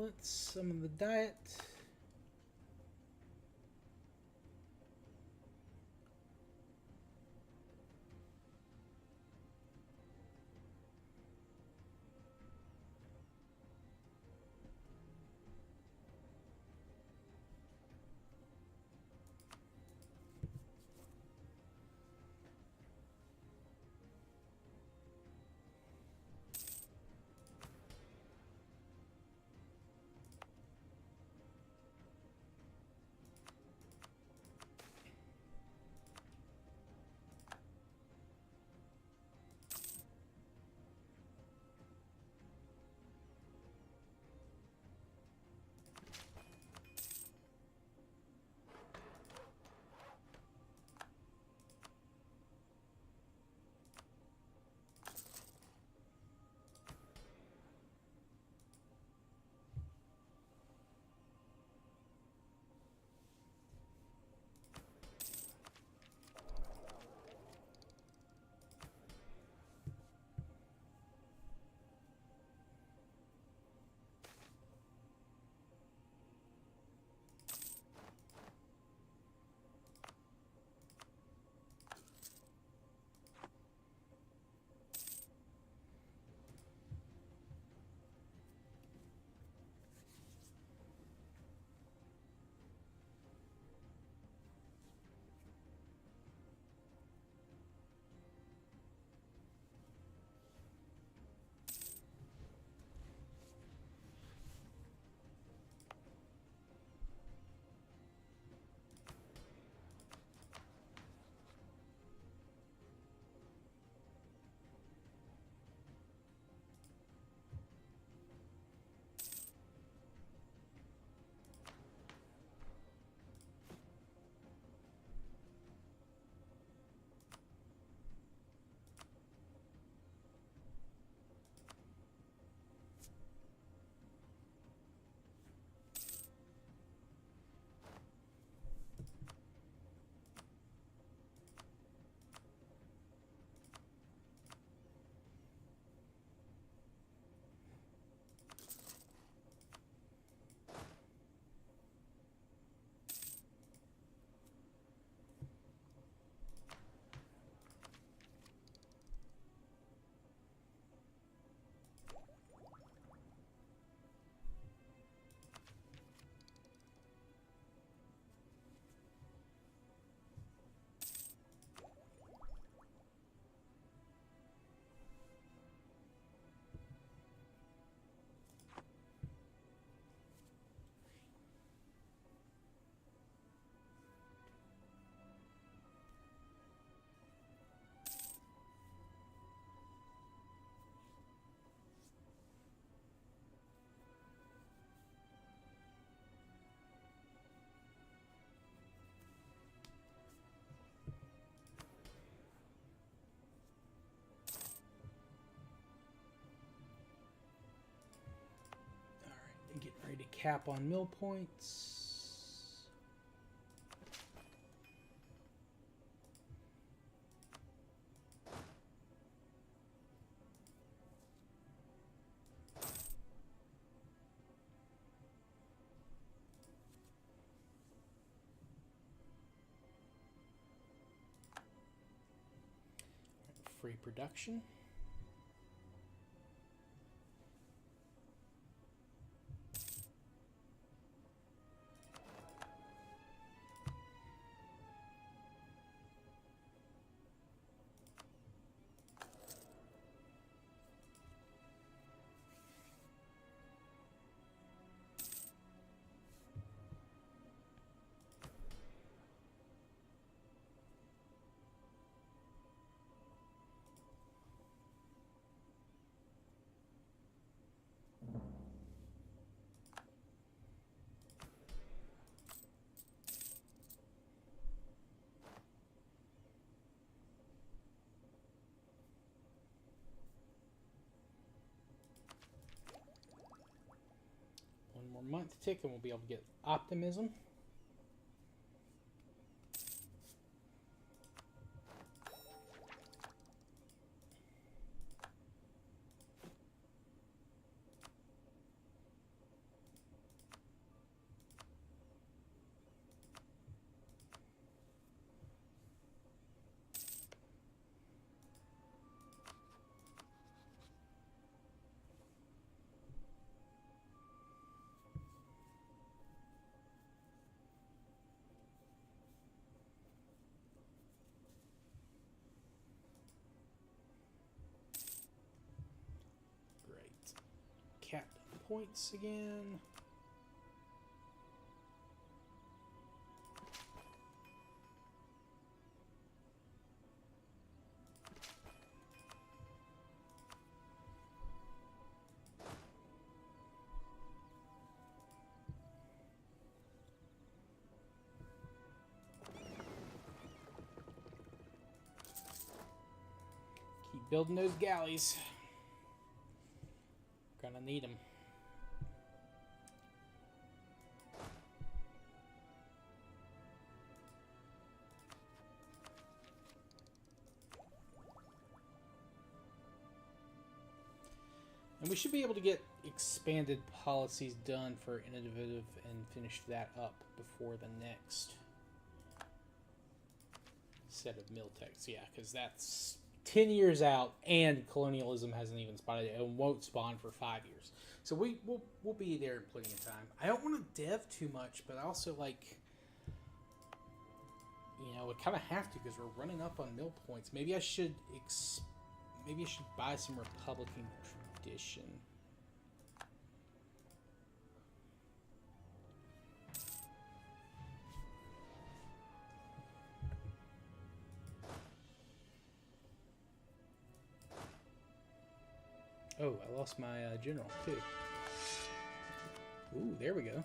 let's summon the diet. Getting ready to cap on mill points. Free production. One more month tick and we'll be able to get optimism. points again. Keep building those galleys. Gonna need them. And we should be able to get expanded policies done for innovative and finish that up before the next set of Miltex. Yeah, because that's 10 years out, and colonialism hasn't even spawned it, and won't spawn for 5 years. So we'll be there in plenty of time. I don't want to dev too much, but I also like, you know, we kind of have to because we're running up on mill points. Maybe I should buy some Republican tradition. Oh, I lost my general, too. Ooh, there we go.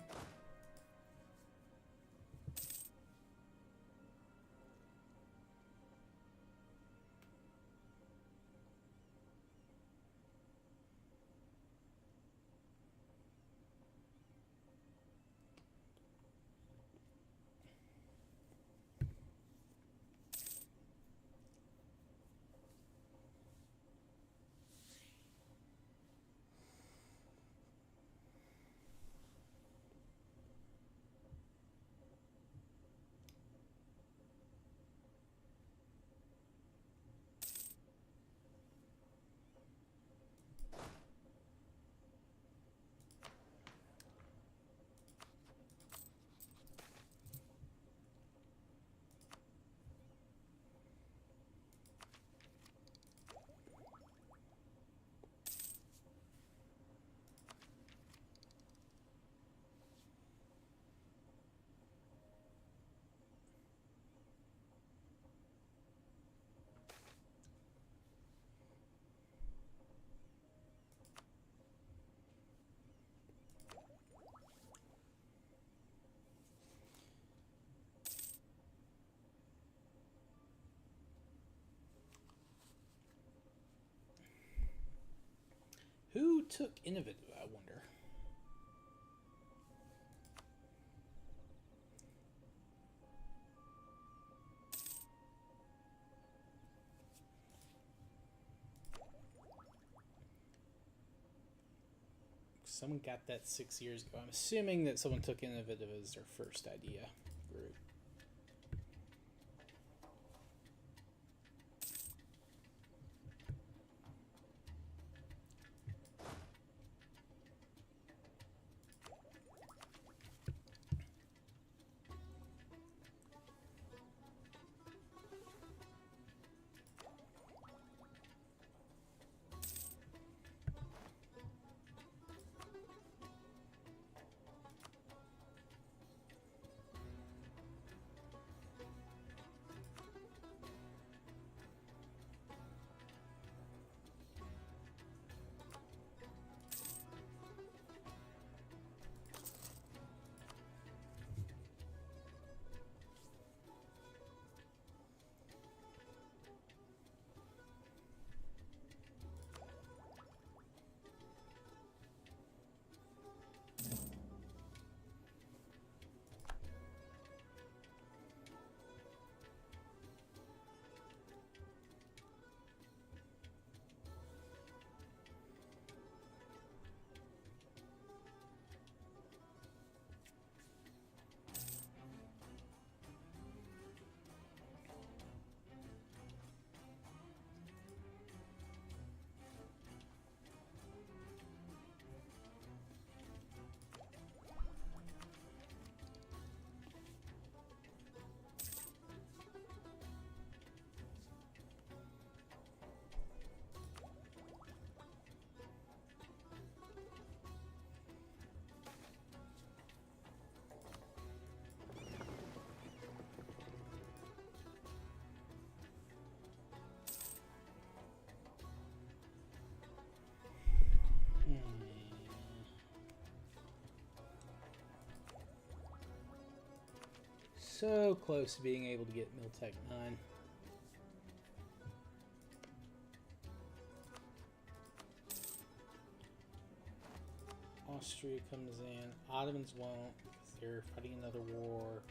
Who took innovative, I wonder? Someone got that 6 years ago. I'm assuming that someone took innovative as their first idea group. So close to being able to get Miltech 9. Austria comes in. Ottomans won't, because they're fighting another war.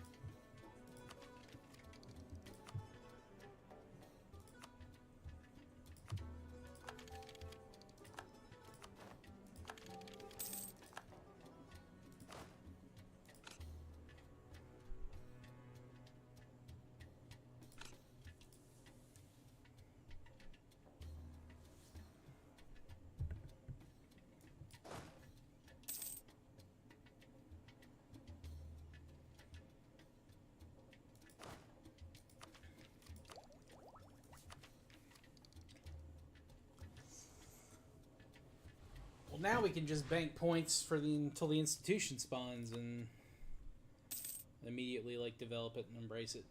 Well, now we can just bank points for until the institution spawns and immediately like develop it and embrace it.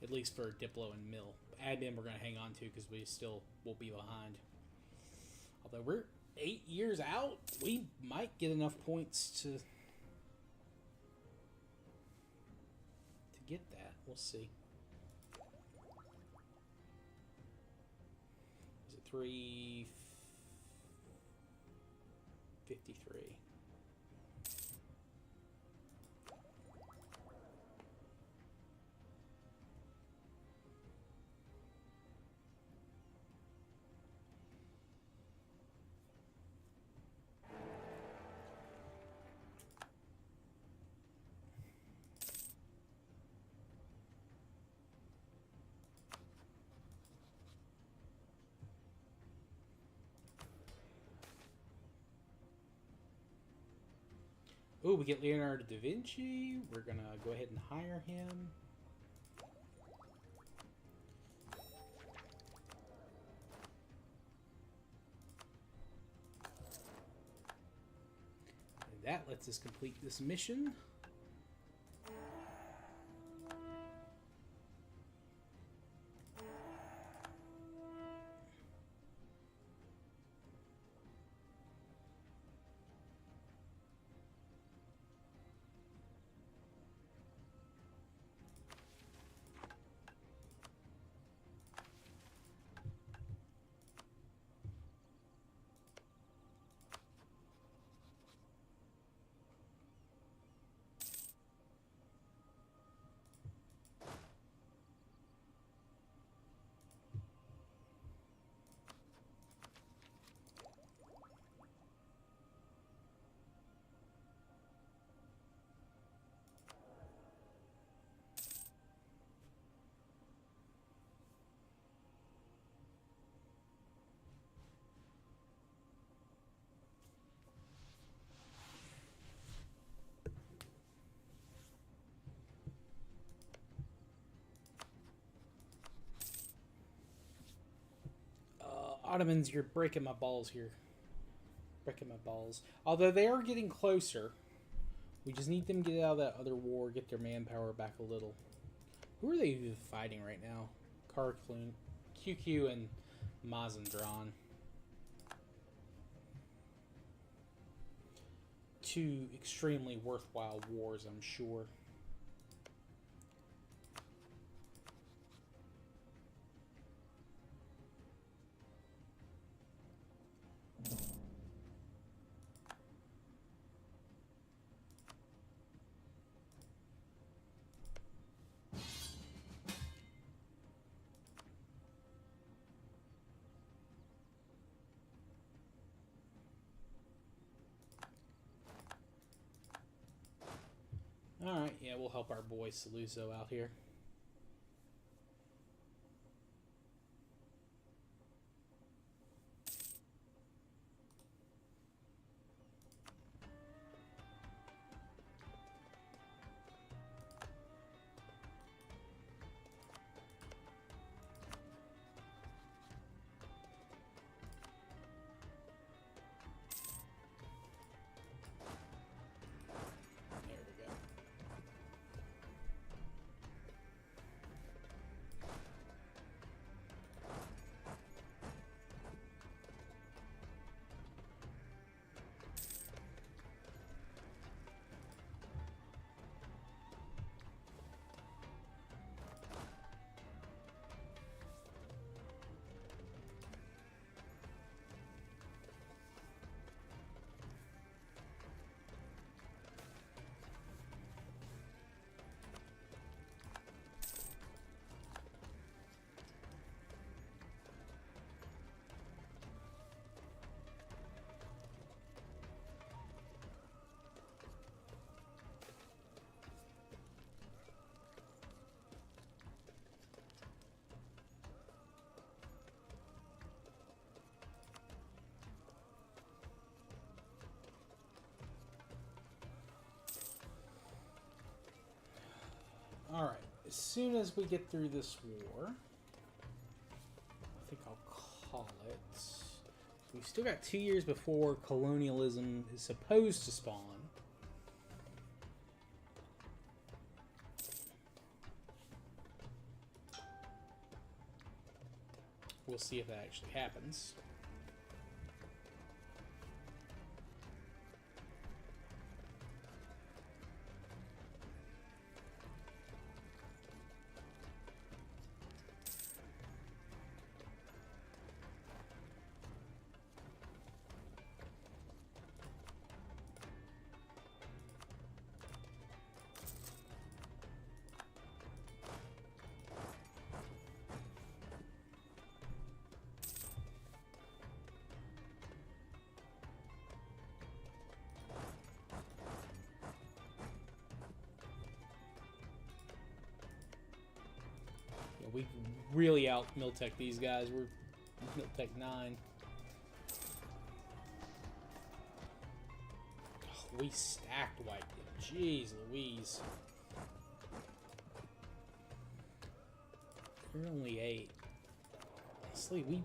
At least for Diplo and Mill. Admin we're going to hang on to because we still will be behind. Although we're 8 years out, we might get enough points to get that. We'll see. Is it 353? Ooh, we get Leonardo da Vinci. We're going to go ahead and hire him. And that lets us complete this mission. Ottomans, you're breaking my balls here. Breaking my balls. Although they are getting closer. We just need them to get out of that other war, get their manpower back a little. Who are they even fighting right now? Karklun, QQ, and Mazandran. Two extremely worthwhile wars, I'm sure. Alright, yeah, we'll help our boy Saluzzo out here. Alright, as soon as we get through this war, I think I'll call it. We've still got 2 years before colonialism is supposed to spawn. We'll see if that actually happens. We really out Miltech these guys. We're Miltech 9. Oh, we stacked white. Jeez Louise. We're only 8. Honestly, we...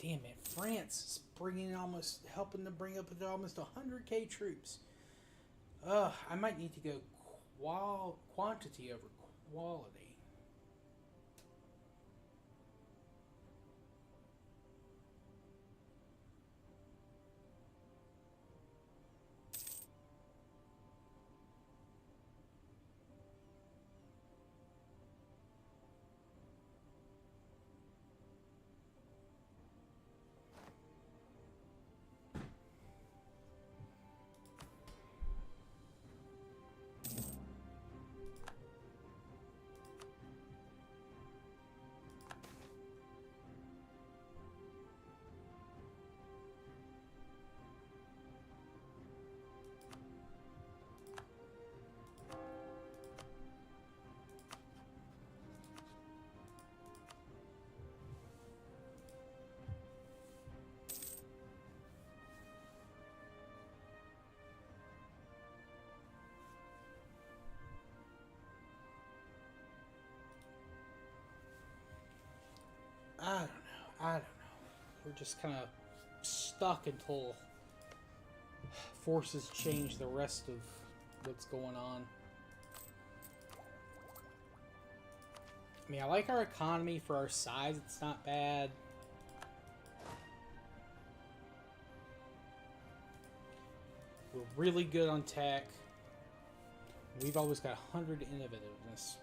Damn it, France is helping to bring up almost 100k troops. I might need to go quantity over quality. I don't know. We're just kind of stuck until forces change the rest of what's going on. I mean, I like our economy for our size. It's not bad. We're really good on tech. We've always got 100 innovativeness.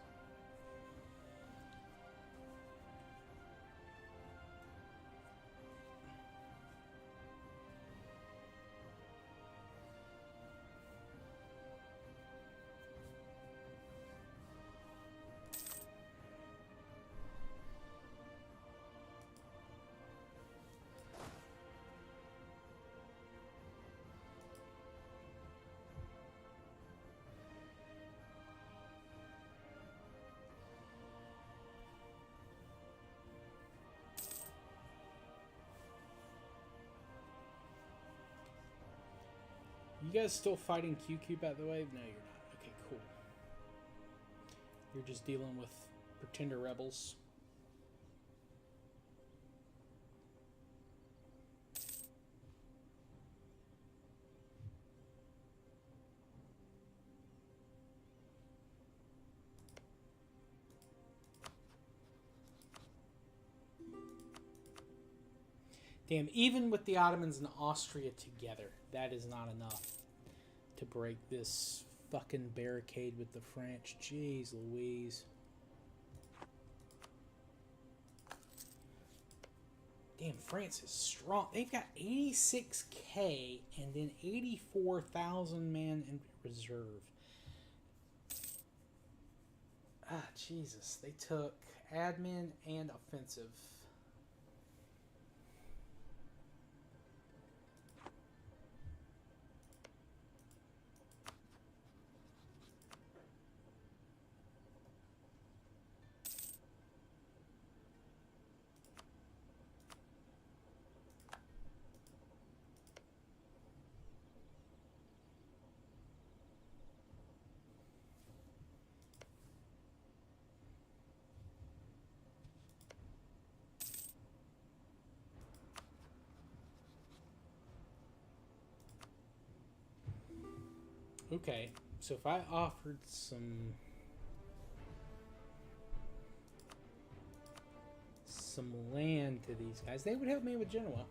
You guys still fighting QQ, by the way? No, you're not. Okay, cool. You're just dealing with pretender rebels. Damn, even with the Ottomans and Austria together, that is not enough to break this fucking barricade with the French. Jeez Louise. Damn, France is strong. They've got 86k and then 84,000 men in reserve. Ah, Jesus. They took admin and offensive. Okay, so if I offered some land to these guys, they would help me with Genoa.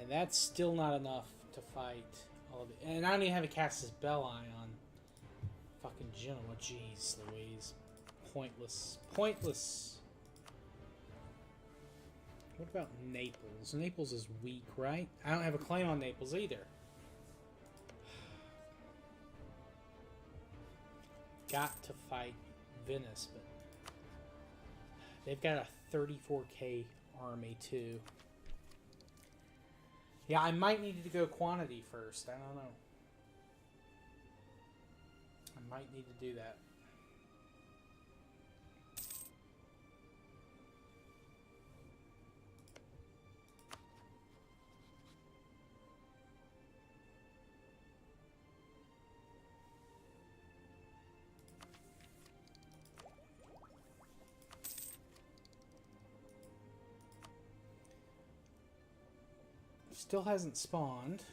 And that's still not enough to fight all of it. And I don't even have a Casus Belli on fucking Genoa. Jeez Louise. Pointless. Pointless. What about Naples? Naples is weak, right? I don't have a claim on Naples either. Got to fight Venice, but they've got a 34k army too. Yeah, I might need to go quantity first. I don't know. I might need to do that. Still hasn't spawned.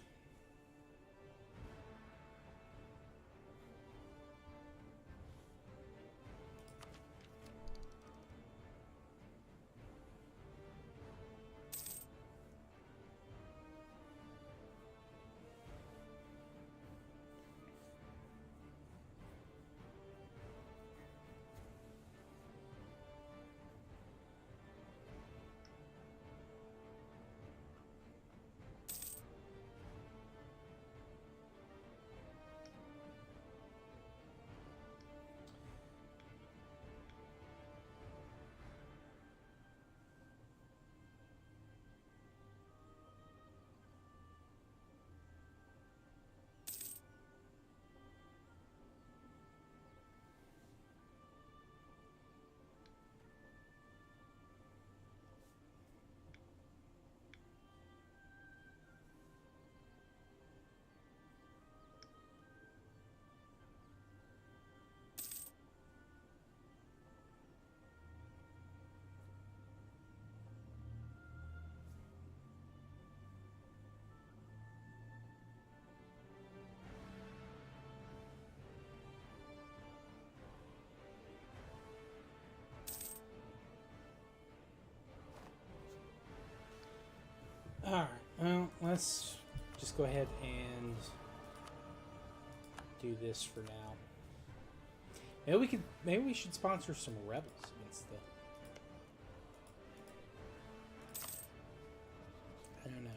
Alright, well, let's just go ahead and do this for now. Maybe we should sponsor some rebels against the... I don't know.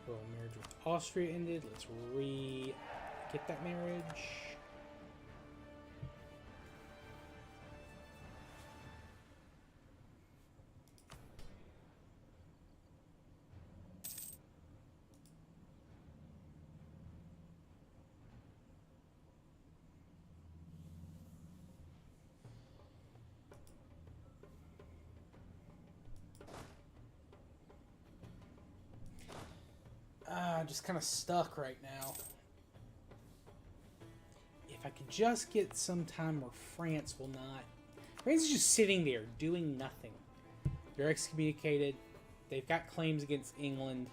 Well, marriage with Austria ended. Let's get that marriage. Just kind of stuck right now. If I could just get some time where France will not... France is just sitting there doing nothing. They're excommunicated. They've got claims against England.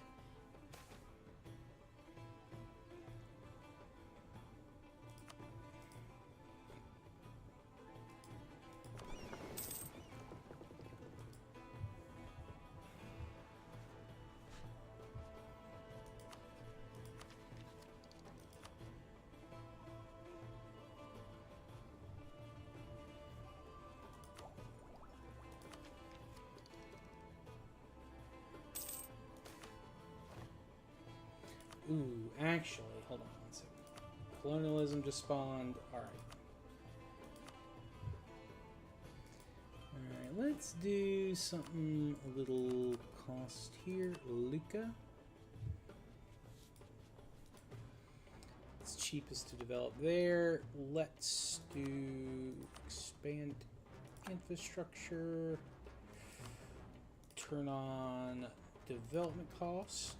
Ooh, actually, hold on one second. Colonialism just spawned. Alright. Alright, let's do something a little cost here. Lucca. It's cheapest to develop there. Let's do expand infrastructure. Turn on development cost.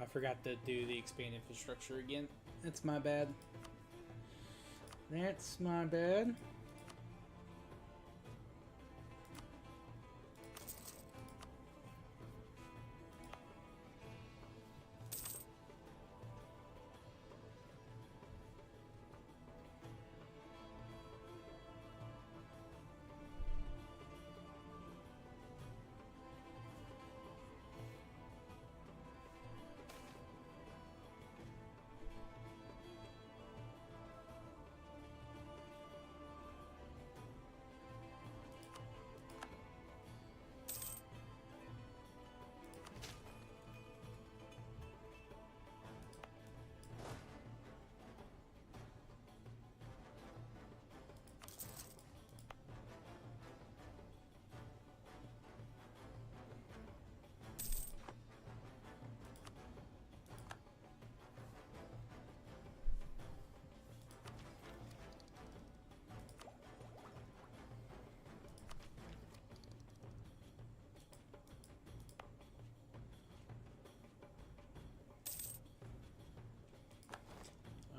I forgot to do the expand infrastructure again. That's my bad. That's my bad.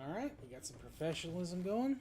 Alright, we got some professionalism going.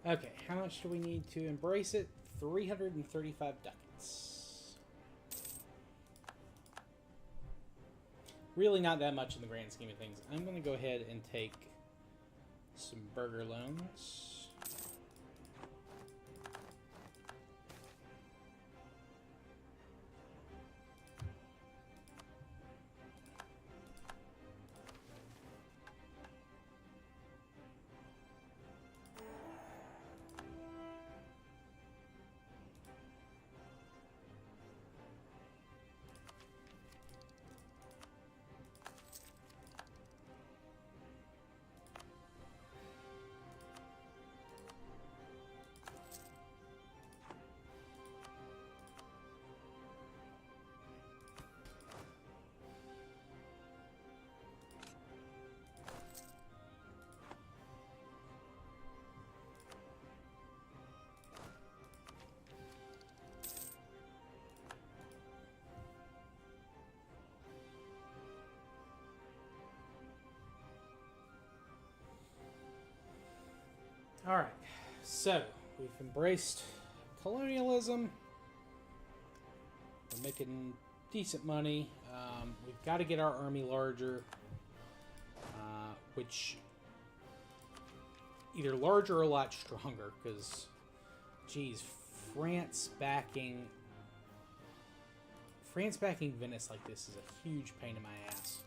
Okay, how much do we need to embrace it? 335 ducats. Really not that much in the grand scheme of things. I'm going to go ahead and take some burger loans. Alright, so we've embraced colonialism. We're making decent money. We've got to get our army larger, which either larger or a lot stronger, because, geez, France backing France backing Venice like this is a huge pain in my ass.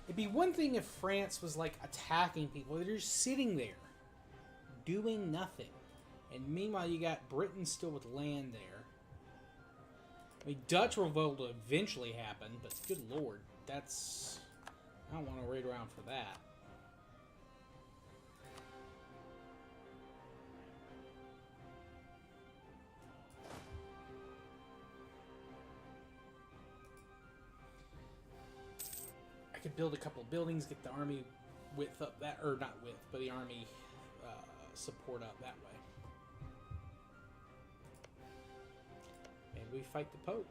It'd be one thing if France was like attacking people. They're just sitting there, doing nothing. And meanwhile, you got Britain still with land there. I mean, Dutch revolt will eventually happen, but good lord, that's... I don't want to wait around for that. I could build a couple of buildings, get the army width up that, or not width, but the army support up that way. And we fight the Pope.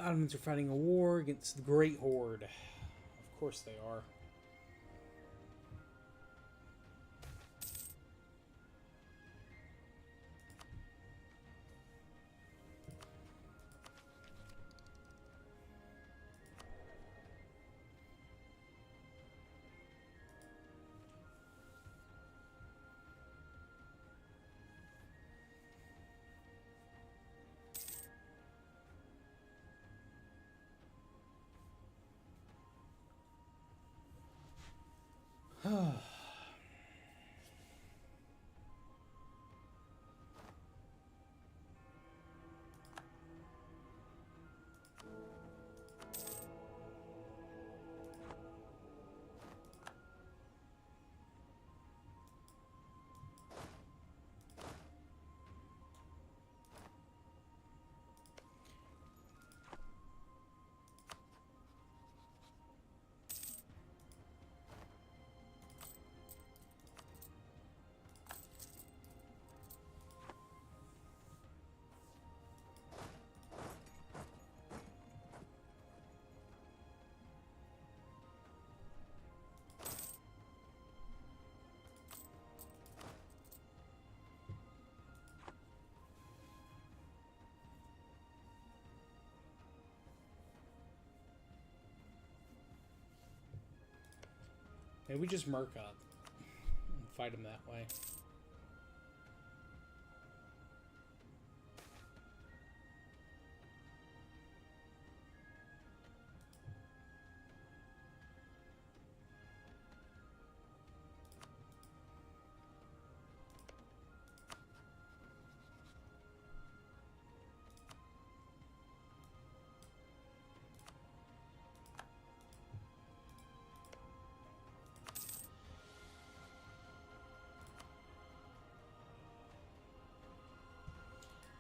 Ottomans are fighting a war against the Great Horde. Of course they are. Maybe we just murk up and fight them that way.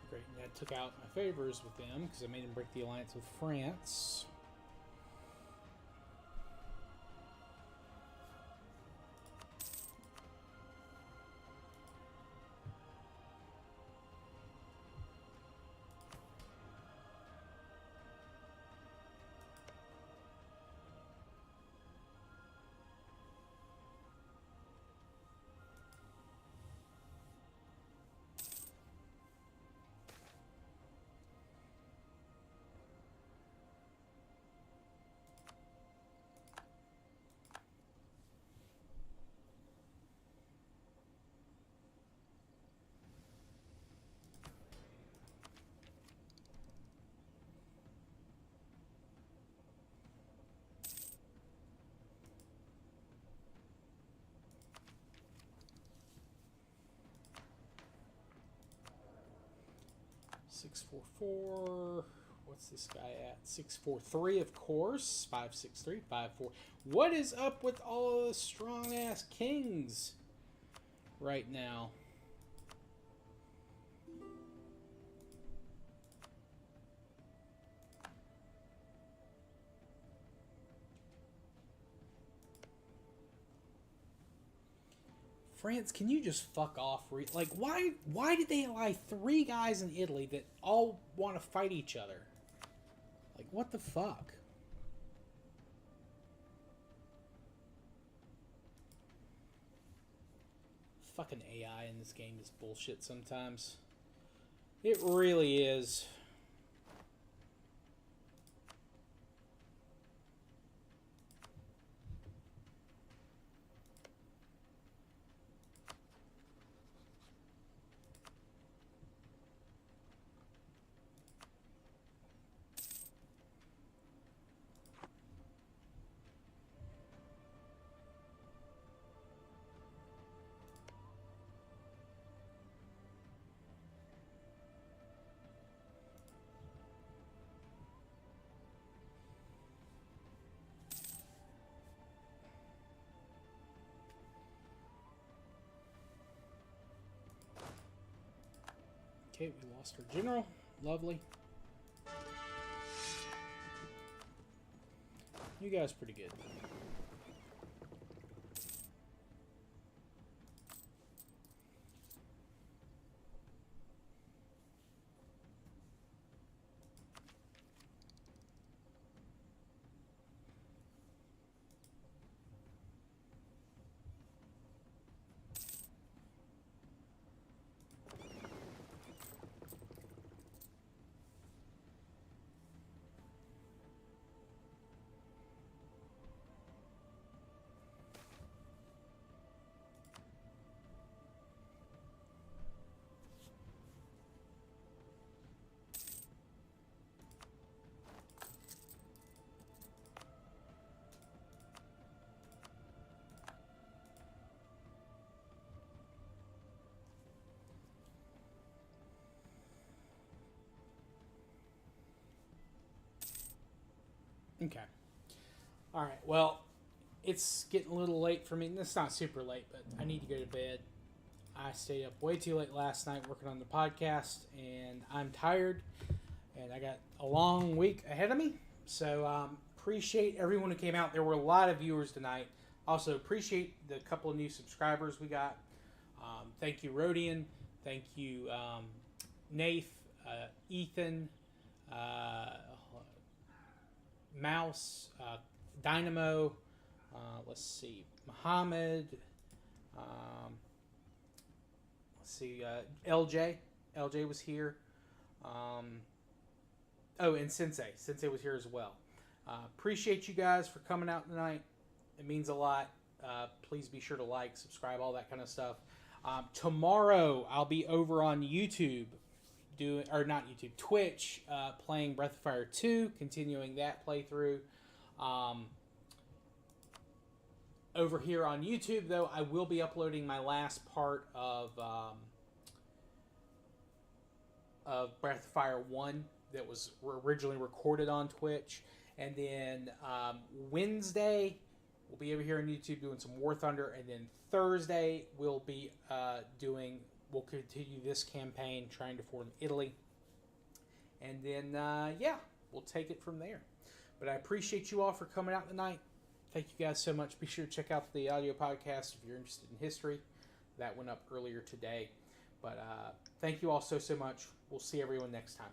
Great, and I took out my favors with them because I made them break the alliance with France. 644. What's this guy at? 643, of course. 563, 54. What is up with all of the strong ass kings right now? France, can you just fuck off? Like, why did they ally 3 guys in Italy that all want to fight each other? Like, what the fuck? Fucking AI in this game is bullshit sometimes. It really is. Okay, we lost our general. Lovely. You guys pretty good. Okay. All right. Well, it's getting a little late for me. It's not super late, but I need to go to bed. I stayed up way too late last night working on the podcast, and I'm tired, and I got a long week ahead of me. So appreciate everyone who came out. There were a lot of viewers tonight. Also appreciate the couple of new subscribers we got. Thank you, Rodian. Thank you, Nath, Ethan, Mouse, Dynamo. Let's see, Muhammad. Let's see, LJ. LJ was here. Oh, and Sensei. Sensei was here as well. Appreciate you guys for coming out tonight. It means a lot. Please be sure to like, subscribe, all that kind of stuff. Tomorrow I'll be over on YouTube Twitch, playing Breath of Fire 2, continuing that playthrough. Over here on YouTube, though, I will be uploading my last part of Breath of Fire 1 that was originally recorded on Twitch. And then Wednesday, we'll be over here on YouTube doing some War Thunder. And then Thursday, we'll be we'll continue this campaign trying to form Italy. And then, we'll take it from there. But I appreciate you all for coming out tonight. Thank you guys so much. Be sure to check out the audio podcast if you're interested in history. That went up earlier today. But thank you all so much. We'll see everyone next time.